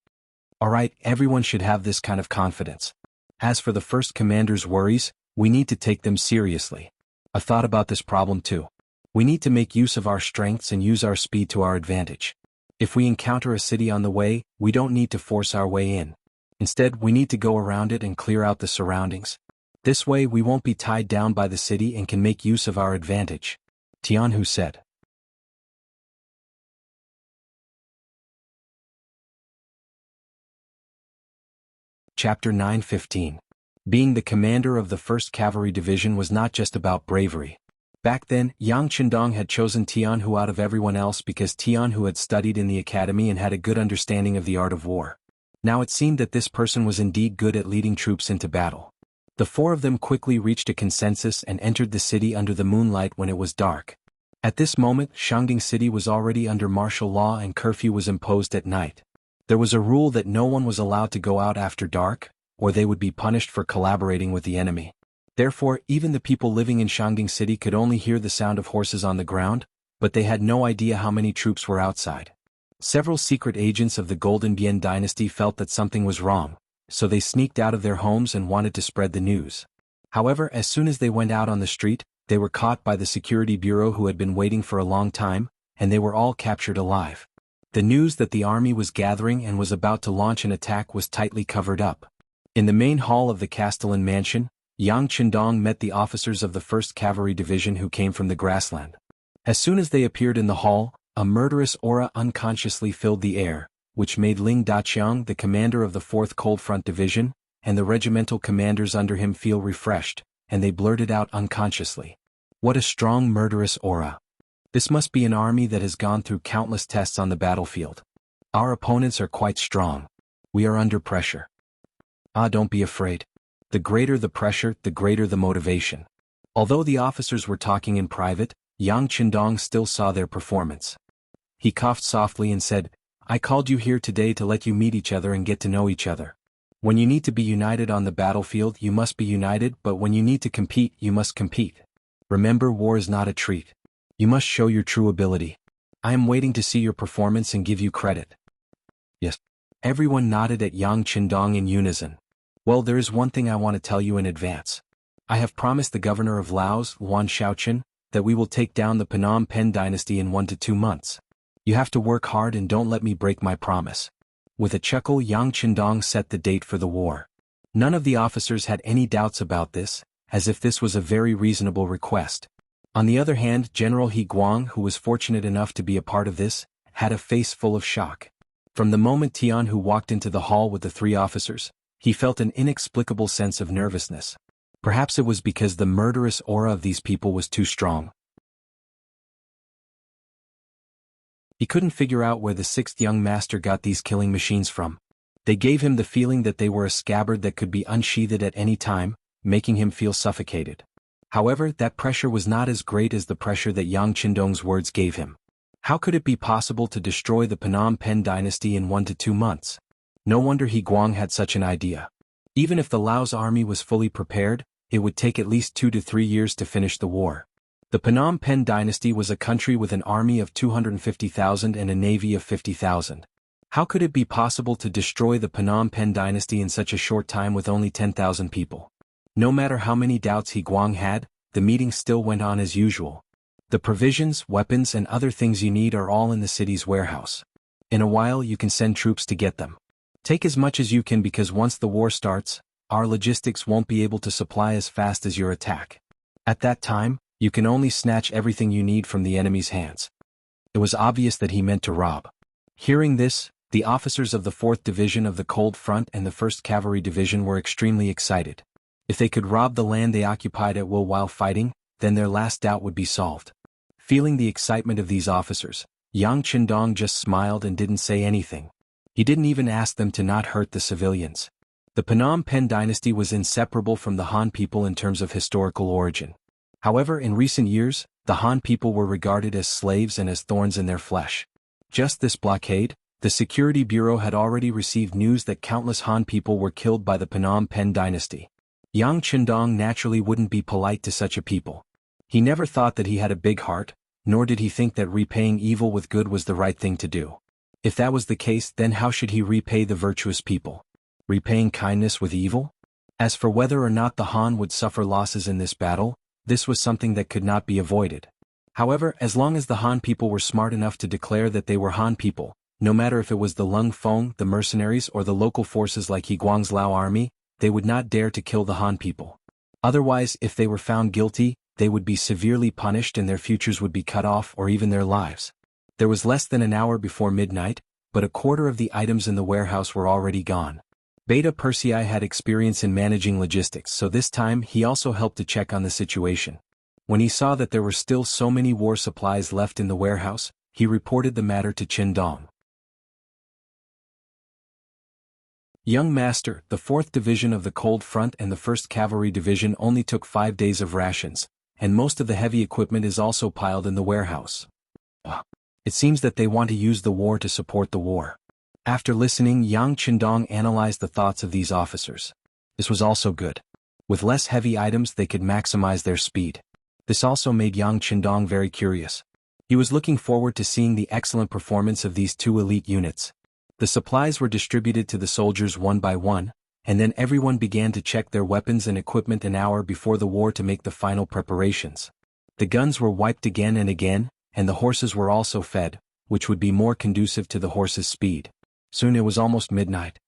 Alright, everyone should have this kind of confidence. As for the 1st commander's worries, we need to take them seriously. I thought about this problem too. We need to make use of our strengths and use our speed to our advantage. If we encounter a city on the way, we don't need to force our way in. Instead, we need to go around it and clear out the surroundings. This way we won't be tied down by the city and can make use of our advantage. Tianhu said. Chapter 9:15. Being the commander of the 1st Cavalry Division was not just about bravery. Back then, Yang Qindong had chosen Tianhu out of everyone else because Tianhu had studied in the academy and had a good understanding of the art of war. Now it seemed that this person was indeed good at leading troops into battle. The 4 of them quickly reached a consensus and entered the city under the moonlight when it was dark. At this moment, Shangjing City was already under martial law and curfew was imposed at night. There was a rule that no one was allowed to go out after dark, or they would be punished for collaborating with the enemy. Therefore, even the people living in Shangjing City could only hear the sound of horses on the ground, but they had no idea how many troops were outside. Several secret agents of the Golden Bian Dynasty felt that something was wrong, so they sneaked out of their homes and wanted to spread the news. However, as soon as they went out on the street, they were caught by the security bureau who had been waiting for a long time, and they were all captured alive. The news that the army was gathering and was about to launch an attack was tightly covered up. In the main hall of the Castellan mansion, Yang Qindong met the officers of the 1st Cavalry Division who came from the grassland. As soon as they appeared in the hall, a murderous aura unconsciously filled the air, which made Ling Daqiang, the commander of the 4th Cold Front Division, and the regimental commanders under him feel refreshed, and they blurted out unconsciously. What a strong murderous aura. This must be an army that has gone through countless tests on the battlefield. Our opponents are quite strong. We are under pressure. Don't be afraid. The greater the pressure, the greater the motivation. Although the officers were talking in private, Yang Qindong still saw their performance. He coughed softly and said, I called you here today to let you meet each other and get to know each other. When you need to be united on the battlefield, you must be united, but when you need to compete, you must compete. Remember, war is not a treat. You must show your true ability. I am waiting to see your performance and give you credit. Yes. Everyone nodded at Yang Qindong in unison. Well, there is one thing I want to tell you in advance. I have promised the governor of Laos, Wan Shaoqin, that we will take down the Phnom Penh dynasty in 1 to 2 months. You have to work hard and don't let me break my promise. With a chuckle, Yang Qindong set the date for the war. None of the officers had any doubts about this, as if this was a very reasonable request. On the other hand, General He Guang, who was fortunate enough to be a part of this, had a face full of shock. From the moment Tianhu walked into the hall with the 3 officers, he felt an inexplicable sense of nervousness. Perhaps it was because the murderous aura of these people was too strong. He couldn't figure out where the 6th young master got these killing machines from. They gave him the feeling that they were a scabbard that could be unsheathed at any time, making him feel suffocated. However, that pressure was not as great as the pressure that Yang Qindong's words gave him. How could it be possible to destroy the Phnom Penh dynasty in 1 to 2 months? No wonder He Guang had such an idea. Even if the Laos army was fully prepared, it would take at least 2 to 3 years to finish the war. The Phnom Penh dynasty was a country with an army of 250,000 and a navy of 50,000. How could it be possible to destroy the Phnom Penh dynasty in such a short time with only 10,000 people? No matter how many doubts He Guang had, the meeting still went on as usual. The provisions, weapons and other things you need are all in the city's warehouse. In a while you can send troops to get them. Take as much as you can because once the war starts, our logistics won't be able to supply as fast as your attack. At that time, you can only snatch everything you need from the enemy's hands. It was obvious that he meant to rob. Hearing this, the officers of the 4th Division of the Cold Front and the 1st Cavalry Division were extremely excited. If they could rob the land they occupied at will while fighting, then their last doubt would be solved. Feeling the excitement of these officers, Yang Qindong just smiled and didn't say anything. He didn't even ask them to not hurt the civilians. The Phnom Penh dynasty was inseparable from the Han people in terms of historical origin. However, in recent years, the Han people were regarded as slaves and as thorns in their flesh. Just this blockade, the Security Bureau had already received news that countless Han people were killed by the Phnom Penh dynasty. Yang Qindong naturally wouldn't be polite to such a people. He never thought that he had a big heart, nor did he think that repaying evil with good was the right thing to do. If that was the case, then how should he repay the virtuous people? Repaying kindness with evil? As for whether or not the Han would suffer losses in this battle, this was something that could not be avoided. However, as long as the Han people were smart enough to declare that they were Han people, no matter if it was the Lung Fong, the mercenaries or the local forces like He Guang's Lao army, they would not dare to kill the Han people. Otherwise, if they were found guilty, they would be severely punished and their futures would be cut off or even their lives. There was less than an hour before midnight, but a quarter of the items in the warehouse were already gone. Beta Persei had experience in managing logistics, so this time he also helped to check on the situation. When he saw that there were still so many war supplies left in the warehouse, he reported the matter to Qindong. Young Master, the 4th Division of the Cold Front and the 1st Cavalry Division only took 5 days of rations, and most of the heavy equipment is also piled in the warehouse. It seems that they want to use the war to support the war. After listening, Yang Qindong analyzed the thoughts of these officers. This was also good. With less heavy items they could maximize their speed. This also made Yang Qindong very curious. He was looking forward to seeing the excellent performance of these 2 elite units. The supplies were distributed to the soldiers one by one, and then everyone began to check their weapons and equipment an hour before the war to make the final preparations. The guns were wiped again and again, and the horses were also fed, which would be more conducive to the horses' speed. Soon it was almost midnight.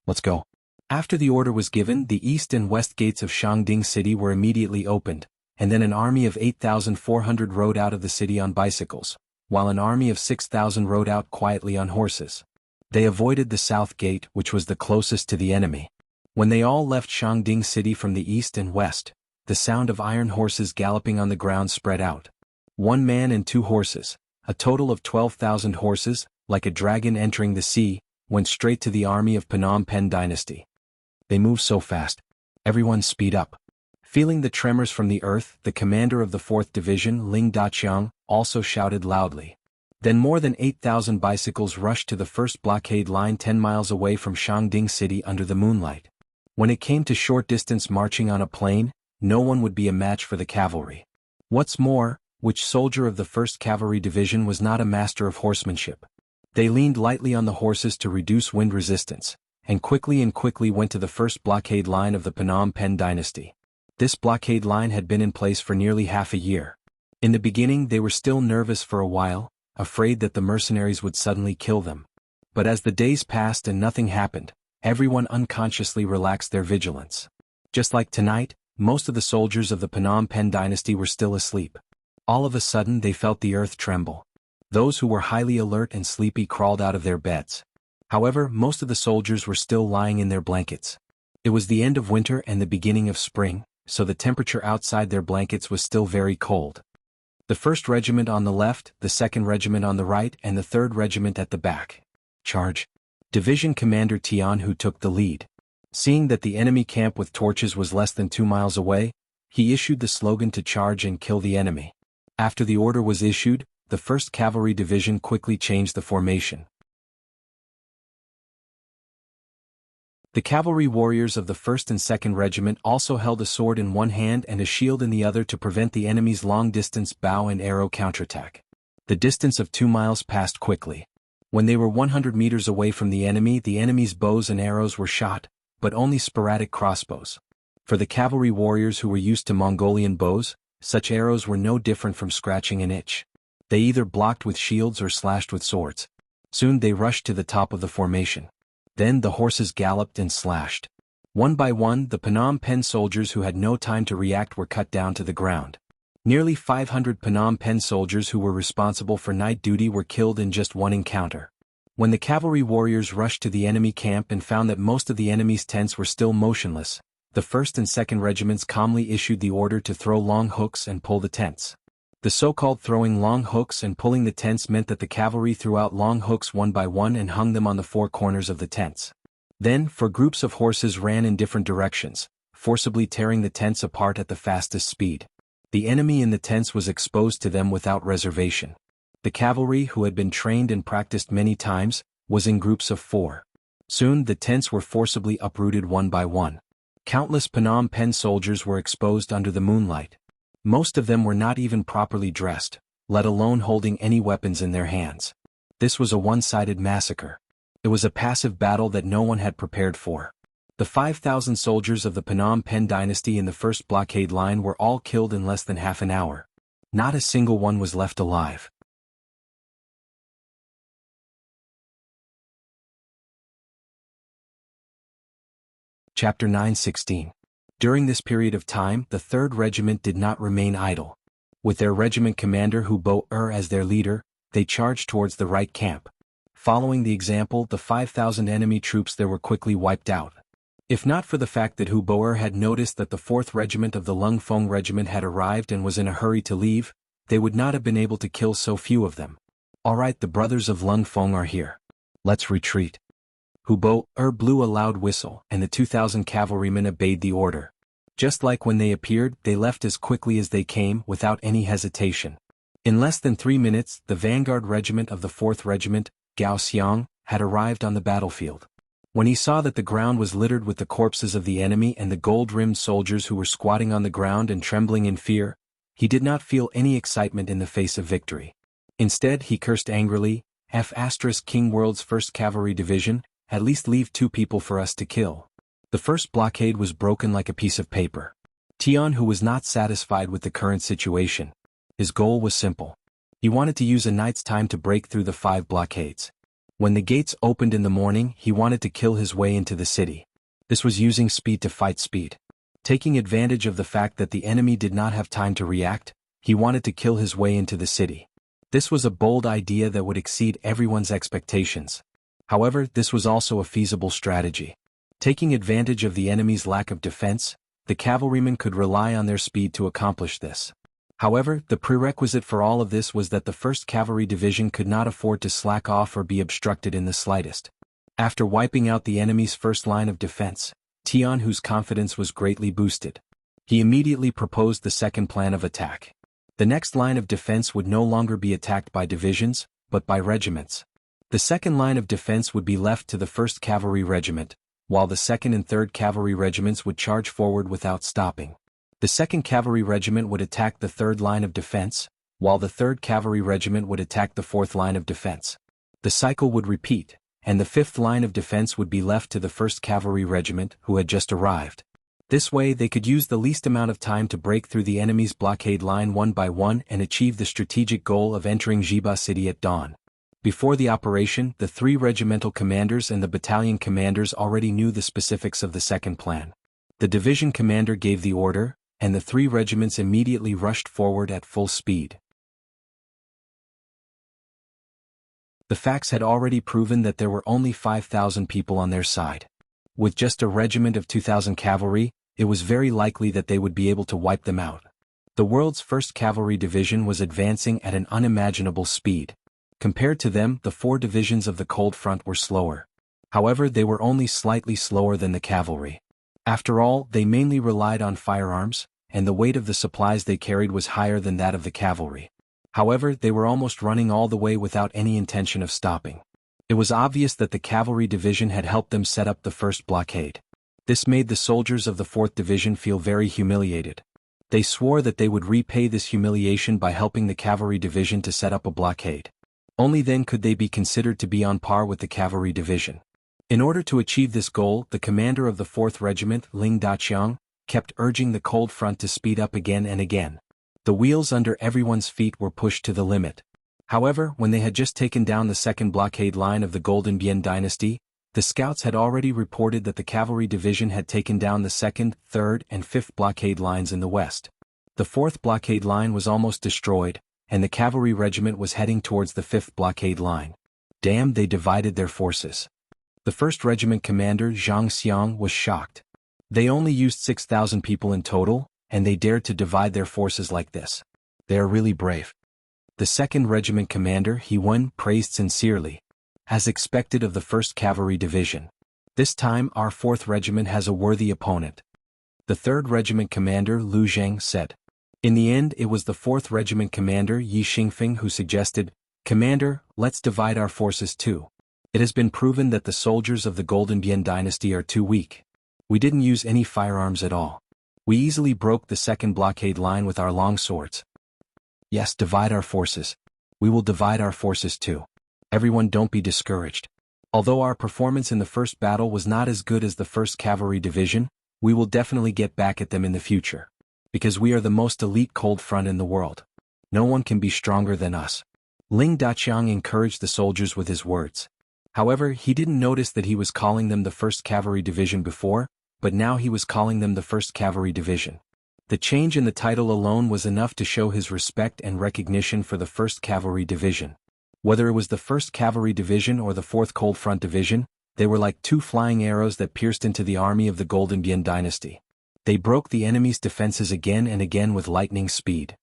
Let's go. After the order was given, the east and west gates of Shangding City were immediately opened, and then an army of 8,400 rode out of the city on bicycles, while an army of 6,000 rode out quietly on horses. They avoided the south gate, which was the closest to the enemy. When they all left Shangding City from the east and west, the sound of iron horses galloping on the ground spread out. 1 man and 2 horses, a total of 12,000 horses, like a dragon entering the sea, went straight to the army of Phnom Penh dynasty. They moved so fast. Everyone speed up. Feeling the tremors from the earth, the commander of the 4th Division, Ling Daqiang, also shouted loudly. Then more than 8,000 bicycles rushed to the first blockade line 10 miles away from Shangding City under the moonlight. When it came to short distance marching on a plain, no one would be a match for the cavalry. What's more, which soldier of the 1st Cavalry Division was not a master of horsemanship? They leaned lightly on the horses to reduce wind resistance, and quickly went to the first blockade line of the Phnom Penh dynasty. This blockade line had been in place for nearly half a year. In the beginning they were still nervous for a while, afraid that the mercenaries would suddenly kill them. But as the days passed and nothing happened, everyone unconsciously relaxed their vigilance. Just like tonight, most of the soldiers of the Phnom Penh dynasty were still asleep. All of a sudden they felt the earth tremble. Those who were highly alert and sleepy crawled out of their beds. However, most of the soldiers were still lying in their blankets. It was the end of winter and the beginning of spring, so the temperature outside their blankets was still very cold. The 1st Regiment on the left, the 2nd Regiment on the right and the 3rd Regiment at the back. Charge. Division Commander Tian Hu took the lead. Seeing that the enemy camp with torches was less than 2 miles away, he issued the slogan to charge and kill the enemy. After the order was issued, the 1st Cavalry Division quickly changed the formation. The cavalry warriors of the 1st and 2nd Regiment also held a sword in one hand and a shield in the other to prevent the enemy's long-distance bow and arrow counterattack. The distance of 2 miles passed quickly. When they were 100 meters away from the enemy's bows and arrows were shot, but only sporadic crossbows. For the cavalry warriors who were used to Mongolian bows, such arrows were no different from scratching an itch. They either blocked with shields or slashed with swords. Soon they rushed to the top of the formation. Then the horses galloped and slashed. One by one, the Phnom Penh soldiers who had no time to react were cut down to the ground. Nearly 500 Phnom Penh soldiers who were responsible for night duty were killed in just one encounter. When the cavalry warriors rushed to the enemy camp and found that most of the enemy's tents were still motionless, the 1st and 2nd Regiments calmly issued the order to throw long hooks and pull the tents. The so-called throwing long hooks and pulling the tents meant that the cavalry threw out long hooks one by one and hung them on the 4 corners of the tents. Then, groups of horses ran in different directions, forcibly tearing the tents apart at the fastest speed. The enemy in the tents was exposed to them without reservation. The cavalry, who had been trained and practiced many times, was in groups of 4. Soon the tents were forcibly uprooted one by one. Countless Phnom Penh soldiers were exposed under the moonlight. Most of them were not even properly dressed, let alone holding any weapons in their hands. This was a one-sided massacre. It was a passive battle that no one had prepared for. The 5,000 soldiers of the Phnom Penh dynasty in the first blockade line were all killed in less than half an hour. Not a single one was left alive. Chapter 9:16. During this period of time, the 3rd Regiment did not remain idle. With their regiment commander Hu Bo-er as their leader, they charged towards the right camp. Following the example, the 5,000 enemy troops there were quickly wiped out. If not for the fact that Hu Bo-er had noticed that the 4th Regiment of the Lung Fong Regiment had arrived and was in a hurry to leave, they would not have been able to kill so few of them. "Alright, the brothers of Lung Fong are here. Let's retreat." Hu Bo-er blew a loud whistle, and the 2,000 cavalrymen obeyed the order. Just like when they appeared, they left as quickly as they came, without any hesitation. In less than 3 minutes, the vanguard regiment of the 4th Regiment, Gao Xiang, had arrived on the battlefield. When he saw that the ground was littered with the corpses of the enemy and the gold-rimmed soldiers who were squatting on the ground and trembling in fear, he did not feel any excitement in the face of victory. Instead, he cursed angrily, King World's 1st Cavalry Division, at least leave 2 people for us to kill. The first blockade was broken like a piece of paper. Tian, who was not satisfied with the current situation. His goal was simple. He wanted to use a night's time to break through the 5 blockades. When the gates opened in the morning, he wanted to kill his way into the city. This was using speed to fight speed. Taking advantage of the fact that the enemy did not have time to react, he wanted to kill his way into the city. This was a bold idea that would exceed everyone's expectations. However, this was also a feasible strategy. Taking advantage of the enemy's lack of defense, the cavalrymen could rely on their speed to accomplish this. However, the prerequisite for all of this was that the 1st Cavalry Division could not afford to slack off or be obstructed in the slightest. After wiping out the enemy's first line of defense, Tian, whose confidence was greatly boosted, he immediately proposed the second plan of attack. The next line of defense would no longer be attacked by divisions, but by regiments. The second line of defense would be left to the 1st Cavalry Regiment, while the 2nd and 3rd Cavalry Regiments would charge forward without stopping. The 2nd Cavalry Regiment would attack the 3rd line of defense, while the 3rd Cavalry Regiment would attack the 4th line of defense. The cycle would repeat, and the 5th line of defense would be left to the 1st Cavalry Regiment, who had just arrived. This way they could use the least amount of time to break through the enemy's blockade line one by one and achieve the strategic goal of entering Jiba City at dawn. Before the operation, the 3 regimental commanders and the battalion commanders already knew the specifics of the second plan. The division commander gave the order, and the 3 regiments immediately rushed forward at full speed. The facts had already proven that there were only 5,000 people on their side. With just a regiment of 2,000 cavalry, it was very likely that they would be able to wipe them out. The world's 1st Cavalry Division was advancing at an unimaginable speed. Compared to them, the 4 divisions of the Cold Front were slower. However, they were only slightly slower than the cavalry. After all, they mainly relied on firearms, and the weight of the supplies they carried was higher than that of the cavalry. However, they were almost running all the way without any intention of stopping. It was obvious that the cavalry division had helped them set up the first blockade. This made the soldiers of the 4th Division feel very humiliated. They swore that they would repay this humiliation by helping the cavalry division to set up a blockade. Only then could they be considered to be on par with the cavalry division. In order to achieve this goal, the commander of the 4th Regiment, Ling Daqiang, kept urging the cold front to speed up again and again. The wheels under everyone's feet were pushed to the limit. However, when they had just taken down the second blockade line of the Golden Bian Dynasty, the scouts had already reported that the cavalry division had taken down the 2nd, 3rd, and 5th blockade lines in the west. The 4th blockade line was almost destroyed, and the cavalry regiment was heading towards the 5th blockade line. Damn, they divided their forces. The 1st Regiment commander Zhang Xiang was shocked. They only used 6,000 people in total, and they dared to divide their forces like this. They are really brave. The 2nd Regiment commander He Wen praised sincerely. As expected of the 1st Cavalry Division. This time our 4th Regiment has a worthy opponent. The 3rd Regiment commander Lu Zheng said. In the end it was the 4th Regiment commander Yi Xingfeng who suggested, "Commander, let's divide our forces too. It has been proven that the soldiers of the Golden Bian Dynasty are too weak. We didn't use any firearms at all. We easily broke the 2nd blockade line with our long swords. Yes, divide our forces. We will divide our forces too. Everyone, don't be discouraged. Although our performance in the first battle was not as good as the 1st Cavalry Division, we will definitely get back at them in the future. Because we are the most elite cold front in the world. No one can be stronger than us." Ling Daqiang encouraged the soldiers with his words. However, he didn't notice that he was calling them the 1st Cavalry Division before, but now he was calling them the 1st Cavalry Division. The change in the title alone was enough to show his respect and recognition for the 1st Cavalry Division. Whether it was the 1st Cavalry Division or the 4th Cold Front Division, they were like two flying arrows that pierced into the army of the Golden Bian Dynasty. They broke the enemy's defenses again and again with lightning speed.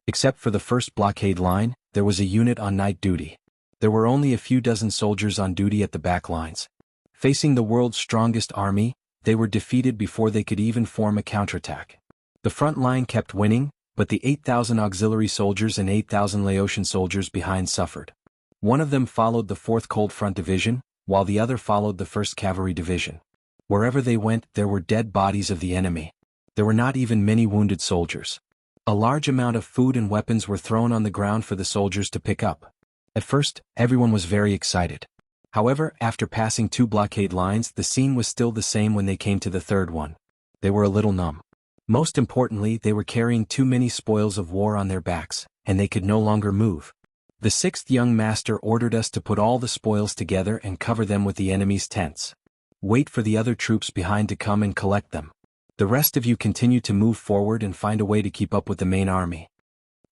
Except for the 1st blockade line, there was a unit on night duty. There were only a few dozen soldiers on duty at the back lines. Facing the world's strongest army, they were defeated before they could even form a counterattack. The front line kept winning, but the 8,000 auxiliary soldiers and 8,000 Laotian soldiers behind suffered. One of them followed the 4th Cold Front Division, while the other followed the 1st Cavalry Division. Wherever they went, there were dead bodies of the enemy. There were not even many wounded soldiers. A large amount of food and weapons were thrown on the ground for the soldiers to pick up. At first, everyone was very excited. However, after passing 2 blockade lines, the scene was still the same when they came to the 3rd one. They were a little numb. Most importantly, they were carrying too many spoils of war on their backs, and they could no longer move. The 6th young master ordered us to put all the spoils together and cover them with the enemy's tents. Wait for the other troops behind to come and collect them. The rest of you continue to move forward and find a way to keep up with the main army.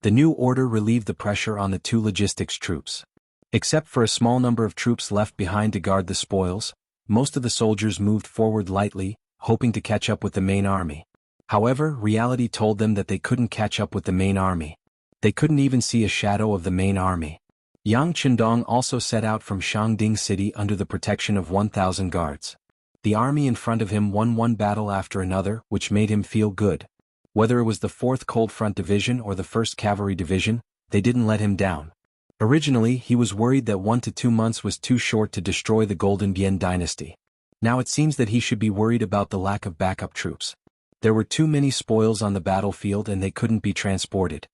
The new order relieved the pressure on the 2 logistics troops. Except for a small number of troops left behind to guard the spoils, most of the soldiers moved forward lightly, hoping to catch up with the main army. However, reality told them that they couldn't catch up with the main army. They couldn't even see a shadow of the main army. Yang Qindong also set out from Shangding City under the protection of 1,000 guards. The army in front of him won one battle after another, which made him feel good. Whether it was the 4th Cold Front Division or the 1st Cavalry Division, they didn't let him down. Originally, he was worried that 1 to 2 months was too short to destroy the Golden Bian Dynasty. Now it seems that he should be worried about the lack of backup troops. There were too many spoils on the battlefield and they couldn't be transported.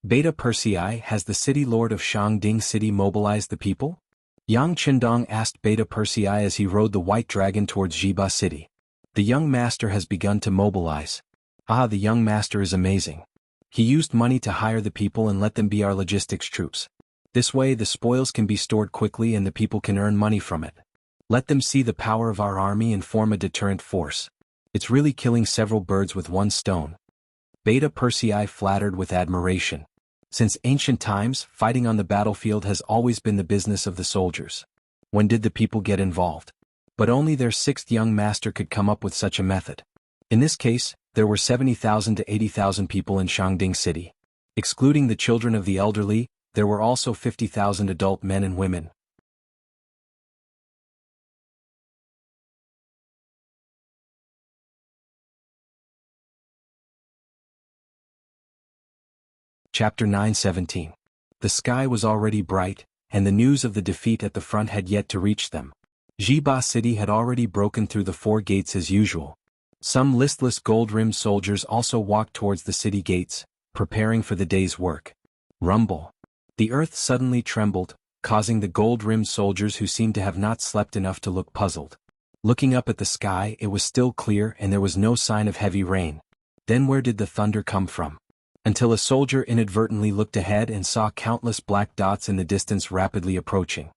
Beta Persei, has the city lord of Shangding City mobilized the people? Yang Qindong asked Beta Persei as he rode the white dragon towards Jiba City. The young master has begun to mobilize. Ah, the young master is amazing. He used money to hire the people and let them be our logistics troops. This way the spoils can be stored quickly and the people can earn money from it. Let them see the power of our army and form a deterrent force. It's really killing several birds with one stone. Beta Persei flattered with admiration. Since ancient times, fighting on the battlefield has always been the business of the soldiers. When did the people get involved? But only their 6th young master could come up with such a method. In this case, there were 70,000 to 80,000 people in Shangding City. Excluding the children of the elderly, there were also 50,000 adult men and women. Chapter 9:17. The sky was already bright, and the news of the defeat at the front had yet to reach them. Jiba City had already broken through the 4 gates as usual. Some listless gold-rimmed soldiers also walked towards the city gates, preparing for the day's work. Rumble. The earth suddenly trembled, causing the gold-rimmed soldiers who seemed to have not slept enough to look puzzled. Looking up at the sky, it was still clear and there was no sign of heavy rain. Then where did the thunder come from? Until a soldier inadvertently looked ahead and saw countless black dots in the distance rapidly approaching.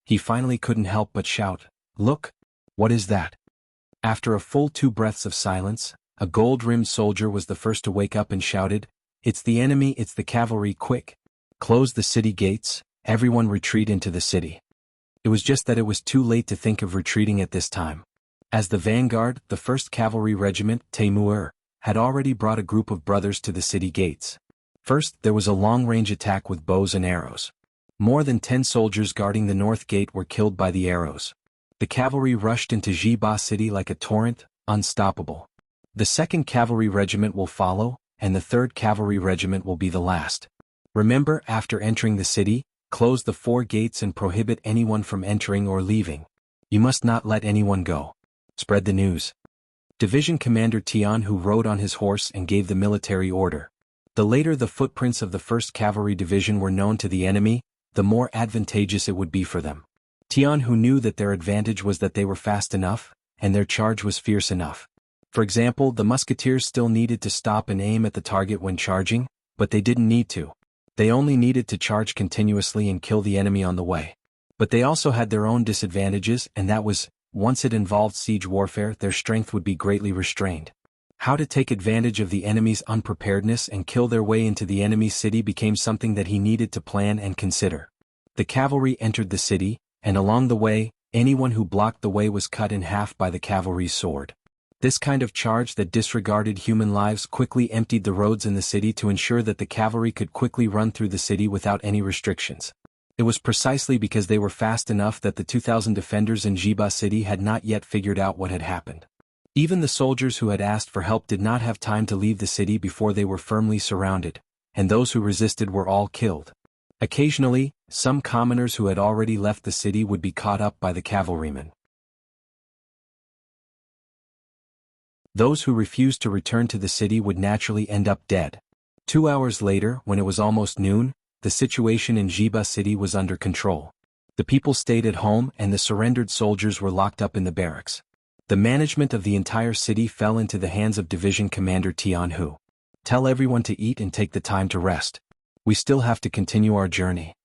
He finally couldn't help but shout, "Look! What is that?" After a full 2 breaths of silence, a gold-rimmed soldier was the first to wake up and shouted, "It's the enemy, it's the cavalry, quick! Close the city gates, everyone retreat into the city." It was just that it was too late to think of retreating at this time. As the vanguard, the 1st Cavalry Regiment, Taimur, had already brought a group of brothers to the city gates. First, there was a long-range attack with bows and arrows. More than 10 soldiers guarding the north gate were killed by the arrows. The cavalry rushed into Jiba City like a torrent, unstoppable. The 2nd Cavalry Regiment will follow, and the 3rd Cavalry Regiment will be the last. Remember, after entering the city, close the 4 gates and prohibit anyone from entering or leaving. You must not let anyone go. Spread the news. Division Commander Tian, who rode on his horse and gave the military order. The later the footprints of the 1st Cavalry Division were known to the enemy, the more advantageous it would be for them. Tian, who knew that their advantage was that they were fast enough, and their charge was fierce enough. For example, the musketeers still needed to stop and aim at the target when charging, but they didn't need to. They only needed to charge continuously and kill the enemy on the way. But they also had their own disadvantages, and that was, once it involved siege warfare, their strength would be greatly restrained. How to take advantage of the enemy's unpreparedness and kill their way into the enemy's city became something that he needed to plan and consider. The cavalry entered the city, and along the way, anyone who blocked the way was cut in half by the cavalry's sword. This kind of charge that disregarded human lives quickly emptied the roads in the city to ensure that the cavalry could quickly run through the city without any restrictions. It was precisely because they were fast enough that the 2,000 defenders in Jiba City had not yet figured out what had happened. Even the soldiers who had asked for help did not have time to leave the city before they were firmly surrounded, and those who resisted were all killed. Occasionally, some commoners who had already left the city would be caught up by the cavalrymen. Those who refused to return to the city would naturally end up dead. 2 hours later, when it was almost noon, the situation in Jiba City was under control. The people stayed at home and the surrendered soldiers were locked up in the barracks. The management of the entire city fell into the hands of Division Commander Tian, who tell everyone to eat and take the time to rest. We still have to continue our journey.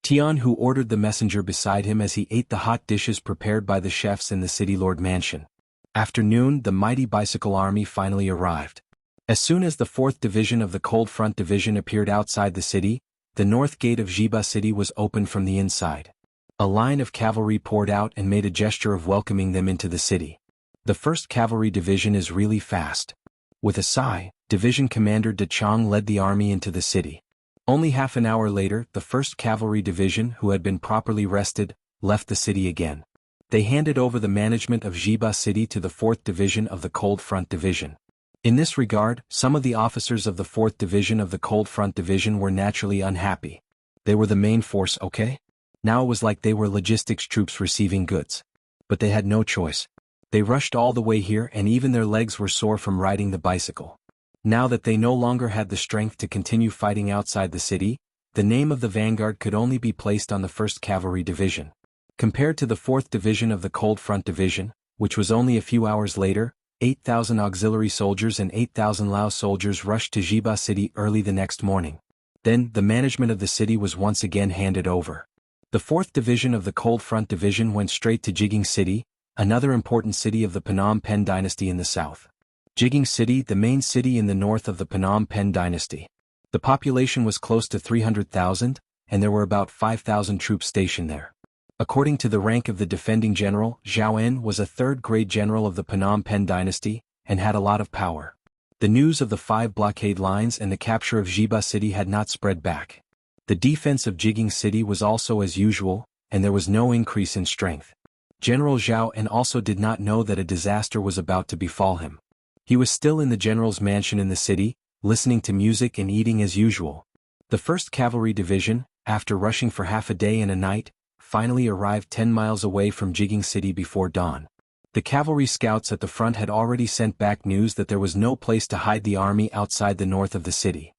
Tian, who ordered the messenger beside him as he ate the hot dishes prepared by the chefs in the city lord mansion. After noon, the mighty bicycle army finally arrived. As soon as the 4th Division of the Cold Front Division appeared outside the city, the north gate of Jiba City was opened from the inside. A line of cavalry poured out and made a gesture of welcoming them into the city. The 1st Cavalry Division is really fast. With a sigh, Division Commander De Chong led the army into the city. Only half an hour later, the 1st Cavalry Division, who had been properly rested, left the city again. They handed over the management of Jiba City to the 4th Division of the Cold Front Division. In this regard, some of the officers of the 4th Division of the Cold Front Division were naturally unhappy. They were the main force, okay? Now it was like they were logistics troops receiving goods. But they had no choice. They rushed all the way here and even their legs were sore from riding the bicycle. Now that they no longer had the strength to continue fighting outside the city, the name of the vanguard could only be placed on the 1st Cavalry Division. Compared to the 4th Division of the Cold Front Division, which was only a few hours later, 8,000 auxiliary soldiers and 8,000 Lao soldiers rushed to Jiba City early the next morning. Then, the management of the city was once again handed over. The 4th Division of the Cold Front Division went straight to Jigang City, another important city of the Phnom Penh dynasty in the south. Jigang City, the main city in the north of the Phnom Penh dynasty. The population was close to 300,000, and there were about 5,000 troops stationed there. According to the rank of the defending general, Zhao En was a third-grade general of the Phnom Penh dynasty, and had a lot of power. The news of the 5 blockade lines and the capture of Jiba City had not spread back. The defense of Jigang City was also as usual, and there was no increase in strength. General Zhao En also did not know that a disaster was about to befall him. He was still in the general's mansion in the city, listening to music and eating as usual. The 1st Cavalry Division, after rushing for half a day and a night, finally arrived 10 miles away from Jiging City before dawn. The cavalry scouts at the front had already sent back news that there was no place to hide the army outside the north of the city.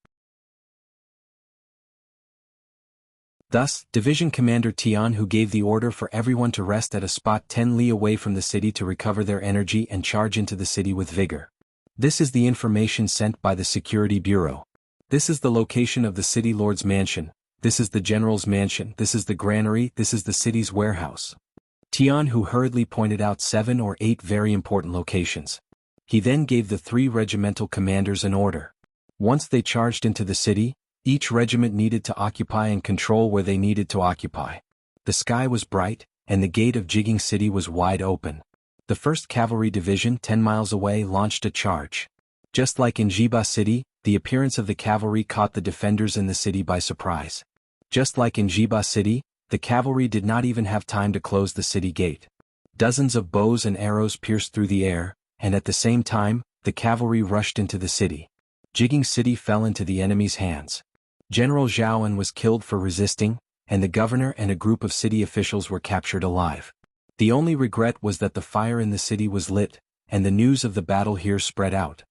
Thus, Division Commander Tian Hu gave the order for everyone to rest at a spot 10 li away from the city to recover their energy and charge into the city with vigor. This is the information sent by the Security Bureau. This is the location of the city lord's mansion, this is the general's mansion, this is the granary, this is the city's warehouse. Tian Hu hurriedly pointed out 7 or 8 very important locations. He then gave the 3 regimental commanders an order. Once they charged into the city, each regiment needed to occupy and control where they needed to occupy. The sky was bright, and the gate of Jiging City was wide open. The 1st Cavalry Division 10 miles away launched a charge. Just like in Jiba City, the appearance of the cavalry caught the defenders in the city by surprise. Just like in Jiba City, the cavalry did not even have time to close the city gate. Dozens of bows and arrows pierced through the air, and at the same time, the cavalry rushed into the city. Jiging City fell into the enemy's hands. General Zhaoan was killed for resisting, and the governor and a group of city officials were captured alive. The only regret was that the fire in the city was lit, and the news of the battle here spread out.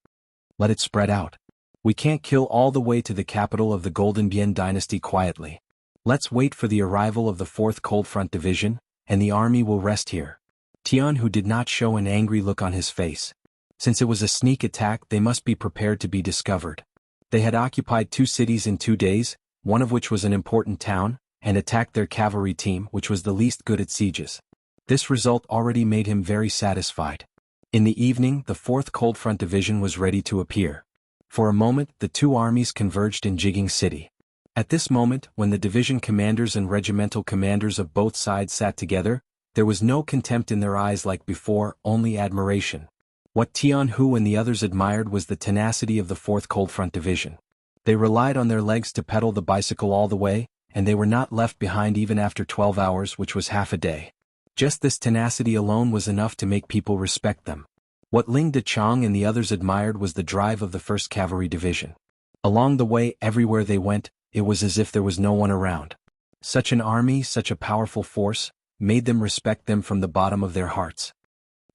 Let it spread out. We can't kill all the way to the capital of the Golden Bian Dynasty quietly. Let's wait for the arrival of the 4th Cold Front Division, and the army will rest here. Tian Hu did not show an angry look on his face. Since it was a sneak attack, they must be prepared to be discovered. They had occupied 2 cities in 2 days, one of which was an important town, and attacked their cavalry team, which was the least good at sieges. This result already made him very satisfied. In the evening, the 4th Cold Front Division was ready to appear. For a moment, the 2 armies converged in Jiging City. At this moment, when the division commanders and regimental commanders of both sides sat together, there was no contempt in their eyes like before, only admiration. What Tian Hu and the others admired was the tenacity of the 4th Cold Front Division. They relied on their legs to pedal the bicycle all the way, and they were not left behind even after 12 hours, which was half a day. Just this tenacity alone was enough to make people respect them. What Ling Dechang and the others admired was the drive of the 1st Cavalry Division. Along the way, everywhere they went, it was as if there was no one around. Such an army, such a powerful force, made them respect them from the bottom of their hearts.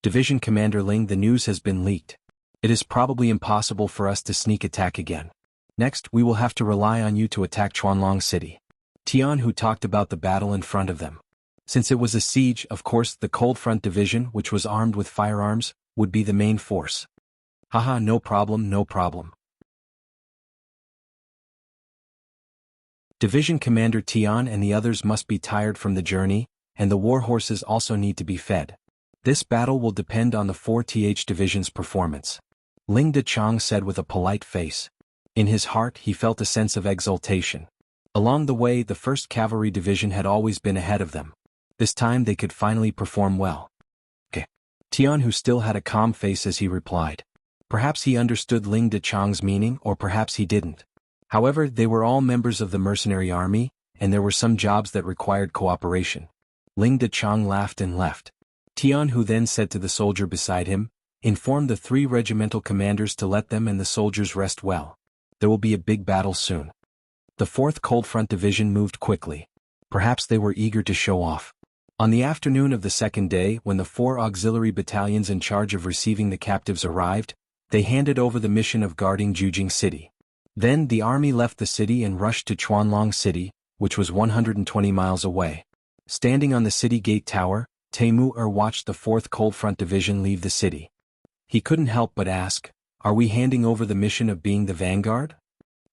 Division Commander Ling, the news has been leaked. It is probably impossible for us to sneak attack again. Next, we will have to rely on you to attack Chuanlong City. Tian Hu talked about the battle in front of them. Since it was a siege, of course, the Cold Front Division, which was armed with firearms, would be the main force. Haha, no problem, no problem. Division Commander Tian and the others must be tired from the journey, and the war horses also need to be fed. This battle will depend on the 4th Division's performance. Ling Dechang said with a polite face. In his heart he felt a sense of exultation. Along the way the 1st Cavalry Division had always been ahead of them. This time they could finally perform well. Tian Hu still had a calm face as he replied. Perhaps he understood Ling Dechang's meaning, or perhaps he didn't. However, they were all members of the mercenary army, and there were some jobs that required cooperation. Ling Dechang laughed and left. Tian Hu then said to the soldier beside him, "Inform the 3 regimental commanders to let them and the soldiers rest well. There will be a big battle soon." The 4th Cold Front Division moved quickly. Perhaps they were eager to show off. On the afternoon of the 2nd day, when the 4 auxiliary battalions in charge of receiving the captives arrived, they handed over the mission of guarding Jujing City. Then the army left the city and rushed to Chuanlong City, which was 120 miles away. Standing on the city gate tower, Taimur watched the 4th Cold Front Division leave the city. He couldn't help but ask, "Are we handing over the mission of being the vanguard?"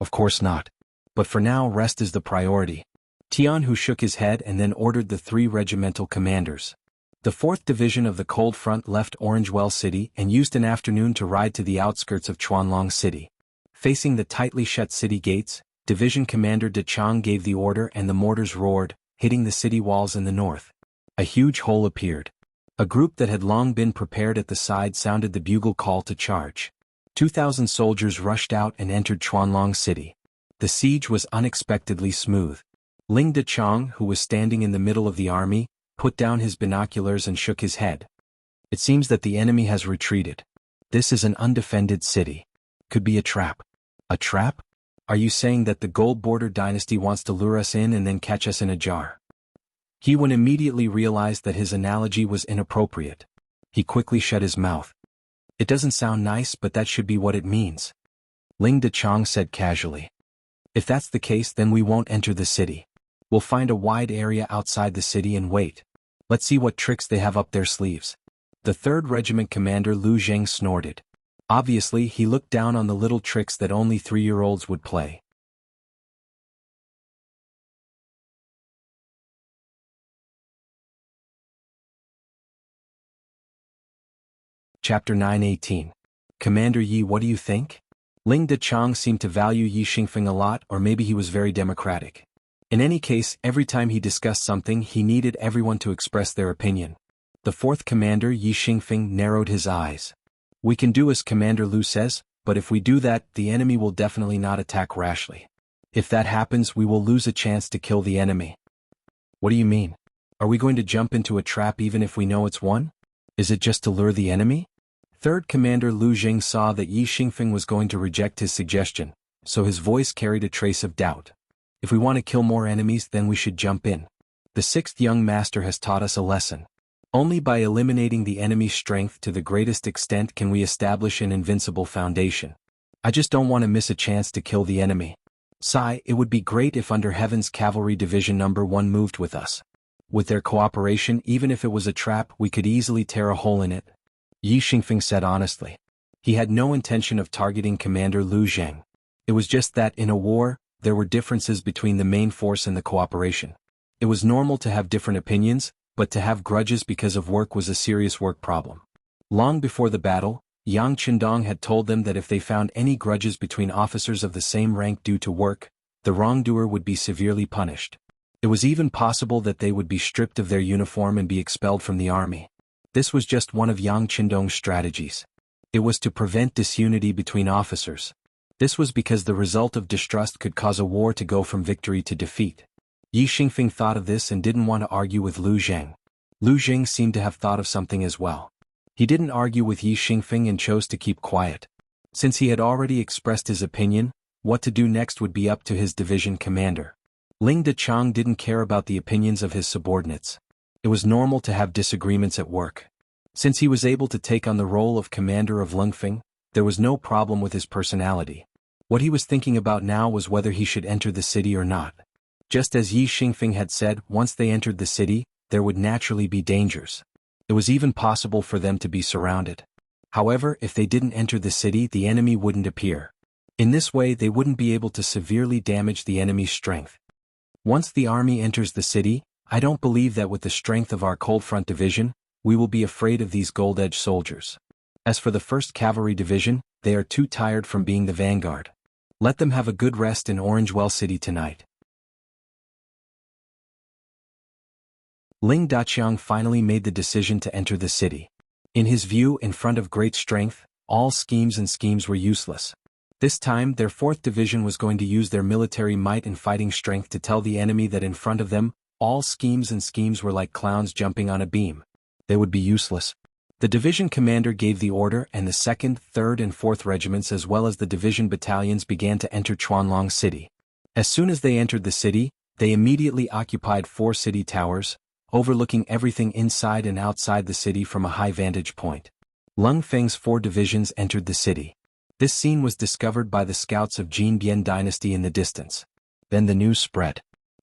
"Of course not. But for now, rest is the priority." Tian Hu shook his head and then ordered the 3 regimental commanders. The 4th Division of the Cold Front left Orangewell City and used an afternoon to ride to the outskirts of Chuanlong City. Facing the tightly shut city gates, Division Commander Dechang gave the order and the mortars roared, hitting the city walls in the north. A huge hole appeared. A group that had long been prepared at the side sounded the bugle call to charge. 2,000 soldiers rushed out and entered Chuanlong City. The siege was unexpectedly smooth. Ling Dechang, who was standing in the middle of the army, put down his binoculars and shook his head. "It seems that the enemy has retreated. This is an undefended city. Could be a trap." "A trap?" Are you saying that the gold border dynasty wants to lure us in and then catch us in a jar? He Wen immediately realized that his analogy was inappropriate. He quickly shut his mouth. It doesn't sound nice, but that should be what it means. Ling Dachang said casually. If that's the case, then we won't enter the city. We'll find a wide area outside the city and wait. Let's see what tricks they have up their sleeves. The 3rd Regiment Commander Lu Zheng snorted. Obviously, he looked down on the little tricks that only 3-year-olds would play. Chapter 9:18. Commander Yi, what do you think? Ling Dachang seemed to value Yi Xingfeng a lot, or maybe he was very democratic. In any case, every time he discussed something, he needed everyone to express their opinion. The 4th Commander Yi Xingfeng narrowed his eyes. We can do as Commander Lu says, but if we do that, the enemy will definitely not attack rashly. If that happens, we will lose a chance to kill the enemy. What do you mean? Are we going to jump into a trap even if we know it's one? Is it just to lure the enemy? 3rd Commander Lu Zheng saw that Yi Xingfeng was going to reject his suggestion, so his voice carried a trace of doubt. If we want to kill more enemies, then we should jump in. The 6th young master has taught us a lesson. Only by eliminating the enemy's strength to the greatest extent can we establish an invincible foundation. I just don't want to miss a chance to kill the enemy. Sigh, it would be great if Under Heaven's Cavalry Division No. 1 moved with us. With their cooperation, even if it was a trap, we could easily tear a hole in it. Yi Xingfeng said honestly. He had no intention of targeting Commander Lu Zheng. It was just that, in a war, there were differences between the main force and the cooperation. It was normal to have different opinions, but to have grudges because of work was a serious work problem. Long before the battle, Yang Qindong had told them that if they found any grudges between officers of the same rank due to work, the wrongdoer would be severely punished. It was even possible that they would be stripped of their uniform and be expelled from the army. This was just one of Yang Qindong's strategies. It was to prevent disunity between officers. This was because the result of distrust could cause a war to go from victory to defeat. Yi Xingfeng thought of this and didn't want to argue with Lu Zheng. Lu Zheng seemed to have thought of something as well. He didn't argue with Yi Xingfeng and chose to keep quiet. Since he had already expressed his opinion, what to do next would be up to his division commander. Ling Dachang didn't care about the opinions of his subordinates. It was normal to have disagreements at work. Since he was able to take on the role of commander of Lungfeng, there was no problem with his personality. What he was thinking about now was whether he should enter the city or not. Just as Yi Xingfeng had said, once they entered the city, there would naturally be dangers. It was even possible for them to be surrounded. However, if they didn't enter the city, the enemy wouldn't appear. In this way, they wouldn't be able to severely damage the enemy's strength. Once the army enters the city, I don't believe that with the strength of our Cold Front Division, we will be afraid of these gold-edged soldiers. As for the 1st Cavalry Division, they are too tired from being the vanguard. Let them have a good rest in Orangewell City tonight. Ling Daqiang finally made the decision to enter the city. In his view, in front of great strength, all schemes were useless. This time, their 4th Division was going to use their military might and fighting strength to tell the enemy that in front of them, all schemes were like clowns jumping on a beam. They would be useless. The division commander gave the order, and the 2nd, 3rd and 4th regiments as well as the division battalions began to enter Chuanlong City. As soon as they entered the city, they immediately occupied 4 city towers, overlooking everything inside and outside the city from a high vantage point. Lung Feng's 4 divisions entered the city. This scene was discovered by the scouts of Jin Bian Dynasty in the distance. Then the news spread.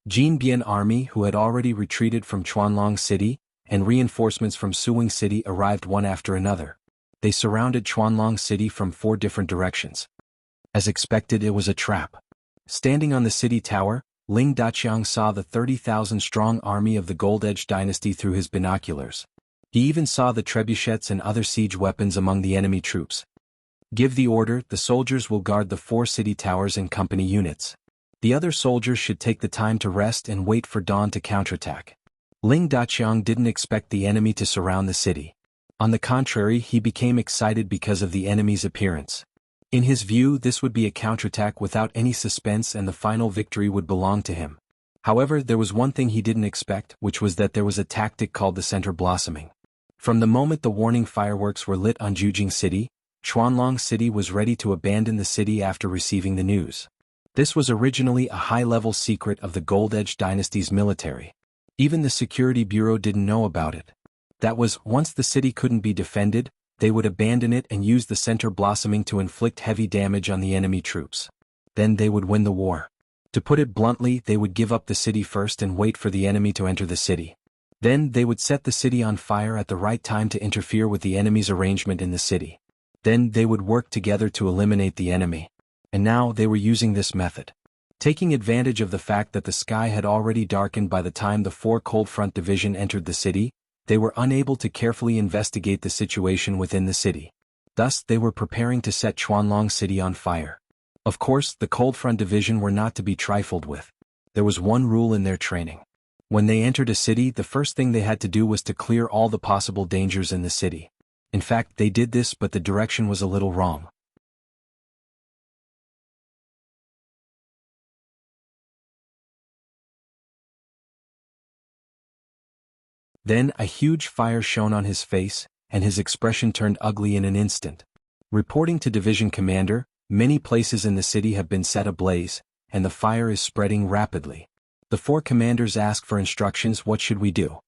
Jin Bian army, who had already retreated from Chuanlong City, and reinforcements from Suwing City arrived one after another. They surrounded Chuanlong City from 4 different directions. As expected, it was a trap. Standing on the city tower, Ling Daqiang saw the 30,000-strong army of the Gold Edge dynasty through his binoculars. He even saw the trebuchets and other siege weapons among the enemy troops. Give the order, the soldiers will guard the 4 city towers in company units. The other soldiers should take the time to rest and wait for dawn to counterattack. Ling Daqiang didn't expect the enemy to surround the city. On the contrary, he became excited because of the enemy's appearance. In his view, this would be a counterattack without any suspense and the final victory would belong to him. However, there was one thing he didn't expect, which was that there was a tactic called the center blossoming. From the moment the warning fireworks were lit on Jujing City, Chuanlong City was ready to abandon the city after receiving the news. This was originally a high-level secret of the Gold Edge Dynasty's military. Even the Security Bureau didn't know about it. That was, once the city couldn't be defended, they would abandon it and use the center blossoming to inflict heavy damage on the enemy troops. Then they would win the war. To put it bluntly, they would give up the city first and wait for the enemy to enter the city. Then they would set the city on fire at the right time to interfere with the enemy's arrangement in the city. Then they would work together to eliminate the enemy. And now they were using this method. Taking advantage of the fact that the sky had already darkened by the time the 4 Cold Front Division entered the city, they were unable to carefully investigate the situation within the city. Thus they were preparing to set Chuanlong City on fire. Of course, the Cold Front Division were not to be trifled with. There was one rule in their training. When they entered a city, the first thing they had to do was to clear all the possible dangers in the city. In fact, they did this, but the direction was a little wrong. Then a huge fire shone on his face, and his expression turned ugly in an instant. Reporting to Division Commander, many places in the city have been set ablaze, and the fire is spreading rapidly. The 4 commanders ask for instructions. What should we do?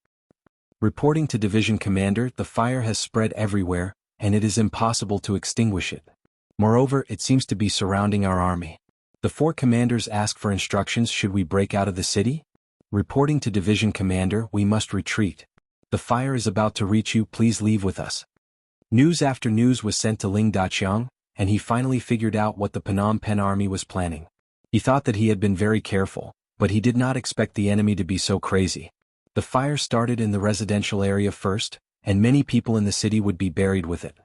Reporting to Division Commander, the fire has spread everywhere, and it is impossible to extinguish it. Moreover, it seems to be surrounding our army. The 4 commanders ask for instructions. Should we break out of the city? Reporting to Division Commander, we must retreat. The fire is about to reach you. Please leave with us. News after news was sent to Ling Daqiang, and he finally figured out what the Phnom Penh army was planning. He thought that he had been very careful, but he did not expect the enemy to be so crazy. The fire started in the residential area first, and many people in the city would be buried with it.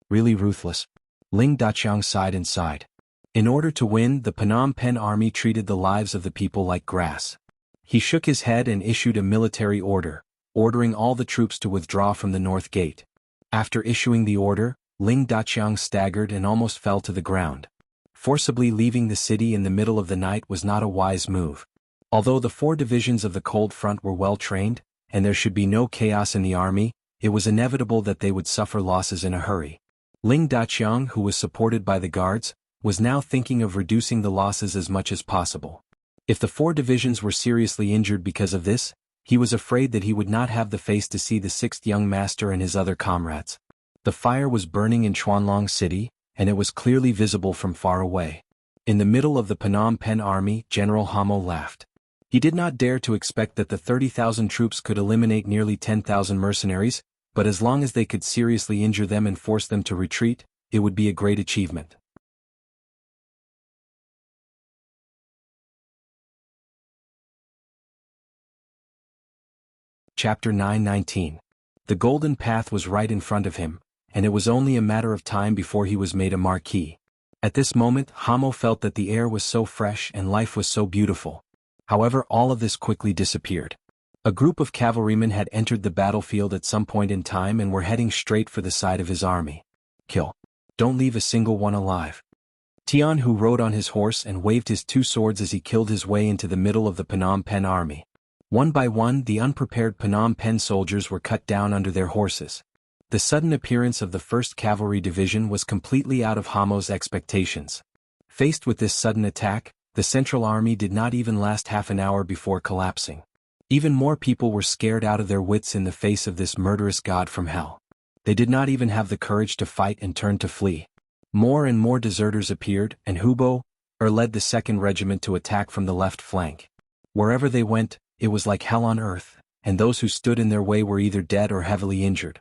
Really ruthless. Ling Daqiang sighed and sighed. In order to win, the Phnom Penh army treated the lives of the people like grass. He shook his head and issued a military order, ordering all the troops to withdraw from the north gate. After issuing the order, Ling Daqiang staggered and almost fell to the ground. Forcibly leaving the city in the middle of the night was not a wise move. Although the 4 divisions of the Cold Front were well trained, and there should be no chaos in the army, it was inevitable that they would suffer losses in a hurry. Ling Daqiang, who was supported by the guards, was now thinking of reducing the losses as much as possible. If the 4 divisions were seriously injured because of this, he was afraid that he would not have the face to see the 6th young master and his other comrades. The fire was burning in Chuanlong City, and it was clearly visible from far away. In the middle of the Phnom Penh army, General Hamo laughed. He did not dare to expect that the 30,000 troops could eliminate nearly 10,000 mercenaries, but as long as they could seriously injure them and force them to retreat, it would be a great achievement. Chapter 9:19. The golden path was right in front of him, and it was only a matter of time before he was made a marquis. At this moment, Hamo felt that the air was so fresh and life was so beautiful. However, all of this quickly disappeared. A group of cavalrymen had entered the battlefield at some point in time and were heading straight for the side of his army. Kill. Don't leave a single one alive. Tian, who rode on his horse and waved his 2 swords as he killed his way into the middle of the Phnom Penh army. One by one, the unprepared Phnom Penh soldiers were cut down under their horses. The sudden appearance of the 1st Cavalry Division was completely out of Hamo's expectations. Faced with this sudden attack, the Central Army did not even last half an hour before collapsing. Even more people were scared out of their wits in the face of this murderous god from hell. They did not even have the courage to fight and turned to flee. More and more deserters appeared, and Hubo led the 2nd Regiment to attack from the left flank. Wherever they went, it was like hell on earth, and those who stood in their way were either dead or heavily injured.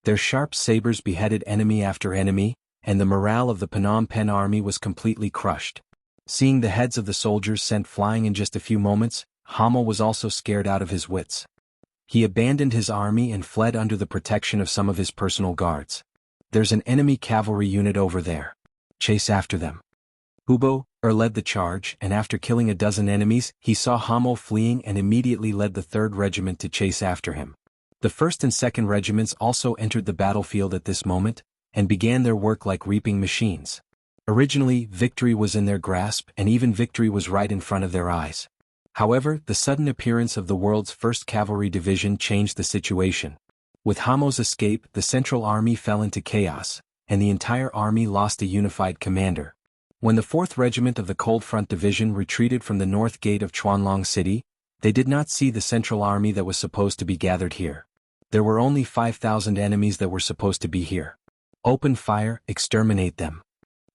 Their sharp sabers beheaded enemy after enemy, and the morale of the Phnom Penh army was completely crushed. Seeing the heads of the soldiers sent flying in just a few moments, Hamo was also scared out of his wits. He abandoned his army and fled under the protection of some of his personal guards. There's an enemy cavalry unit over there. Chase after them. Hubo led the charge, and after killing a dozen enemies, he saw Hamo fleeing and immediately led the 3rd Regiment to chase after him. The 1st and 2nd Regiments also entered the battlefield at this moment, and began their work like reaping machines. Originally, victory was in their grasp, and even victory was right in front of their eyes. However, the sudden appearance of the world's 1st Cavalry Division changed the situation. With Hamo's escape, the Central Army fell into chaos, and the entire army lost a unified commander. When the 4th Regiment of the Cold Front Division retreated from the north gate of Chuanlong City, they did not see the central army that was supposed to be gathered here. There were only 5,000 enemies that were supposed to be here. Open fire, exterminate them.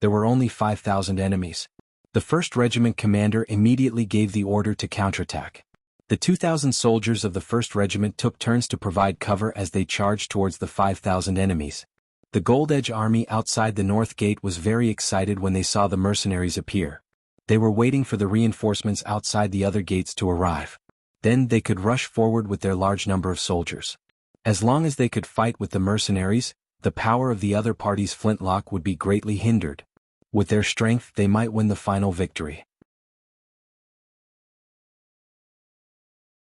There were only 5,000 enemies. The 1st Regiment commander immediately gave the order to counterattack. The 2,000 soldiers of the 1st Regiment took turns to provide cover as they charged towards the 5,000 enemies. The Gold Edge army outside the north gate was very excited when they saw the mercenaries appear. They were waiting for the reinforcements outside the other gates to arrive. Then they could rush forward with their large number of soldiers. As long as they could fight with the mercenaries, the power of the other party's flintlock would be greatly hindered. With their strength they might win the final victory.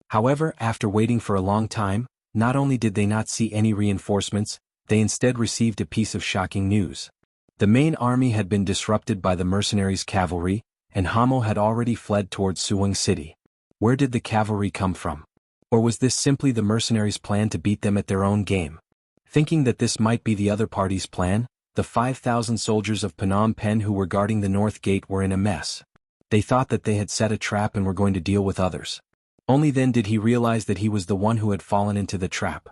However, after waiting for a long time, not only did they not see any reinforcements, they instead received a piece of shocking news. The main army had been disrupted by the mercenaries' cavalry, and Hamo had already fled towards Suwon City. Where did the cavalry come from? Or was this simply the mercenaries' plan to beat them at their own game? Thinking that this might be the other party's plan, the 5,000 soldiers of Phnom Penh who were guarding the north gate were in a mess. They thought that they had set a trap and were going to deal with others. Only then did he realize that he was the one who had fallen into the trap.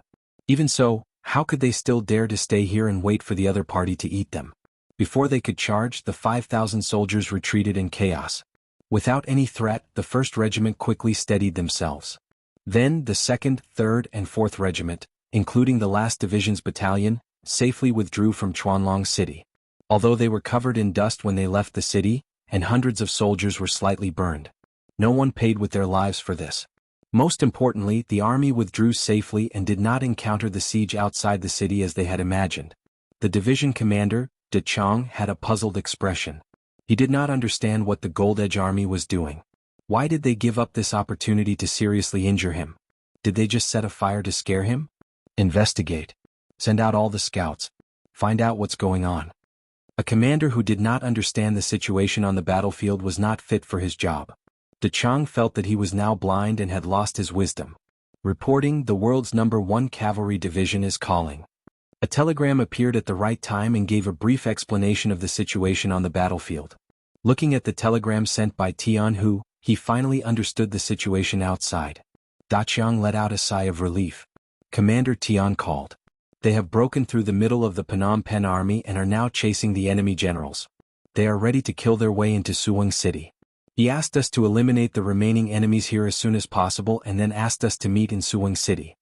Even so, how could they still dare to stay here and wait for the other party to eat them? Before they could charge, the 5,000 soldiers retreated in chaos. Without any threat, the 1st Regiment quickly steadied themselves. Then the 2nd, 3rd, and 4th Regiment, including the last division's battalion, safely withdrew from Chuanlong City. Although they were covered in dust when they left the city, and hundreds of soldiers were slightly burned. No one paid with their lives for this. Most importantly, the army withdrew safely and did not encounter the siege outside the city as they had imagined. The division commander, De Chong, had a puzzled expression. He did not understand what the Gold Edge army was doing. Why did they give up this opportunity to seriously injure him? Did they just set a fire to scare him? Investigate. Send out all the scouts. Find out what's going on. A commander who did not understand the situation on the battlefield was not fit for his job. De Chong felt that he was now blind and had lost his wisdom. Reporting, the world's #1 cavalry division is calling. A telegram appeared at the right time and gave a brief explanation of the situation on the battlefield. Looking at the telegram sent by Tian Hu, he finally understood the situation outside. Da Chiang let out a sigh of relief. Commander Tian called. They have broken through the middle of the Phnom Penh army and are now chasing the enemy generals. They are ready to kill their way into Suwon City. He asked us to eliminate the remaining enemies here as soon as possible and then asked us to meet in Suwon City.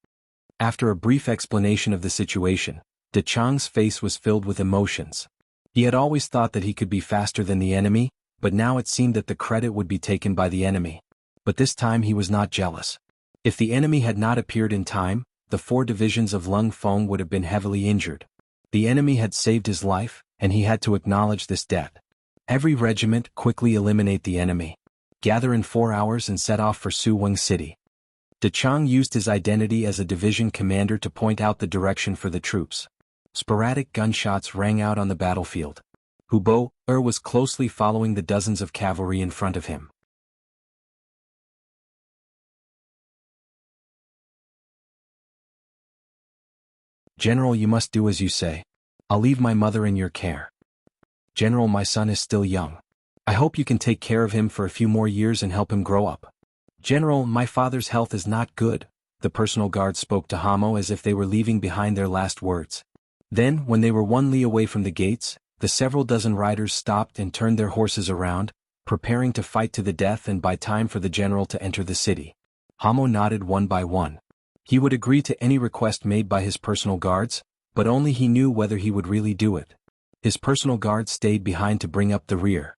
After a brief explanation of the situation, De Chang's face was filled with emotions. He had always thought that he could be faster than the enemy, but now it seemed that the credit would be taken by the enemy. But this time he was not jealous. If the enemy had not appeared in time, the 4 divisions of Lung Feng would have been heavily injured. The enemy had saved his life, and he had to acknowledge this debt. Every regiment quickly eliminate the enemy. Gather in 4 hours and set off for Suwon City. De Chang used his identity as a division commander to point out the direction for the troops. Sporadic gunshots rang out on the battlefield. Hubo was closely following the dozens of cavalry in front of him. General, you must do as you say. I'll leave my mother in your care. General, my son is still young. I hope you can take care of him for a few more years and help him grow up. General, my father's health is not good. The personal guard spoke to Hamo as if they were leaving behind their last words. Then, when they were 1 li away from the gates, the several dozen riders stopped and turned their horses around, preparing to fight to the death and buy time for the general to enter the city. Hamo nodded one by one. He would agree to any request made by his personal guards, but only he knew whether he would really do it. His personal guard stayed behind to bring up the rear.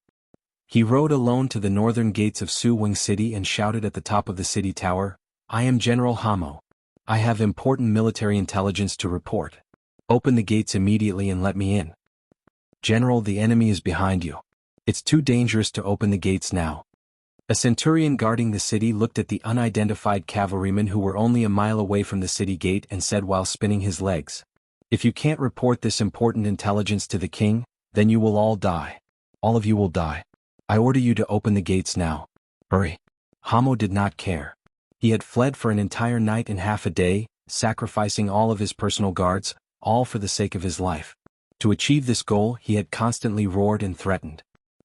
He rode alone to the northern gates of Suwon City and shouted at the top of the city tower, "I am General Hamo. I have important military intelligence to report. Open the gates immediately and let me in." "General, the enemy is behind you. It's too dangerous to open the gates now." A centurion guarding the city looked at the unidentified cavalrymen who were only a mile away from the city gate and said while spinning his legs, "If you can't report this important intelligence to the king, then you will all die. All of you will die. I order you to open the gates now. Hurry." Hamo did not care. He had fled for an entire night and half a day, sacrificing all of his personal guards, all for the sake of his life. To achieve this goal he had constantly roared and threatened.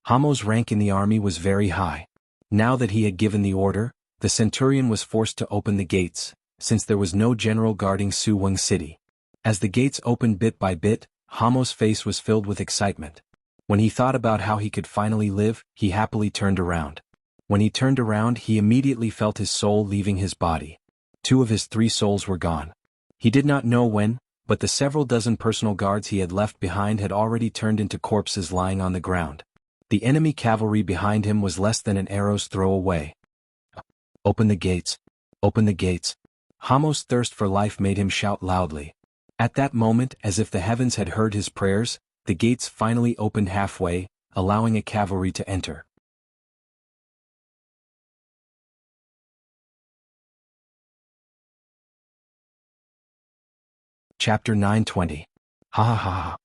Hamo's rank in the army was very high. Now that he had given the order, the centurion was forced to open the gates, since there was no general guarding Suwon City. As the gates opened bit by bit, Hamo's face was filled with excitement. When he thought about how he could finally live, he happily turned around. When he turned around, he immediately felt his soul leaving his body. 2 of his 3 souls were gone. He did not know when, but the several dozen personal guards he had left behind had already turned into corpses lying on the ground. The enemy cavalry behind him was less than an arrow's throw away. Open the gates! Open the gates! Hamo's thirst for life made him shout loudly. At that moment, as if the heavens had heard his prayers, the gates finally opened halfway, allowing a cavalry to enter. Chapter 9:20. Ha ha ha ha.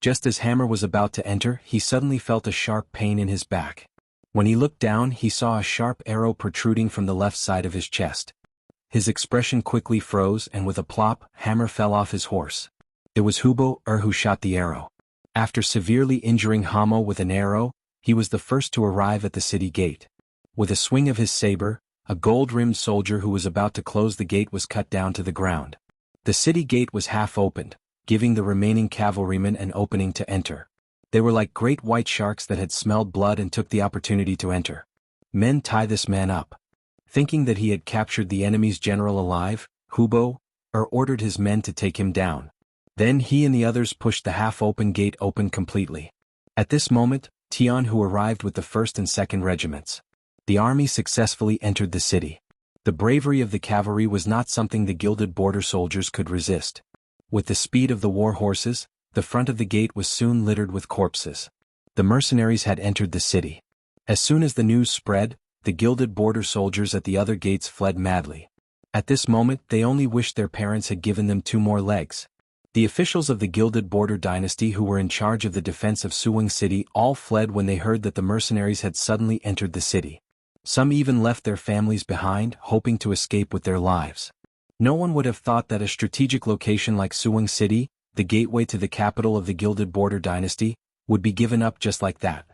Just as Hammer was about to enter, he suddenly felt a sharp pain in his back. When he looked down, he saw a sharp arrow protruding from the left side of his chest. His expression quickly froze, and with a plop, Hammer fell off his horse. It was Hubo who shot the arrow. After severely injuring Hamo with an arrow, he was the first to arrive at the city gate. With a swing of his saber, a gold-rimmed soldier who was about to close the gate was cut down to the ground. The city gate was half opened, giving the remaining cavalrymen an opening to enter. They were like great white sharks that had smelled blood and took the opportunity to enter. Men, tie this man up. Thinking that he had captured the enemy's general alive, Hubo ordered his men to take him down. Then he and the others pushed the half-open gate open completely. At this moment, Tian who arrived with the 1st and 2nd regiments. The army successfully entered the city. The bravery of the cavalry was not something the gilded border soldiers could resist. With the speed of the war horses, the front of the gate was soon littered with corpses. The mercenaries had entered the city. As soon as the news spread, the gilded border soldiers at the other gates fled madly. At this moment, they only wished their parents had given them 2 more legs. The officials of the gilded border dynasty who were in charge of the defense of Suwon City all fled when they heard that the mercenaries had suddenly entered the city. Some even left their families behind, hoping to escape with their lives. No one would have thought that a strategic location like Suwon City, the gateway to the capital of the gilded border dynasty, would be given up just like that.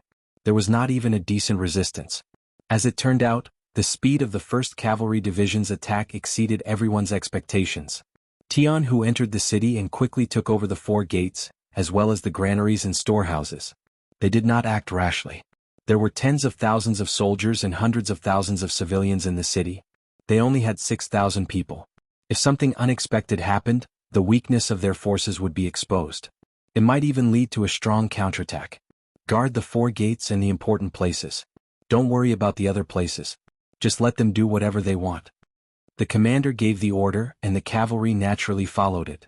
There was not even a decent resistance. As it turned out, the speed of the 1st Cavalry Division's attack exceeded everyone's expectations. Tian who entered the city and quickly took over the 4 gates, as well as the granaries and storehouses. They did not act rashly. There were tens of thousands of soldiers and hundreds of thousands of civilians in the city. They only had 6,000 people. If something unexpected happened, the weakness of their forces would be exposed. It might even lead to a strong counterattack. Guard the 4 gates and the important places. Don't worry about the other places. Just let them do whatever they want. The commander gave the order, and the cavalry naturally followed it.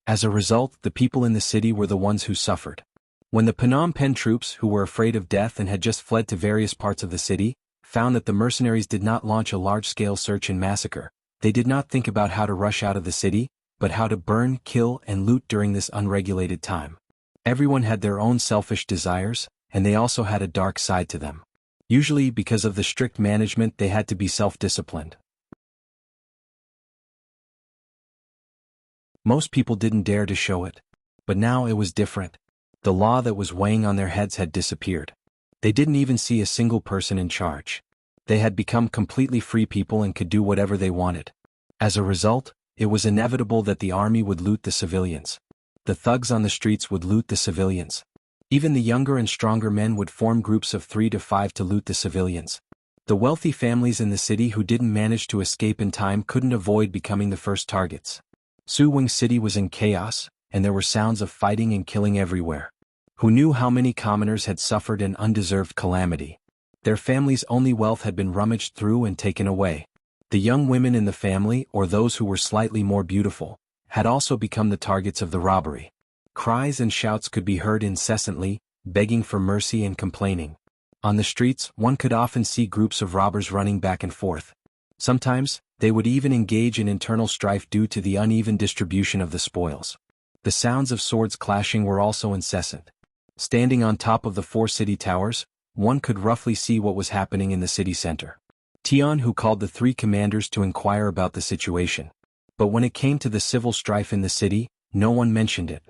As a result, the people in the city were the ones who suffered. When the Phnom Penh troops, who were afraid of death and had just fled to various parts of the city, found that the mercenaries did not launch a large-scale search and massacre, they did not think about how to rush out of the city, but how to burn, kill, and loot during this unregulated time. Everyone had their own selfish desires, and they also had a dark side to them. Usually, because of the strict management, they had to be self-disciplined. Most people didn't dare to show it. But now it was different. The law that was weighing on their heads had disappeared. They didn't even see a single person in charge. They had become completely free people and could do whatever they wanted. As a result, it was inevitable that the army would loot the civilians. The thugs on the streets would loot the civilians. Even the younger and stronger men would form groups of 3 to 5 to loot the civilians. The wealthy families in the city who didn't manage to escape in time couldn't avoid becoming the first targets. Suwon City was in chaos, and there were sounds of fighting and killing everywhere. Who knew how many commoners had suffered an undeserved calamity? Their family's only wealth had been rummaged through and taken away. The young women in the family, or those who were slightly more beautiful, had also become the targets of the robbery. Cries and shouts could be heard incessantly, begging for mercy and complaining. On the streets, one could often see groups of robbers running back and forth. Sometimes, they would even engage in internal strife due to the uneven distribution of the spoils. The sounds of swords clashing were also incessant. Standing on top of the 4 city towers, one could roughly see what was happening in the city center. Tian who called the 3 commanders to inquire about the situation. But when it came to the civil strife in the city, no one mentioned it.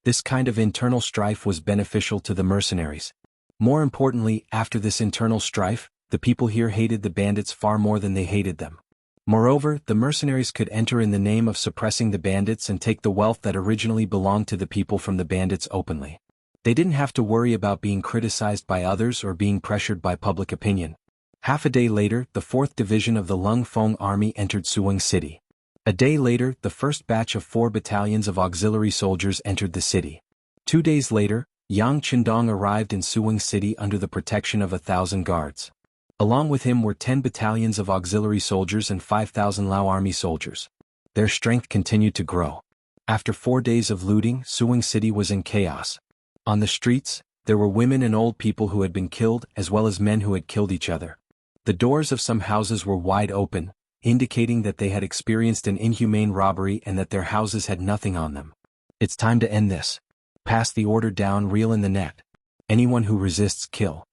This kind of internal strife was beneficial to the mercenaries. More importantly, after this internal strife, the people here hated the bandits far more than they hated them. Moreover, the mercenaries could enter in the name of suppressing the bandits and take the wealth that originally belonged to the people from the bandits openly. They didn't have to worry about being criticized by others or being pressured by public opinion. Half a day later, the 4th Division of the Lung Feng Army entered Suwing City. A day later, the first batch of 4 battalions of auxiliary soldiers entered the city. 2 days later, Yang Qindong arrived in Suwing City under the protection of 1,000 guards. Along with him were 10 battalions of auxiliary soldiers and 5,000 Lao army soldiers. Their strength continued to grow. After 4 days of looting, Suwing City was in chaos. On the streets, there were women and old people who had been killed as well as men who had killed each other. The doors of some houses were wide open, indicating that they had experienced an inhumane robbery and that their houses had nothing on them. It's time to end this. Pass the order down, reel in the net. Anyone who resists, kill.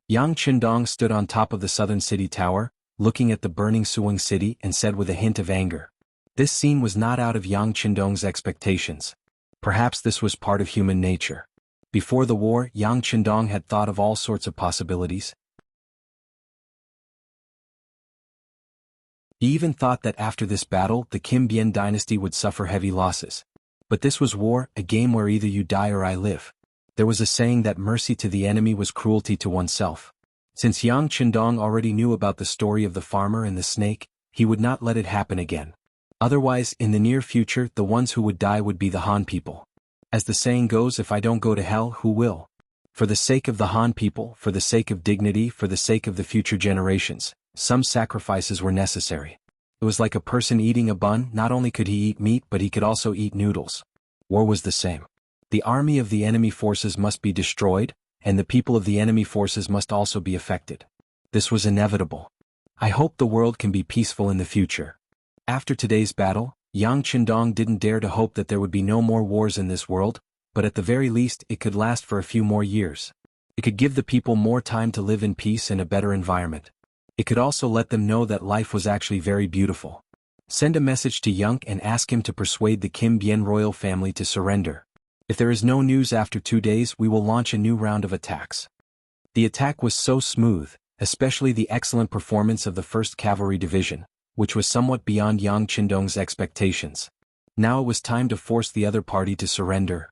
Yang Qindong stood on top of the southern city tower, looking at the burning Suwing City and said with a hint of anger. This scene was not out of Yang Qindong's expectations. Perhaps this was part of human nature. Before the war, Yang Qindong had thought of all sorts of possibilities. He even thought that after this battle, the Kim Bien dynasty would suffer heavy losses. But this was war, a game where either you die or I live. There was a saying that mercy to the enemy was cruelty to oneself. Since Yang Qindong already knew about the story of the farmer and the snake, he would not let it happen again. Otherwise, in the near future, the ones who would die would be the Han people. As the saying goes, if I don't go to hell, who will? For the sake of the Han people, for the sake of dignity, for the sake of the future generations, some sacrifices were necessary. It was like a person eating a bun. Not only could he eat meat, but he could also eat noodles. War was the same. The army of the enemy forces must be destroyed, and the people of the enemy forces must also be affected. This was inevitable. I hope the world can be peaceful in the future. After today's battle, Yang Qindong didn't dare to hope that there would be no more wars in this world, but at the very least it could last for a few more years. It could give the people more time to live in peace and a better environment. It could also let them know that life was actually very beautiful. Send a message to Yang and ask him to persuade the Kim Bien royal family to surrender. If there is no news after 2 days, we will launch a new round of attacks. The attack was so smooth, especially the excellent performance of the 1st Cavalry Division, which was somewhat beyond Yang Qindong's expectations. Now it was time to force the other party to surrender.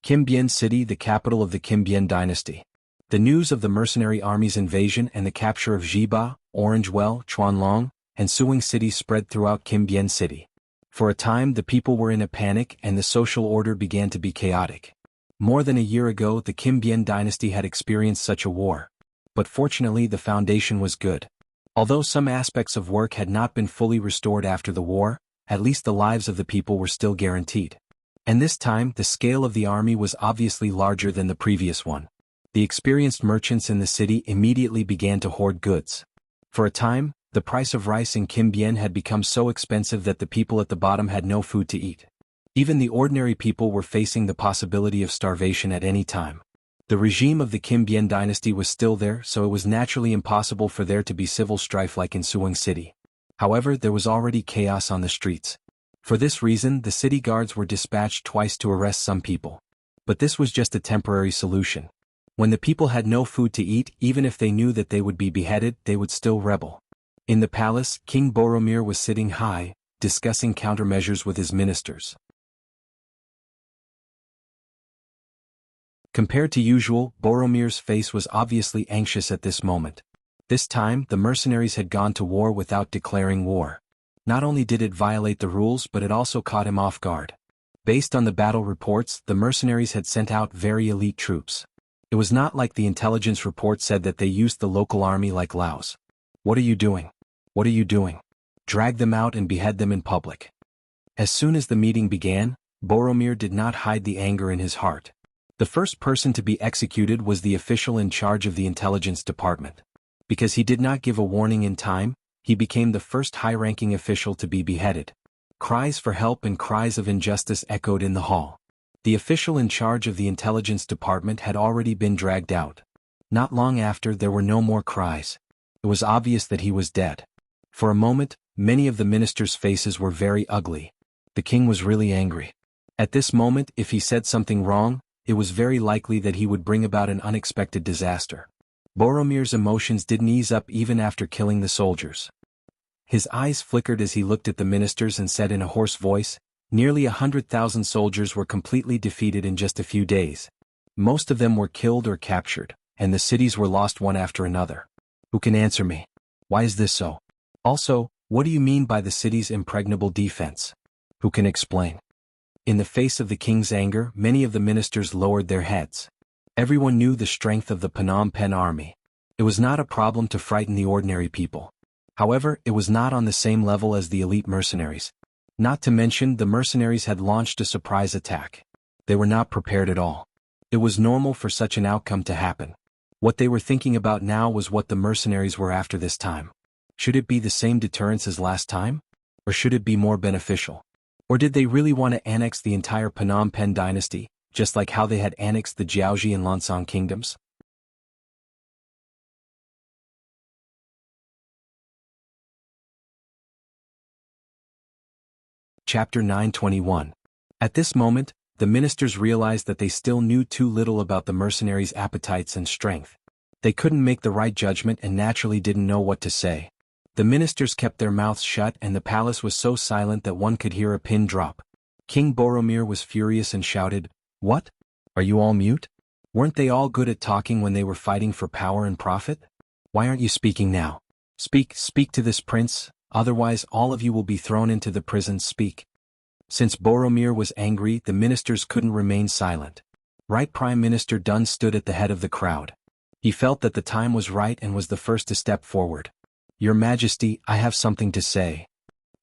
Kim Bien City, the capital of the Kim Bien dynasty. The news of the mercenary army's invasion and the capture of Jiba, Orange Well, Chuanlong, and Suwing City spread throughout Kim Bien City. For a time the people were in a panic and the social order began to be chaotic. More than a year ago the Kim Bien dynasty had experienced such a war. But fortunately the foundation was good. Although some aspects of work had not been fully restored after the war, at least the lives of the people were still guaranteed. And this time the scale of the army was obviously larger than the previous one. The experienced merchants in the city immediately began to hoard goods. For a time, the price of rice in Kim Bien had become so expensive that the people at the bottom had no food to eat. Even the ordinary people were facing the possibility of starvation at any time. The regime of the Kim Bien dynasty was still there, so it was naturally impossible for there to be civil strife like in Suwing City. However, there was already chaos on the streets. For this reason, the city guards were dispatched twice to arrest some people. But this was just a temporary solution. When the people had no food to eat, even if they knew that they would be beheaded, they would still rebel. In the palace, King Boromir was sitting high, discussing countermeasures with his ministers. Compared to usual, Boromir's face was obviously anxious at this moment. This time, the mercenaries had gone to war without declaring war. Not only did it violate the rules, but it also caught him off guard. Based on the battle reports, the mercenaries had sent out very elite troops. It was not like the intelligence report said that they used the local army like Laos. What are you doing? What are you doing? Drag them out and behead them in public. As soon as the meeting began, Boromir did not hide the anger in his heart. The first person to be executed was the official in charge of the intelligence department. Because he did not give a warning in time, he became the first high-ranking official to be beheaded. Cries for help and cries of injustice echoed in the hall. The official in charge of the intelligence department had already been dragged out. Not long after, there were no more cries. It was obvious that he was dead. For a moment, many of the ministers' faces were very ugly. The king was really angry. At this moment, if he said something wrong, it was very likely that he would bring about an unexpected disaster. Boromir's emotions didn't ease up even after killing the soldiers. His eyes flickered as he looked at the ministers and said in a hoarse voice, "Nearly 100,000 soldiers were completely defeated in just a few days. Most of them were killed or captured, and the cities were lost one after another. Who can answer me? Why is this so? Also, what do you mean by the city's impregnable defense? Who can explain?" In the face of the king's anger, many of the ministers lowered their heads. Everyone knew the strength of the Phnom Penh army. It was not a problem to frighten the ordinary people. However, it was not on the same level as the elite mercenaries. Not to mention, the mercenaries had launched a surprise attack. They were not prepared at all. It was normal for such an outcome to happen. What they were thinking about now was what the mercenaries were after this time. Should it be the same deterrence as last time? Or should it be more beneficial? Or did they really want to annex the entire Phnom Penh dynasty, just like how they had annexed the Jiaoji and Lansang kingdoms? Chapter 921. At this moment, the ministers realized that they still knew too little about the mercenaries' appetites and strength. They couldn't make the right judgment and naturally didn't know what to say. The ministers kept their mouths shut and the palace was so silent that one could hear a pin drop. King Boromir was furious and shouted, "What? Are you all mute? Weren't they all good at talking when they were fighting for power and profit? Why aren't you speaking now? Speak to this prince, otherwise all of you will be thrown into the prison. Speak." Since Boromir was angry, the ministers couldn't remain silent. Right Prime Minister Dun stood at the head of the crowd. He felt that the time was right and was the first to step forward. "Your Majesty, I have something to say."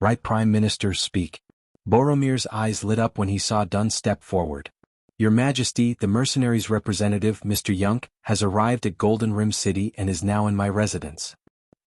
"Right Prime Minister, speak." Boromir's eyes lit up when he saw Dun step forward. "Your Majesty, the mercenaries' representative, Mr. Yunk, has arrived at Golden Rim City and is now in my residence.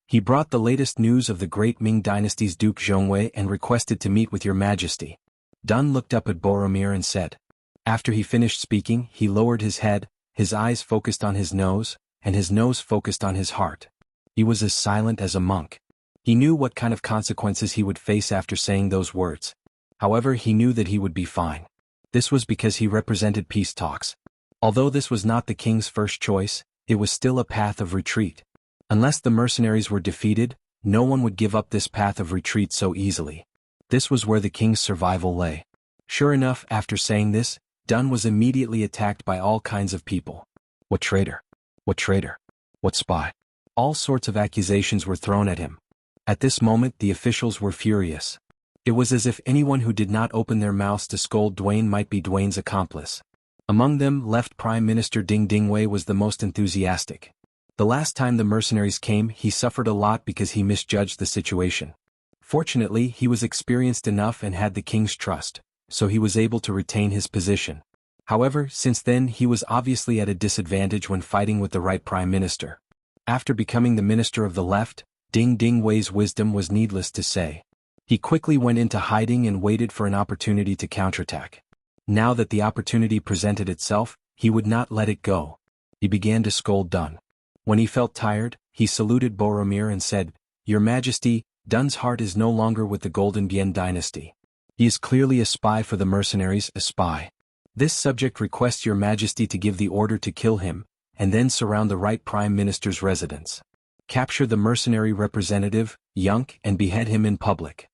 He brought the latest news of the great Ming Dynasty's Duke Zhongwei and requested to meet with your Majesty." Dun looked up at Boromir and said. After he finished speaking, he lowered his head, his eyes focused on his nose, and his nose focused on his heart. He was as silent as a monk. He knew what kind of consequences he would face after saying those words. However, he knew that he would be fine. This was because he represented peace talks. Although this was not the king's first choice, it was still a path of retreat. Unless the mercenaries were defeated, no one would give up this path of retreat so easily. This was where the king's survival lay. Sure enough, after saying this, Dun was immediately attacked by all kinds of people. What traitor? What traitor? What spy? All sorts of accusations were thrown at him. At this moment, the officials were furious. It was as if anyone who did not open their mouths to scold Dwayne might be Dwayne's accomplice. Among them, left Prime Minister Ding Dingwei was the most enthusiastic. The last time the mercenaries came, he suffered a lot because he misjudged the situation. Fortunately, he was experienced enough and had the king's trust, so he was able to retain his position. However, since then he was obviously at a disadvantage when fighting with the right prime minister. After becoming the minister of the left, Ding Dingwei's wisdom was needless to say. He quickly went into hiding and waited for an opportunity to counterattack. Now that the opportunity presented itself, he would not let it go. He began to scold Dun. When he felt tired, he saluted Boromir and said, "Your Majesty, Dun's heart is no longer with the Golden Bien dynasty. He is clearly a spy for the mercenaries, a spy. This subject requests your Majesty to give the order to kill him, and then surround the right Prime Minister's residence. Capture the mercenary representative, Yunk, and behead him in public."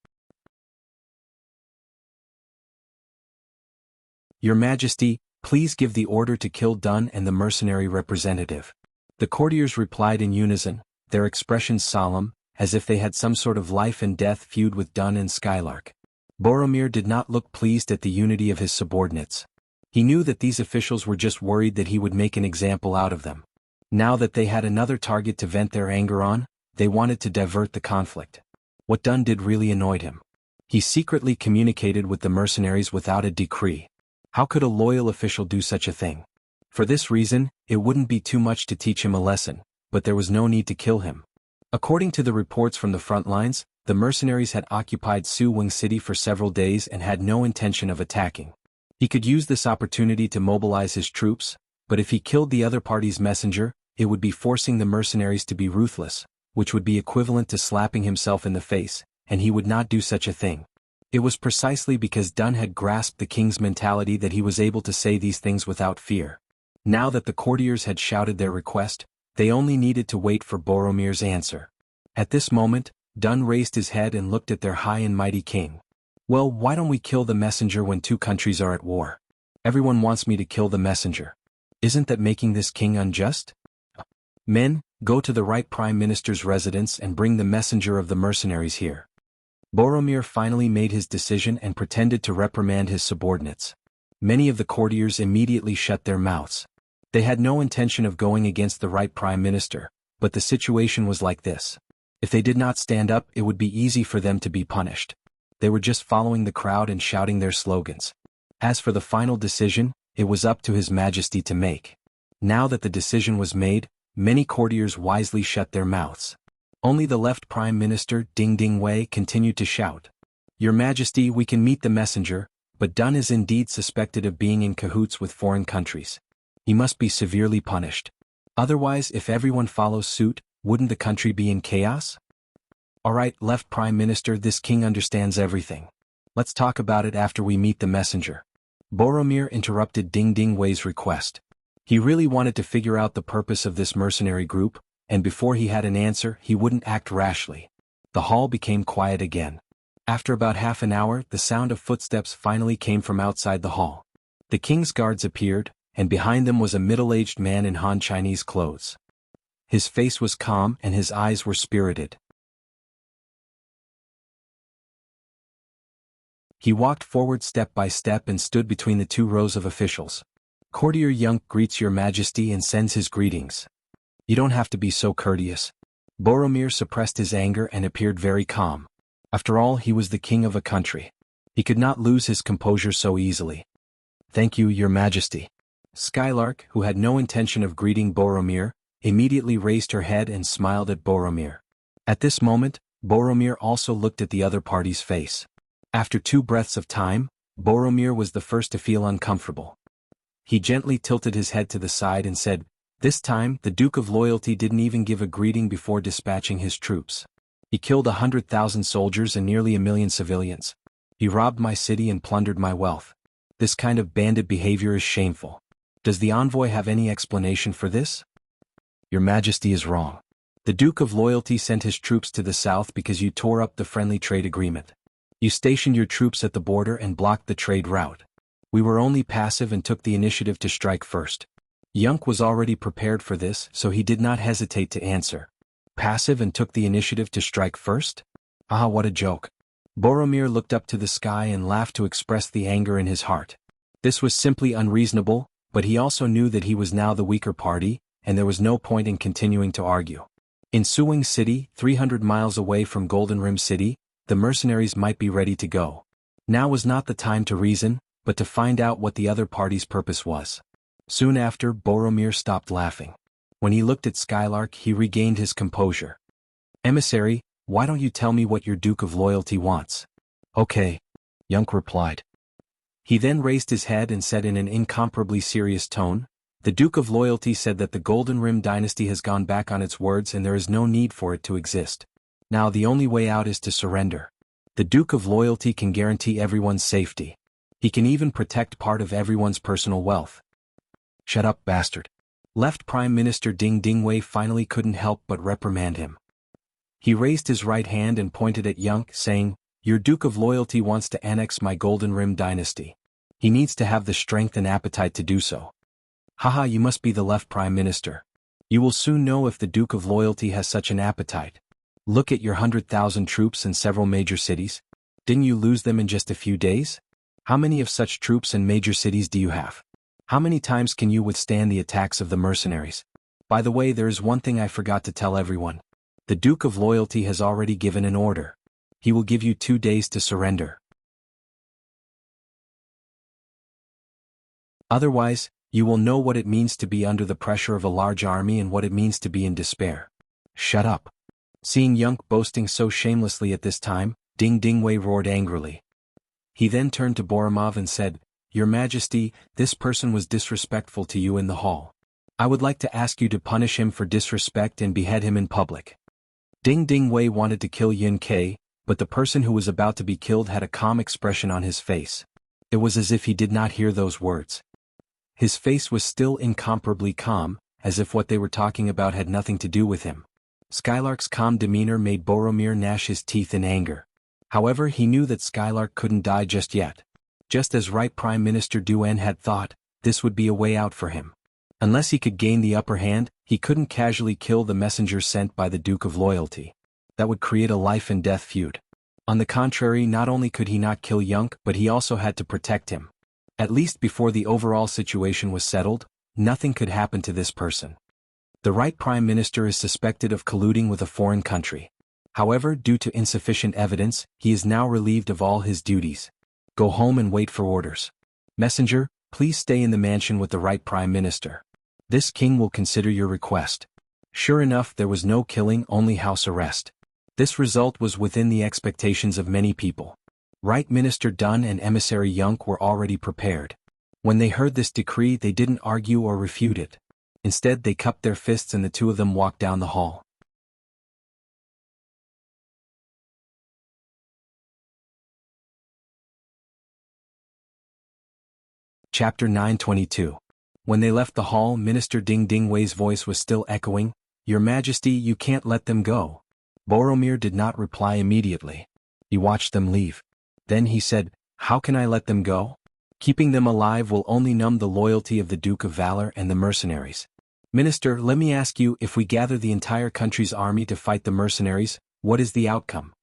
"Your Majesty, please give the order to kill Dun and the mercenary representative." The courtiers replied in unison, their expressions solemn, as if they had some sort of life and death feud with Dun and Skylark. Boromir did not look pleased at the unity of his subordinates. He knew that these officials were just worried that he would make an example out of them. Now that they had another target to vent their anger on, they wanted to divert the conflict. What Dun did really annoyed him. He secretly communicated with the mercenaries without a decree. How could a loyal official do such a thing? For this reason, it wouldn't be too much to teach him a lesson, but there was no need to kill him. According to the reports from the front lines, the mercenaries had occupied Su Wing City for several days and had no intention of attacking. He could use this opportunity to mobilize his troops, but if he killed the other party's messenger, it would be forcing the mercenaries to be ruthless, which would be equivalent to slapping himself in the face, and he would not do such a thing. It was precisely because Dun had grasped the king's mentality that he was able to say these things without fear. Now that the courtiers had shouted their request, they only needed to wait for Boromir's answer. At this moment, Dun raised his head and looked at their high and mighty king. Well, why don't we kill the messenger when two countries are at war? Everyone wants me to kill the messenger. Isn't that making this king unjust? Men, go to the right prime minister's residence and bring the messenger of the mercenaries here. Boromir finally made his decision and pretended to reprimand his subordinates. Many of the courtiers immediately shut their mouths. They had no intention of going against the right prime minister, but the situation was like this. If they did not stand up, it would be easy for them to be punished. They were just following the crowd and shouting their slogans. As for the final decision, it was up to His Majesty to make. Now that the decision was made, many courtiers wisely shut their mouths. Only the left Prime Minister, Ding Ding Wei, continued to shout. Your Majesty, we can meet the messenger, but Dun is indeed suspected of being in cahoots with foreign countries. He must be severely punished. Otherwise, if everyone follows suit, wouldn't the country be in chaos? Alright, left Prime Minister, this king understands everything. Let's talk about it after we meet the messenger. Boromir interrupted Ding Ding Wei's request. He really wanted to figure out the purpose of this mercenary group, and before he had an answer, he wouldn't act rashly. The hall became quiet again. After about half an hour, the sound of footsteps finally came from outside the hall. The king's guards appeared, and behind them was a middle-aged man in Han Chinese clothes. His face was calm and his eyes were spirited. He walked forward step by step and stood between the two rows of officials. Courtier Yunk greets Your Majesty and sends his greetings. You don't have to be so courteous. Boromir suppressed his anger and appeared very calm. After all, he was the king of a country. He could not lose his composure so easily. Thank you, Your Majesty. Skylark, who had no intention of greeting Boromir, immediately raised her head and smiled at Boromir. At this moment, Boromir also looked at the other party's face. After 2 breaths of time, Boromir was the first to feel uncomfortable. He gently tilted his head to the side and said, this time, the Duke of Loyalty didn't even give a greeting before dispatching his troops. He killed 100,000 soldiers and nearly 1 million civilians. He robbed my city and plundered my wealth. This kind of bandit behavior is shameful. Does the envoy have any explanation for this? Your Majesty is wrong. The Duke of Loyalty sent his troops to the south because you tore up the friendly trade agreement. You stationed your troops at the border and blocked the trade route. We were only passive and took the initiative to strike first. Yunk was already prepared for this, so he did not hesitate to answer. Passive and took the initiative to strike first? Ah, what a joke. Boromir looked up to the sky and laughed to express the anger in his heart. This was simply unreasonable, but he also knew that he was now the weaker party, and there was no point in continuing to argue. In Suwing City, 300 miles away from Golden Rim City, the mercenaries might be ready to go. Now was not the time to reason, but to find out what the other party's purpose was. Soon after, Boromir stopped laughing. When he looked at Skylark, he regained his composure. Emissary, why don't you tell me what your Duke of Loyalty wants? Okay, Yunk replied. He then raised his head and said in an incomparably serious tone, the Duke of Loyalty said that the Golden Rim dynasty has gone back on its words and there is no need for it to exist. Now the only way out is to surrender. The Duke of Loyalty can guarantee everyone's safety. He can even protect part of everyone's personal wealth. Shut up, bastard. Left Prime Minister Ding Ding Wei finally couldn't help but reprimand him. He raised his right hand and pointed at Yunk, saying, your Duke of Loyalty wants to annex my Golden Rim dynasty. He needs to have the strength and appetite to do so. Haha, you must be the left Prime Minister. You will soon know if the Duke of Loyalty has such an appetite. Look at your 100,000 troops in several major cities. Didn't you lose them in just a few days? How many of such troops in major cities do you have? How many times can you withstand the attacks of the mercenaries? By the way, there is one thing I forgot to tell everyone. The Duke of Loyalty has already given an order. He will give you 2 days to surrender. Otherwise, you will know what it means to be under the pressure of a large army and what it means to be in despair. Shut up. Seeing Yunk boasting so shamelessly at this time, Ding Ding Wei roared angrily. He then turned to Boromir and said, Your Majesty, this person was disrespectful to you in the hall. I would like to ask you to punish him for disrespect and behead him in public. Ding Ding Wei wanted to kill Yin Ke, but the person who was about to be killed had a calm expression on his face. It was as if he did not hear those words. His face was still incomparably calm, as if what they were talking about had nothing to do with him. Skylark's calm demeanor made Boromir gnash his teeth in anger. However, he knew that Skylark couldn't die just yet. Just as Right Prime Minister Duen had thought, this would be a way out for him. Unless he could gain the upper hand, he couldn't casually kill the messenger sent by the Duke of Loyalty. That would create a life-and-death feud. On the contrary, not only could he not kill Yunk, but he also had to protect him. At least before the overall situation was settled, nothing could happen to this person. The Right Prime Minister is suspected of colluding with a foreign country. However, due to insufficient evidence, he is now relieved of all his duties. Go home and wait for orders. Messenger, please stay in the mansion with the Right Prime Minister. This king will consider your request. Sure enough, there was no killing, only house arrest. This result was within the expectations of many people. Right Minister Dun and Emissary Yunk were already prepared. When they heard this decree, they didn't argue or refute it. Instead, they cupped their fists and the two of them walked down the hall. Chapter 922. When they left the hall, Minister Ding Dingwei's voice was still echoing, "Your Majesty, you can't let them go." Boromir did not reply immediately. He watched them leave. Then he said, "How can I let them go? Keeping them alive will only numb the loyalty of the Duke of Valor and the mercenaries. Minister, let me ask you, if we gather the entire country's army to fight the mercenaries, what is the outcome?"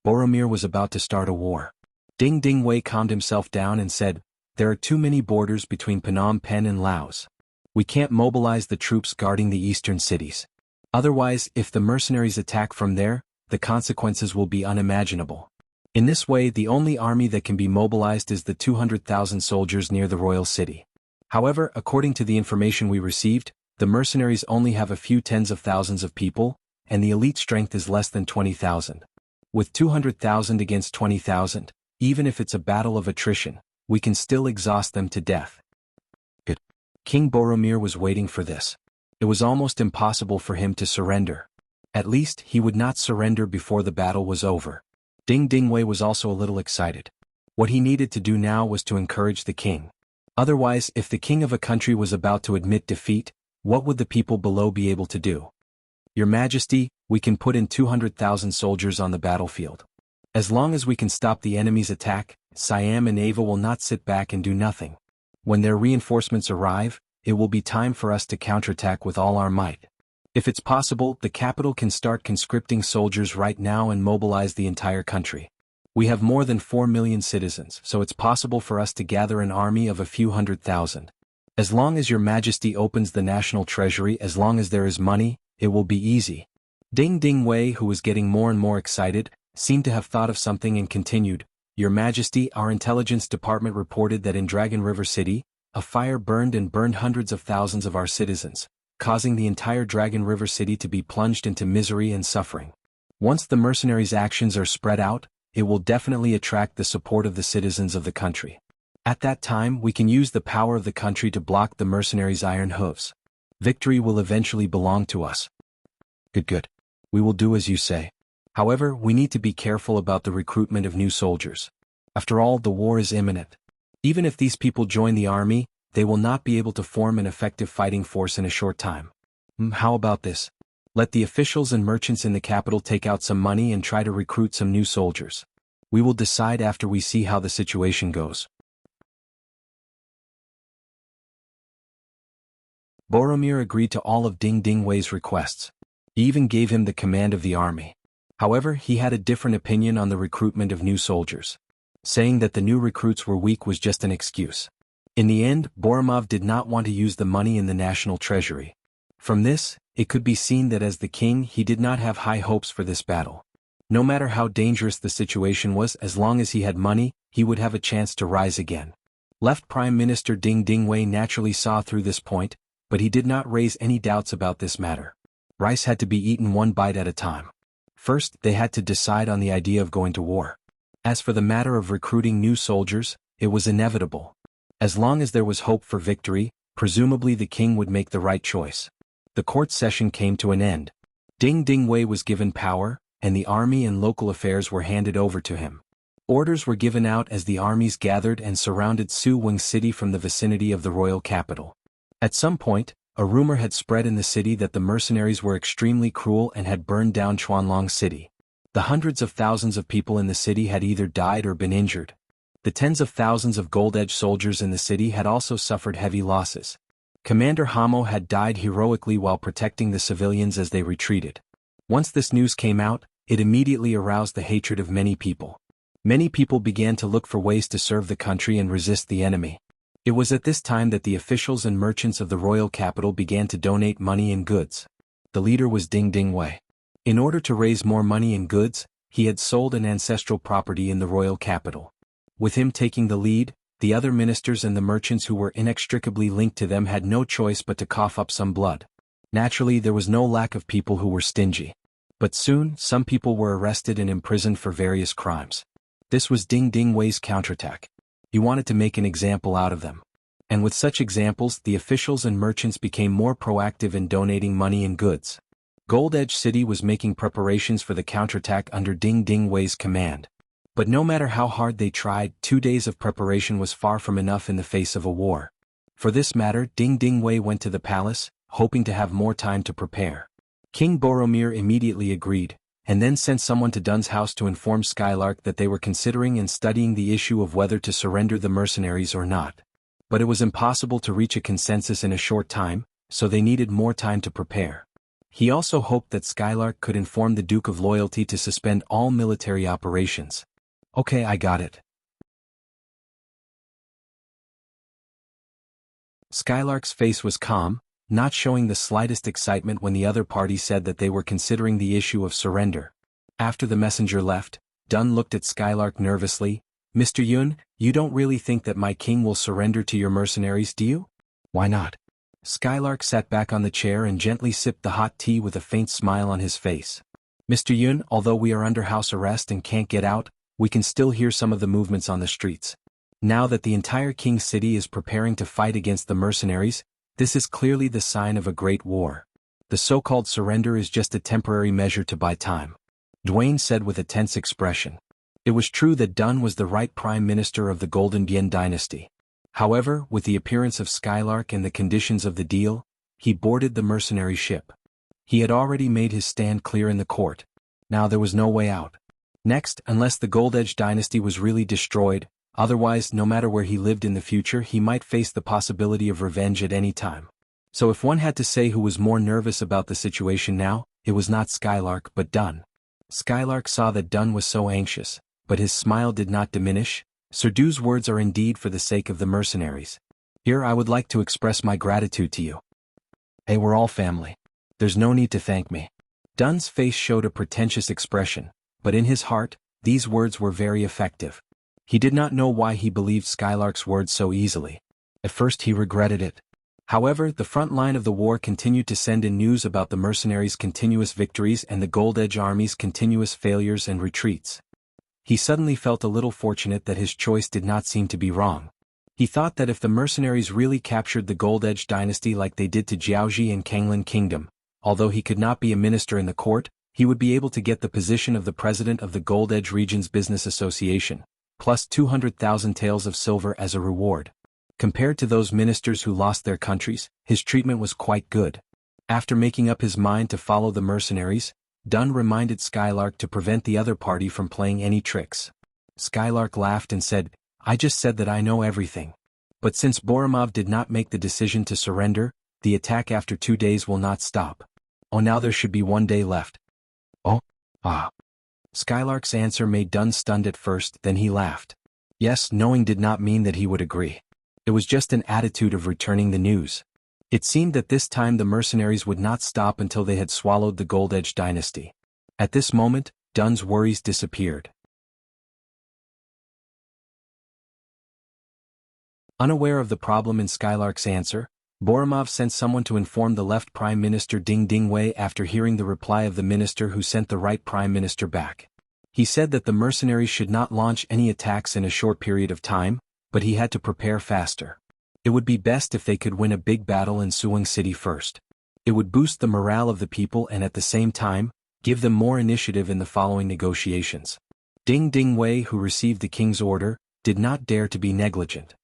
Boromir was about to start a war. Ding Dingwei calmed himself down and said, "There are too many borders between Phnom Penh and Laos. We can't mobilize the troops guarding the eastern cities. Otherwise, if the mercenaries attack from there, the consequences will be unimaginable. In this way, the only army that can be mobilized is the 200,000 soldiers near the royal city. However, according to the information we received, the mercenaries only have a few tens of thousands of people, and the elite strength is less than 20,000. With 200,000 against 20,000, even if it's a battle of attrition, we can still exhaust them to death." Good. King Boromir was waiting for this. It was almost impossible for him to surrender. At least, he would not surrender before the battle was over. Ding Dingwei was also a little excited. What he needed to do now was to encourage the king. Otherwise, if the king of a country was about to admit defeat, what would the people below be able to do? "Your Majesty, we can put in 200,000 soldiers on the battlefield. As long as we can stop the enemy's attack, Siam and Ava will not sit back and do nothing. When their reinforcements arrive, it will be time for us to counterattack with all our might. If it's possible, the capital can start conscripting soldiers right now and mobilize the entire country. We have more than 4 million citizens, so it's possible for us to gather an army of a few 100,000. As long as your Majesty opens the national treasury, as long as there is money, it will be easy." Ding Dingwei, who was getting more and more excited, seemed to have thought of something and continued, "Your Majesty, our intelligence department reported that in Dragon River City, a fire burned hundreds of thousands of our citizens, causing the entire Dragon River City to be plunged into misery and suffering. Once the mercenaries' actions are spread out, it will definitely attract the support of the citizens of the country. At that time, we can use the power of the country to block the mercenaries' iron hooves. Victory will eventually belong to us." Good. We will do as you say. However, we need to be careful about the recruitment of new soldiers. After all, the war is imminent. Even if these people join the army, they will not be able to form an effective fighting force in a short time. How about this? Let the officials and merchants in the capital take out some money and try to recruit some new soldiers. We will decide after we see how the situation goes. Boromir agreed to all of Ding Dingwei's requests. He even gave him the command of the army. However, he had a different opinion on the recruitment of new soldiers. Saying that the new recruits were weak was just an excuse. In the end, Boromir did not want to use the money in the national treasury. From this, it could be seen that as the king he did not have high hopes for this battle. No matter how dangerous the situation was, as long as he had money, he would have a chance to rise again. Left Prime Minister Ding Dingwei naturally saw through this point, but he did not raise any doubts about this matter. Rice had to be eaten one bite at a time. First, they had to decide on the idea of going to war. As for the matter of recruiting new soldiers, it was inevitable. As long as there was hope for victory, presumably the king would make the right choice. The court session came to an end. Ding Dingwei was given power, and the army and local affairs were handed over to him. Orders were given out as the armies gathered and surrounded Suwing City from the vicinity of the royal capital. At some point, a rumor had spread in the city that the mercenaries were extremely cruel and had burned down Chuanlong City. The hundreds of thousands of people in the city had either died or been injured. The tens of thousands of gold-edged soldiers in the city had also suffered heavy losses. Commander Hamo had died heroically while protecting the civilians as they retreated. Once this news came out, it immediately aroused the hatred of many people. Many people began to look for ways to serve the country and resist the enemy. It was at this time that the officials and merchants of the royal capital began to donate money and goods. The leader was Ding Dingwei. In order to raise more money and goods, he had sold an ancestral property in the royal capital. With him taking the lead, the other ministers and the merchants who were inextricably linked to them had no choice but to cough up some blood. Naturally, there was no lack of people who were stingy. But soon, some people were arrested and imprisoned for various crimes. This was Ding Dingwei's counterattack. He wanted to make an example out of them. And with such examples, the officials and merchants became more proactive in donating money and goods. Gold Edge City was making preparations for the counterattack under Ding Dingwei's command. But no matter how hard they tried, 2 days of preparation was far from enough in the face of a war. For this matter, Ding Dingwei went to the palace, hoping to have more time to prepare. King Boromir immediately agreed, and then sent someone to Dun's house to inform Skylark that they were considering and studying the issue of whether to surrender the mercenaries or not. But it was impossible to reach a consensus in a short time, so they needed more time to prepare. He also hoped that Skylark could inform the Duke of Loyalty to suspend all military operations. Okay, I got it. Skylark's face was calm, not showing the slightest excitement when the other party said that they were considering the issue of surrender. After the messenger left, Dun looked at Skylark nervously. Mr. Yun, you don't really think that my king will surrender to your mercenaries, do you? Why not? Skylark sat back on the chair and gently sipped the hot tea with a faint smile on his face. Mr. Yun, although we are under house arrest and can't get out, we can still hear some of the movements on the streets. Now that the entire King City is preparing to fight against the mercenaries, this is clearly the sign of a great war. The so-called surrender is just a temporary measure to buy time. Dwayne said with a tense expression. It was true that Dun was the right prime minister of the Golden Bien dynasty. However, with the appearance of Skylark and the conditions of the deal, he boarded the mercenary ship. He had already made his stand clear in the court. Now there was no way out. Next, unless the Gold Edge dynasty was really destroyed, otherwise, no matter where he lived in the future, he might face the possibility of revenge at any time. So if one had to say who was more nervous about the situation now, it was not Skylark but Dun. Skylark saw that Dun was so anxious, but his smile did not diminish. Sir Du's words are indeed for the sake of the mercenaries. Here I would like to express my gratitude to you. Hey, we're all family. There's no need to thank me. Dun's face showed a pretentious expression, but in his heart, these words were very effective. He did not know why he believed Skylark's words so easily. At first he regretted it. However, the front line of the war continued to send in news about the mercenaries' continuous victories and the Gold Edge army's continuous failures and retreats. He suddenly felt a little fortunate that his choice did not seem to be wrong. He thought that if the mercenaries really captured the Gold Edge dynasty like they did to Jiaoji and Kanglan Kingdom, although he could not be a minister in the court, he would be able to get the position of the president of the Gold Edge Region's Business Association, plus 200,000 taels of silver as a reward. Compared to those ministers who lost their countries, his treatment was quite good. After making up his mind to follow the mercenaries, Dun reminded Skylark to prevent the other party from playing any tricks. Skylark laughed and said, I just said that I know everything. But since Boromir did not make the decision to surrender, the attack after 2 days will not stop. Oh, now there should be 1 day left. Oh? Ah. Skylark's answer made Dun stunned at first, then he laughed. Yes, knowing did not mean that he would agree. It was just an attitude of returning the news. It seemed that this time the mercenaries would not stop until they had swallowed the Gold Edge dynasty. At this moment, Dun's worries disappeared. Unaware of the problem in Skylark's answer, Boromir sent someone to inform the left Prime Minister Ding Dingwei after hearing the reply of the minister who sent the right Prime Minister back. He said that the mercenaries should not launch any attacks in a short period of time, but he had to prepare faster. It would be best if they could win a big battle in Suwing City first. It would boost the morale of the people and at the same time, Give them more initiative in the following negotiations. Ding Dingwei, who received the king's order, did not dare to be negligent.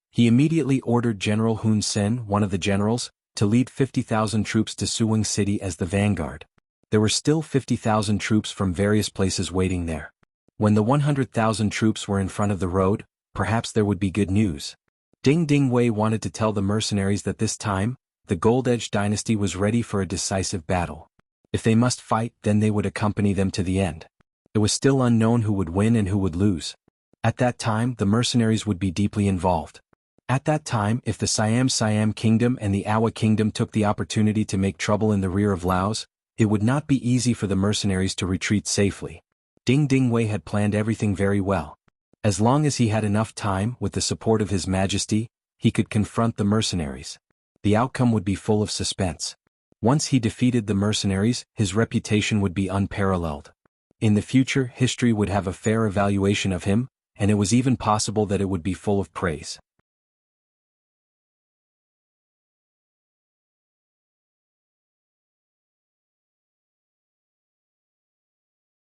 He immediately ordered General Hun Sen, one of the generals, to lead 50,000 troops to Suwing City as the vanguard. There were still 50,000 troops from various places waiting there. When the 100,000 troops were in front of the road, perhaps there would be good news. Ding Dingwei wanted to tell the mercenaries that this time, the Gold Edge dynasty was ready for a decisive battle. If they must fight, then they would accompany them to the end. It was still unknown who would win and who would lose. At that time, the mercenaries would be deeply involved. At that time, if the Siam Kingdom and the Awa Kingdom took the opportunity to make trouble in the rear of Laos, it would not be easy for the mercenaries to retreat safely. Ding Dingwei had planned everything very well. As long as he had enough time, with the support of His Majesty, he could confront the mercenaries. The outcome would be full of suspense. Once he defeated the mercenaries, his reputation would be unparalleled. In the future, history would have a fair evaluation of him, and it was even possible that it would be full of praise.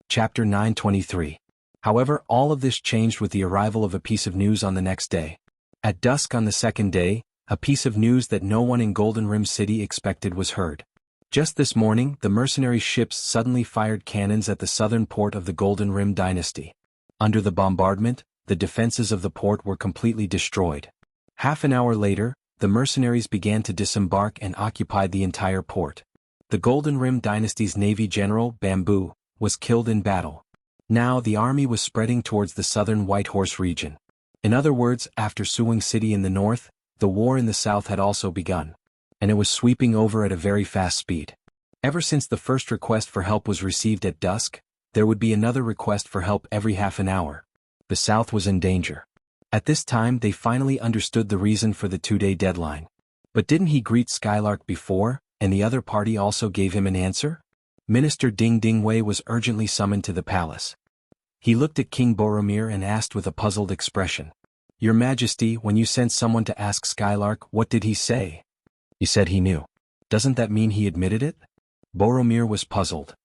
Chapter 923. However, all of this changed with the arrival of a piece of news on the next day. At dusk on the second day, a piece of news that no one in Golden Rim City expected was heard. Just this morning, the mercenary ships suddenly fired cannons at the southern port of the Golden Rim Dynasty. Under the bombardment, the defenses of the port were completely destroyed. Half an hour later, the mercenaries began to disembark and occupied the entire port. The Golden Rim Dynasty's Navy General, Bamboo, was killed in battle. Now the army was spreading towards the southern White Horse region. In other words, after Suwing City in the north, the war in the south had also begun. And it was sweeping over at a very fast speed. Ever since the first request for help was received at dusk, there would be another request for help every half an hour. The south was in danger. At this time they finally understood the reason for the 2-day deadline. But didn't he greet Skylark before, and the other party also gave him an answer? Minister Ding Dingwei was urgently summoned to the palace. He looked at King Boromir and asked with a puzzled expression, "Your Majesty, when you sent someone to ask Skylark, what did he say?" "He said he knew." "Doesn't that mean he admitted it?" Boromir was puzzled.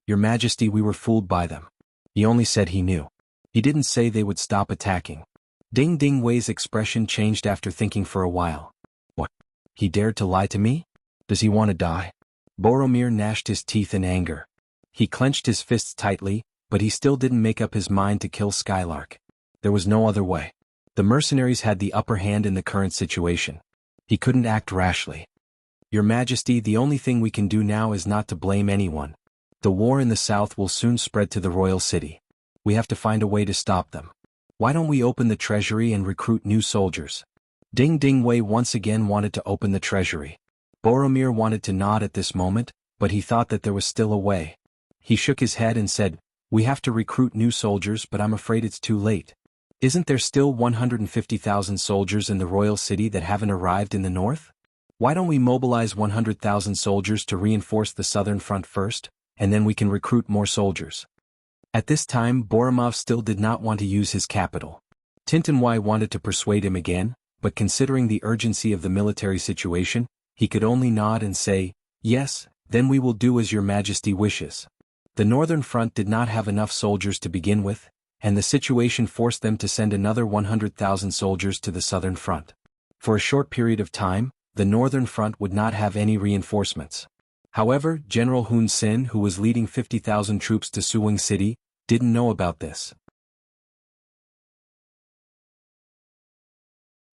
"Your Majesty, we were fooled by them. He only said he knew. He didn't say they would stop attacking." Ding Dingwei's expression changed after thinking for a while. "What? He dared to lie to me? Does he want to die?" Boromir gnashed his teeth in anger. He clenched his fists tightly, but he still didn't make up his mind to kill Skylark. There was no other way. The mercenaries had the upper hand in the current situation. He couldn't act rashly. "Your Majesty, the only thing we can do now is not to blame anyone. The war in the south will soon spread to the royal city. We have to find a way to stop them. Why don't we open the treasury and recruit new soldiers?" Ding Dingwei once again wanted to open the treasury. Boromir wanted to nod at this moment, but he thought that there was still a way. He shook his head and said, "We have to recruit new soldiers, but I'm afraid it's too late. Isn't there still 150,000 soldiers in the royal city that haven't arrived in the north? Why don't we mobilize 100,000 soldiers to reinforce the southern front first, and then we can recruit more soldiers?" At this time Boromir still did not want to use his capital. Tintinwai wanted to persuade him again, but considering the urgency of the military situation, he could only nod and say, "Yes, then we will do as your Majesty wishes." The northern front did not have enough soldiers to begin with, and the situation forced them to send another 100,000 soldiers to the southern front. For a short period of time, the northern front would not have any reinforcements. However, General Hun Sen, who was leading 50,000 troops to Suwing City, didn't know about this.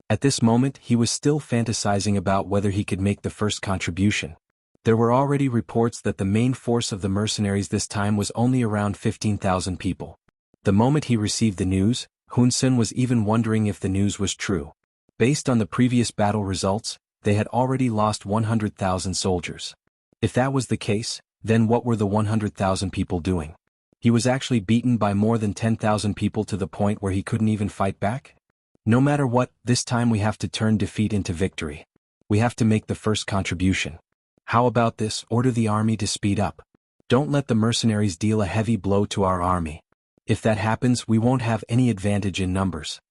At this moment he was still fantasizing about whether he could make the first contribution. There were already reports that the main force of the mercenaries this time was only around 15,000 people. The moment he received the news, Hun Sen was even wondering if the news was true. Based on the previous battle results, they had already lost 100,000 soldiers. If that was the case, then what were the 100,000 people doing? He was actually beaten by more than 10,000 people to the point where he couldn't even fight back? No matter what, this time we have to turn defeat into victory. We have to make the first contribution. How about this? Order the army to speed up. Don't let the mercenaries deal a heavy blow to our army. If that happens, we won't have any advantage in numbers.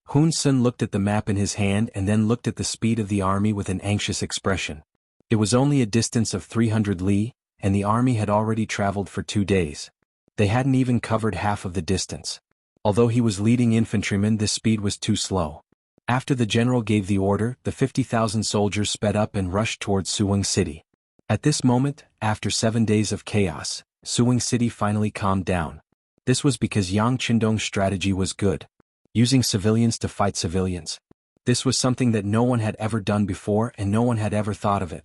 Hun Sen looked at the map in his hand and then looked at the speed of the army with an anxious expression. It was only a distance of 300 li, and the army had already traveled for 2 days. They hadn't even covered half of the distance. Although he was leading infantrymen, this speed was too slow. After the general gave the order, the 50,000 soldiers sped up and rushed towards Suwing City. At this moment, after 7 days of chaos, Suwing City finally calmed down. This was because Yang Qindong's strategy was good. Using civilians to fight civilians. This was something that no one had ever done before and no one had ever thought of it.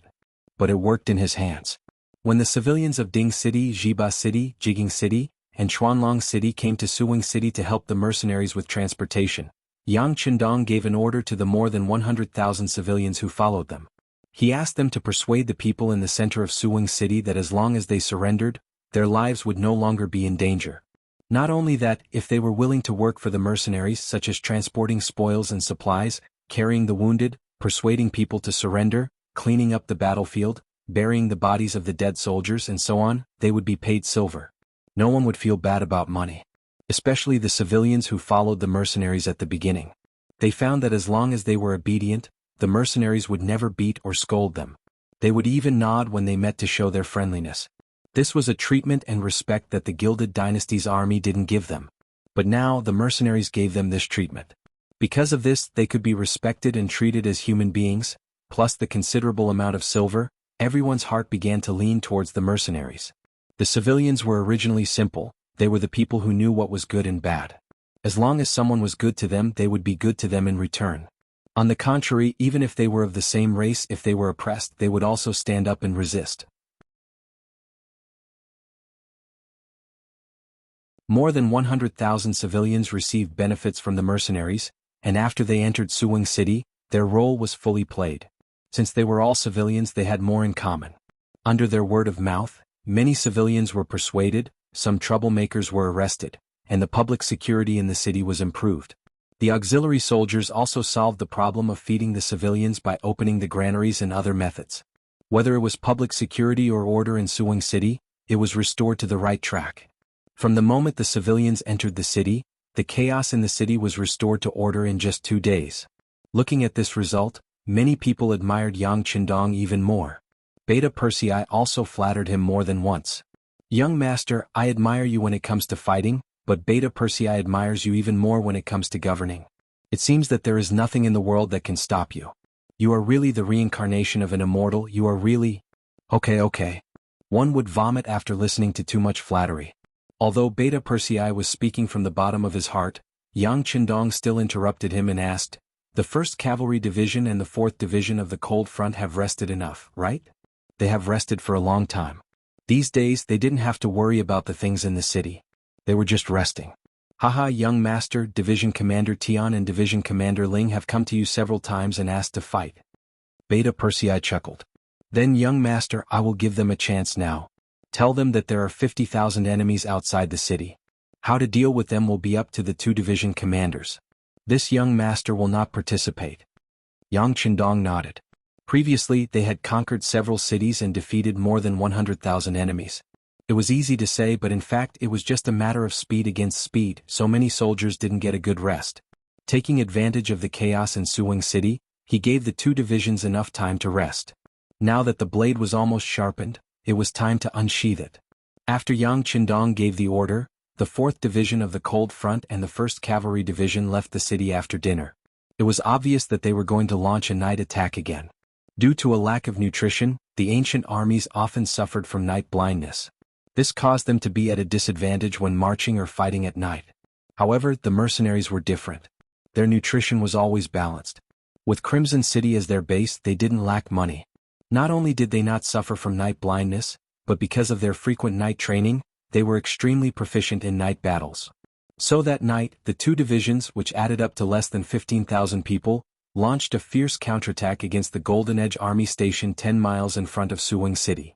But it worked in his hands. When the civilians of Ding City, Jiba City, Jiging City, and Chuanlong City came to Suwing City to help the mercenaries with transportation, Yang Qindong gave an order to the more than 100,000 civilians who followed them. He asked them to persuade the people in the center of Suwing City that as long as they surrendered, their lives would no longer be in danger. Not only that, if they were willing to work for the mercenaries such as transporting spoils and supplies, carrying the wounded, persuading people to surrender, cleaning up the battlefield, burying the bodies of the dead soldiers and so on, they would be paid silver. No one would feel bad about money. Especially the civilians who followed the mercenaries at the beginning. They found that as long as they were obedient, the mercenaries would never beat or scold them. They would even nod when they met to show their friendliness. This was a treatment and respect that the Gilded Dynasty's army didn't give them. But now the mercenaries gave them this treatment. Because of this, they could be respected and treated as human beings, plus the considerable amount of silver, everyone's heart began to lean towards the mercenaries. The civilians were originally simple, they were the people who knew what was good and bad. As long as someone was good to them, they would be good to them in return. On the contrary, even if they were of the same race, if they were oppressed, they would also stand up and resist. More than 100,000 civilians received benefits from the mercenaries, and after they entered Suwing City, their role was fully played. Since they were all civilians, they had more in common. Under their word of mouth, many civilians were persuaded, some troublemakers were arrested, and the public security in the city was improved. The auxiliary soldiers also solved the problem of feeding the civilians by opening the granaries and other methods. Whether it was public security or order in Suwing City, it was restored to the right track. From the moment the civilians entered the city, the chaos in the city was restored to order in just 2 days. Looking at this result, many people admired Yang Qindong even more. Beta Persei also flattered him more than once. "Young master, I admire you when it comes to fighting, but Beta Persei admires you even more when it comes to governing. It seems that there is nothing in the world that can stop you. You are really the reincarnation of an immortal, you are really—" Okay. One would vomit after listening to too much flattery. Although Beta Persei was speaking from the bottom of his heart, Yang Qindong still interrupted him and asked, "The 1st Cavalry Division and the 4th Division of the Cold Front have rested enough, right? They have rested for a long time. These days they didn't have to worry about the things in the city. They were just resting. Haha, young master, Division Commander Tian and Division Commander Ling have come to you several times and asked to fight." Beta Persei chuckled. "Then young master, I will give them a chance now. Tell them that there are 50,000 enemies outside the city. How to deal with them will be up to the 2 division commanders. This young master will not participate." Yang Qindong nodded. Previously, they had conquered several cities and defeated more than 100,000 enemies. It was easy to say, but in fact it was just a matter of speed against speed, so many soldiers didn't get a good rest. Taking advantage of the chaos in Suwing City, he gave the 2 divisions enough time to rest. Now that the blade was almost sharpened, it was time to unsheath it. After Yang Qindong gave the order, the 4th Division of the Cold Front and the 1st Cavalry Division left the city after dinner. It was obvious that they were going to launch a night attack again. Due to a lack of nutrition, the ancient armies often suffered from night blindness. This caused them to be at a disadvantage when marching or fighting at night. However, the mercenaries were different. Their nutrition was always balanced. With Crimson City as their base, they didn't lack money. Not only did they not suffer from night blindness, but because of their frequent night training, they were extremely proficient in night battles. So that night, the 2 divisions, which added up to less than 15,000 people, launched a fierce counterattack against the Golden Edge Army station 10 miles in front of Suwing City.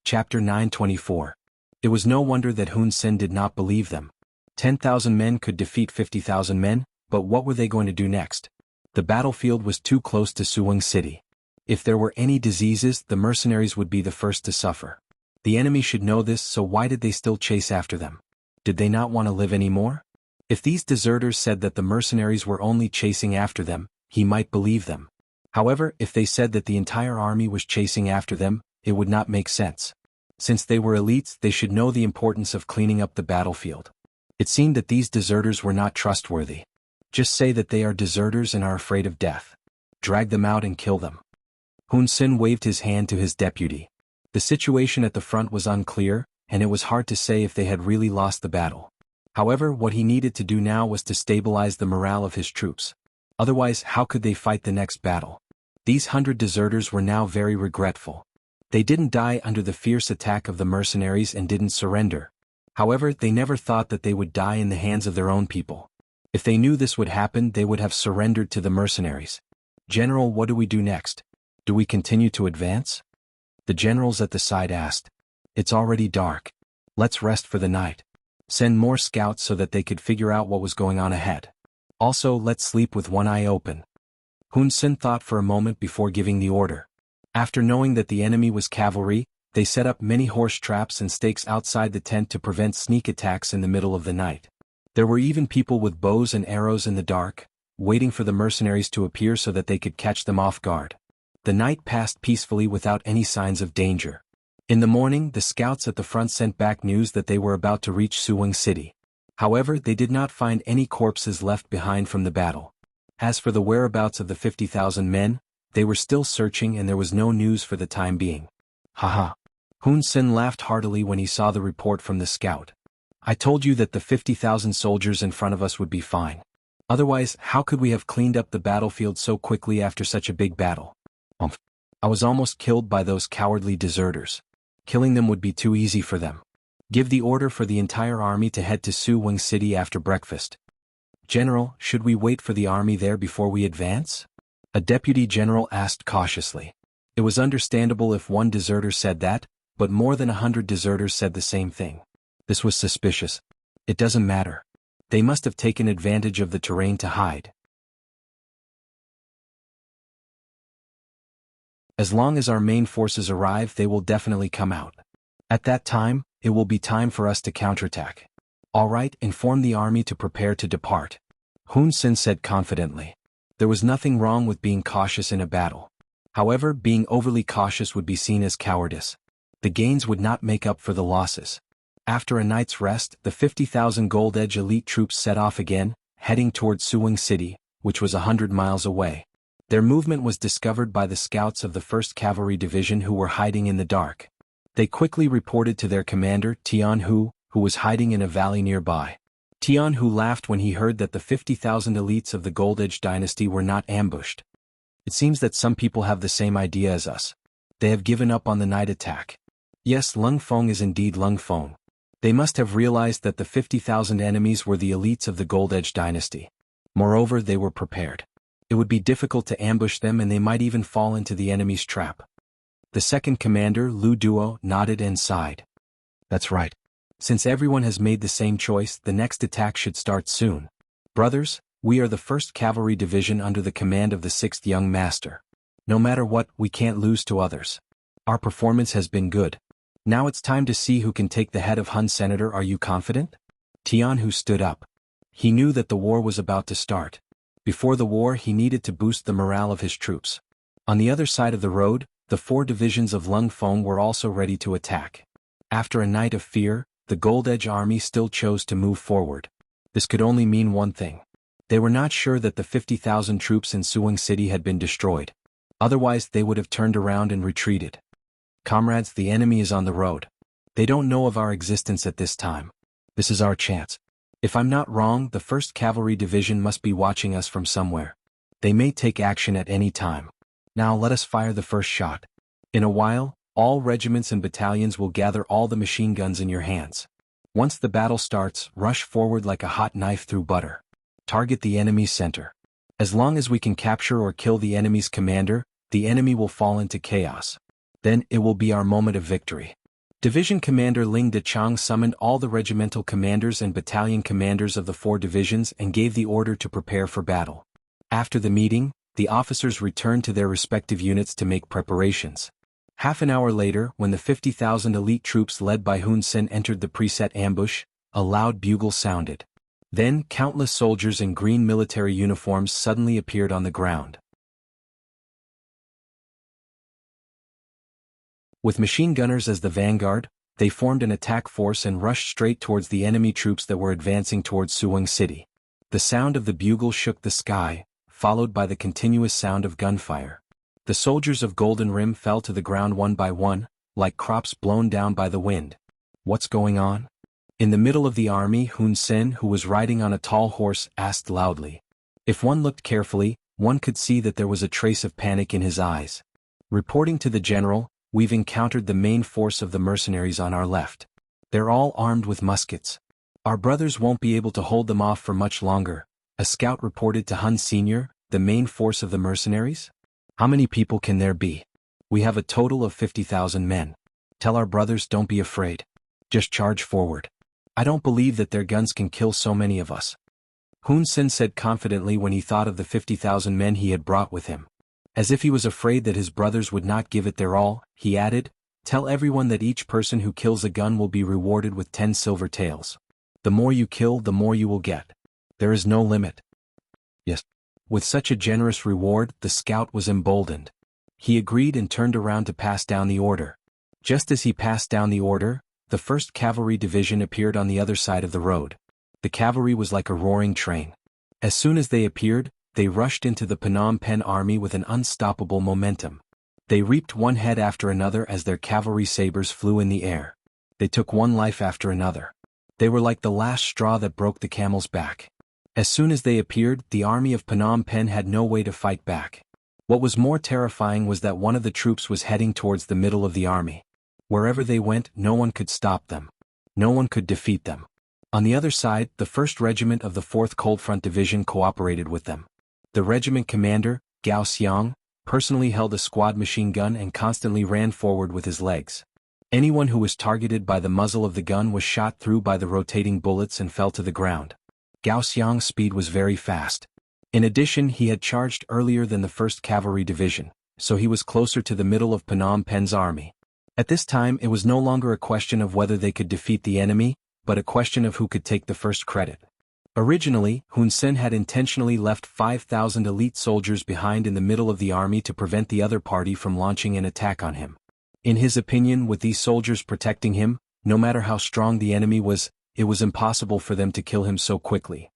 Chapter 924. It was no wonder that Hun Sen did not believe them. 10,000 men could defeat 50,000 men, but what were they going to do next? The battlefield was too close to Suwing City. If there were any diseases, the mercenaries would be the first to suffer. The enemy should know this, so why did they still chase after them? Did they not want to live anymore? If these deserters said that the mercenaries were only chasing after them, he might believe them. However, if they said that the entire army was chasing after them, it would not make sense. Since they were elites, they should know the importance of cleaning up the battlefield. It seemed that these deserters were not trustworthy. Just say that they are deserters and are afraid of death. Drag them out and kill them. Hun Sen waved his hand to his deputy. The situation at the front was unclear, and it was hard to say if they had really lost the battle. However, what he needed to do now was to stabilize the morale of his troops. Otherwise, how could they fight the next battle? These 100 deserters were now very regretful. They didn't die under the fierce attack of the mercenaries and didn't surrender. However, they never thought that they would die in the hands of their own people. If they knew this would happen, they would have surrendered to the mercenaries. General, what do we do next? Do we continue to advance? The generals at the side asked. It's already dark. Let's rest for the night. Send more scouts so that they could figure out what was going on ahead. Also, let's sleep with one eye open. Hun Sen thought for a moment before giving the order. After knowing that the enemy was cavalry, they set up many horse traps and stakes outside the tent to prevent sneak attacks in the middle of the night. There were even people with bows and arrows in the dark, waiting for the mercenaries to appear so that they could catch them off guard. The night passed peacefully without any signs of danger. In the morning, the scouts at the front sent back news that they were about to reach Suwon City. However, they did not find any corpses left behind from the battle. As for the whereabouts of the 50,000 men, they were still searching and there was no news for the time being. Haha. Hun Sen laughed heartily when he saw the report from the scout. I told you that the 50,000 soldiers in front of us would be fine. Otherwise, how could we have cleaned up the battlefield so quickly after such a big battle? I was almost killed by those cowardly deserters. Killing them would be too easy for them. Give the order for the entire army to head to Suwon City after breakfast. General, should we wait for the army there before we advance? A deputy general asked cautiously. It was understandable if one deserter said that, but more than 100 deserters said the same thing. This was suspicious. It doesn't matter. They must have taken advantage of the terrain to hide. As long as our main forces arrive, they will definitely come out. At that time, it will be time for us to counterattack. All right, inform the army to prepare to depart. Hun Sen said confidently. There was nothing wrong with being cautious in a battle. However, being overly cautious would be seen as cowardice. The gains would not make up for the losses. After a night's rest, the 50,000 Gold Edge elite troops set off again, heading toward Suwon City, which was 100 miles away. Their movement was discovered by the scouts of the 1st Cavalry Division who were hiding in the dark. They quickly reported to their commander, Tianhu, who was hiding in a valley nearby. Tianhu laughed when he heard that the 50,000 elites of the Gold Edge dynasty were not ambushed. It seems that some people have the same idea as us. They have given up on the night attack. Yes, Lung Feng is indeed Lung Feng. They must have realized that the 50,000 enemies were the elites of the Gold Edge dynasty. Moreover, they were prepared. It would be difficult to ambush them and they might even fall into the enemy's trap. The second commander, Lu Duo, nodded and sighed. That's right. Since everyone has made the same choice, the next attack should start soon. Brothers, we are the 1st Cavalry Division under the command of the 6th Young Master. No matter what, we can't lose to others. Our performance has been good. Now it's time to see who can take the head of Hun Senator. Are you confident? Tianhu stood up. He knew that the war was about to start. Before the war, he needed to boost the morale of his troops. On the other side of the road, the 4 divisions of Lung Feng were also ready to attack. After a night of fear, the Gold Edge army still chose to move forward. This could only mean one thing. They were not sure that the 50,000 troops in Suwon City had been destroyed. Otherwise, they would have turned around and retreated. Comrades, the enemy is on the road. They don't know of our existence at this time. This is our chance. If I'm not wrong, the 1st Cavalry Division must be watching us from somewhere. They may take action at any time. Now let us fire the first shot. In a while, all regiments and battalions will gather all the machine guns in your hands. Once the battle starts, rush forward like a hot knife through butter. Target the enemy's center. As long as we can capture or kill the enemy's commander, the enemy will fall into chaos. Then it will be our moment of victory. Division Commander Ling Dechang summoned all the regimental commanders and battalion commanders of the 4 divisions and gave the order to prepare for battle. After the meeting, the officers returned to their respective units to make preparations. Half an hour later, when the 50,000 elite troops led by Hun Sen entered the preset ambush, a loud bugle sounded. Then, countless soldiers in green military uniforms suddenly appeared on the ground. With machine gunners as the vanguard, they formed an attack force and rushed straight towards the enemy troops that were advancing towards Suwon City. The sound of the bugle shook the sky, followed by the continuous sound of gunfire. The soldiers of Golden Rim fell to the ground one by one, like crops blown down by the wind. What's going on? In the middle of the army, Hun Sen, who was riding on a tall horse, asked loudly. If one looked carefully, one could see that there was a trace of panic in his eyes. Reporting to the general, we've encountered the main force of the mercenaries on our left. They're all armed with muskets. Our brothers won't be able to hold them off for much longer, a scout reported to Hun Sr., the main force of the mercenaries. How many people can there be? We have a total of 50,000 men. Tell our brothers don't be afraid. Just charge forward. I don't believe that their guns can kill so many of us. Hun Sen said confidently when he thought of the 50,000 men he had brought with him. As if he was afraid that his brothers would not give it their all, he added, tell everyone that each person who kills a gun will be rewarded with 10 silver taels. The more you kill, the more you will get. There is no limit. Yes. With such a generous reward, the scout was emboldened. He agreed and turned around to pass down the order. Just as he passed down the order, the 1st Cavalry Division appeared on the other side of the road. The cavalry was like a roaring train. As soon as they appeared, they rushed into the Phnom Penh army with an unstoppable momentum. They reaped one head after another as their cavalry sabers flew in the air. They took one life after another. They were like the last straw that broke the camel's back. As soon as they appeared, the army of Phnom Penh had no way to fight back. What was more terrifying was that one of the troops was heading towards the middle of the army. Wherever they went, no one could stop them. No one could defeat them. On the other side, the 1st Regiment of the 4th Cold Front Division cooperated with them. The regiment commander, Gao Xiang, personally held a squad machine gun and constantly ran forward with his legs. Anyone who was targeted by the muzzle of the gun was shot through by the rotating bullets and fell to the ground. Gao Xiang's speed was very fast. In addition, he had charged earlier than the 1st Cavalry Division, so he was closer to the middle of Phnom Penh's army. At this time, it was no longer a question of whether they could defeat the enemy, but a question of who could take the first credit. Originally, Hun Sen had intentionally left 5,000 elite soldiers behind in the middle of the army to prevent the other party from launching an attack on him. In his opinion, with these soldiers protecting him, no matter how strong the enemy was, it was impossible for them to kill him so quickly.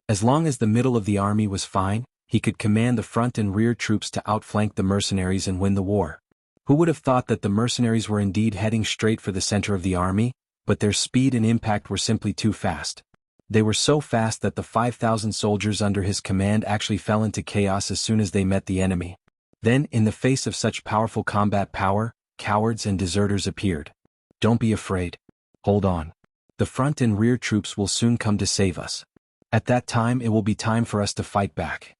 As long as the middle of the army was fine, he could command the front and rear troops to outflank the mercenaries and win the war. Who would have thought that the mercenaries were indeed heading straight for the center of the army, but their speed and impact were simply too fast. They were so fast that the 5,000 soldiers under his command actually fell into chaos as soon as they met the enemy. Then, in the face of such powerful combat power, cowards and deserters appeared. Don't be afraid. Hold on. The front and rear troops will soon come to save us. At that time it will be time for us to fight back.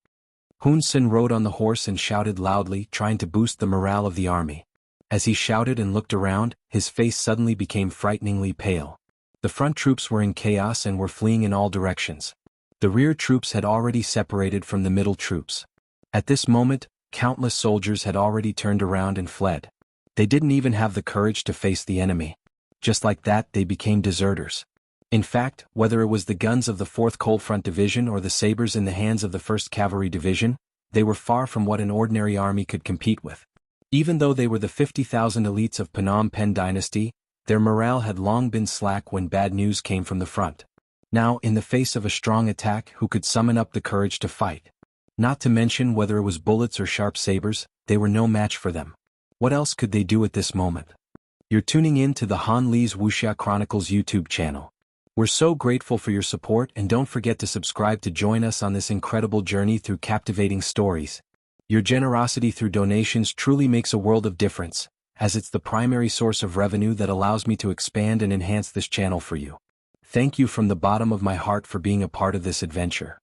Hun Sen rode on the horse and shouted loudly, trying to boost the morale of the army. As he shouted and looked around, his face suddenly became frighteningly pale. The front troops were in chaos and were fleeing in all directions. The rear troops had already separated from the middle troops. At this moment, countless soldiers had already turned around and fled. They didn't even have the courage to face the enemy. Just like that, they became deserters. In fact, whether it was the guns of the 4th Cold Front Division or the sabers in the hands of the 1st Cavalry Division, they were far from what an ordinary army could compete with. Even though they were the 50,000 elites of Phnom Penh Dynasty, their morale had long been slack when bad news came from the front. Now, in the face of a strong attack, who could summon up the courage to fight? Not to mention whether it was bullets or sharp sabers, they were no match for them. What else could they do at this moment? You're tuning in to the Han Lee's Wuxia Chronicles YouTube channel. We're so grateful for your support, and don't forget to subscribe to join us on this incredible journey through captivating stories. Your generosity through donations truly makes a world of difference, as it's the primary source of revenue that allows me to expand and enhance this channel for you. Thank you from the bottom of my heart for being a part of this adventure.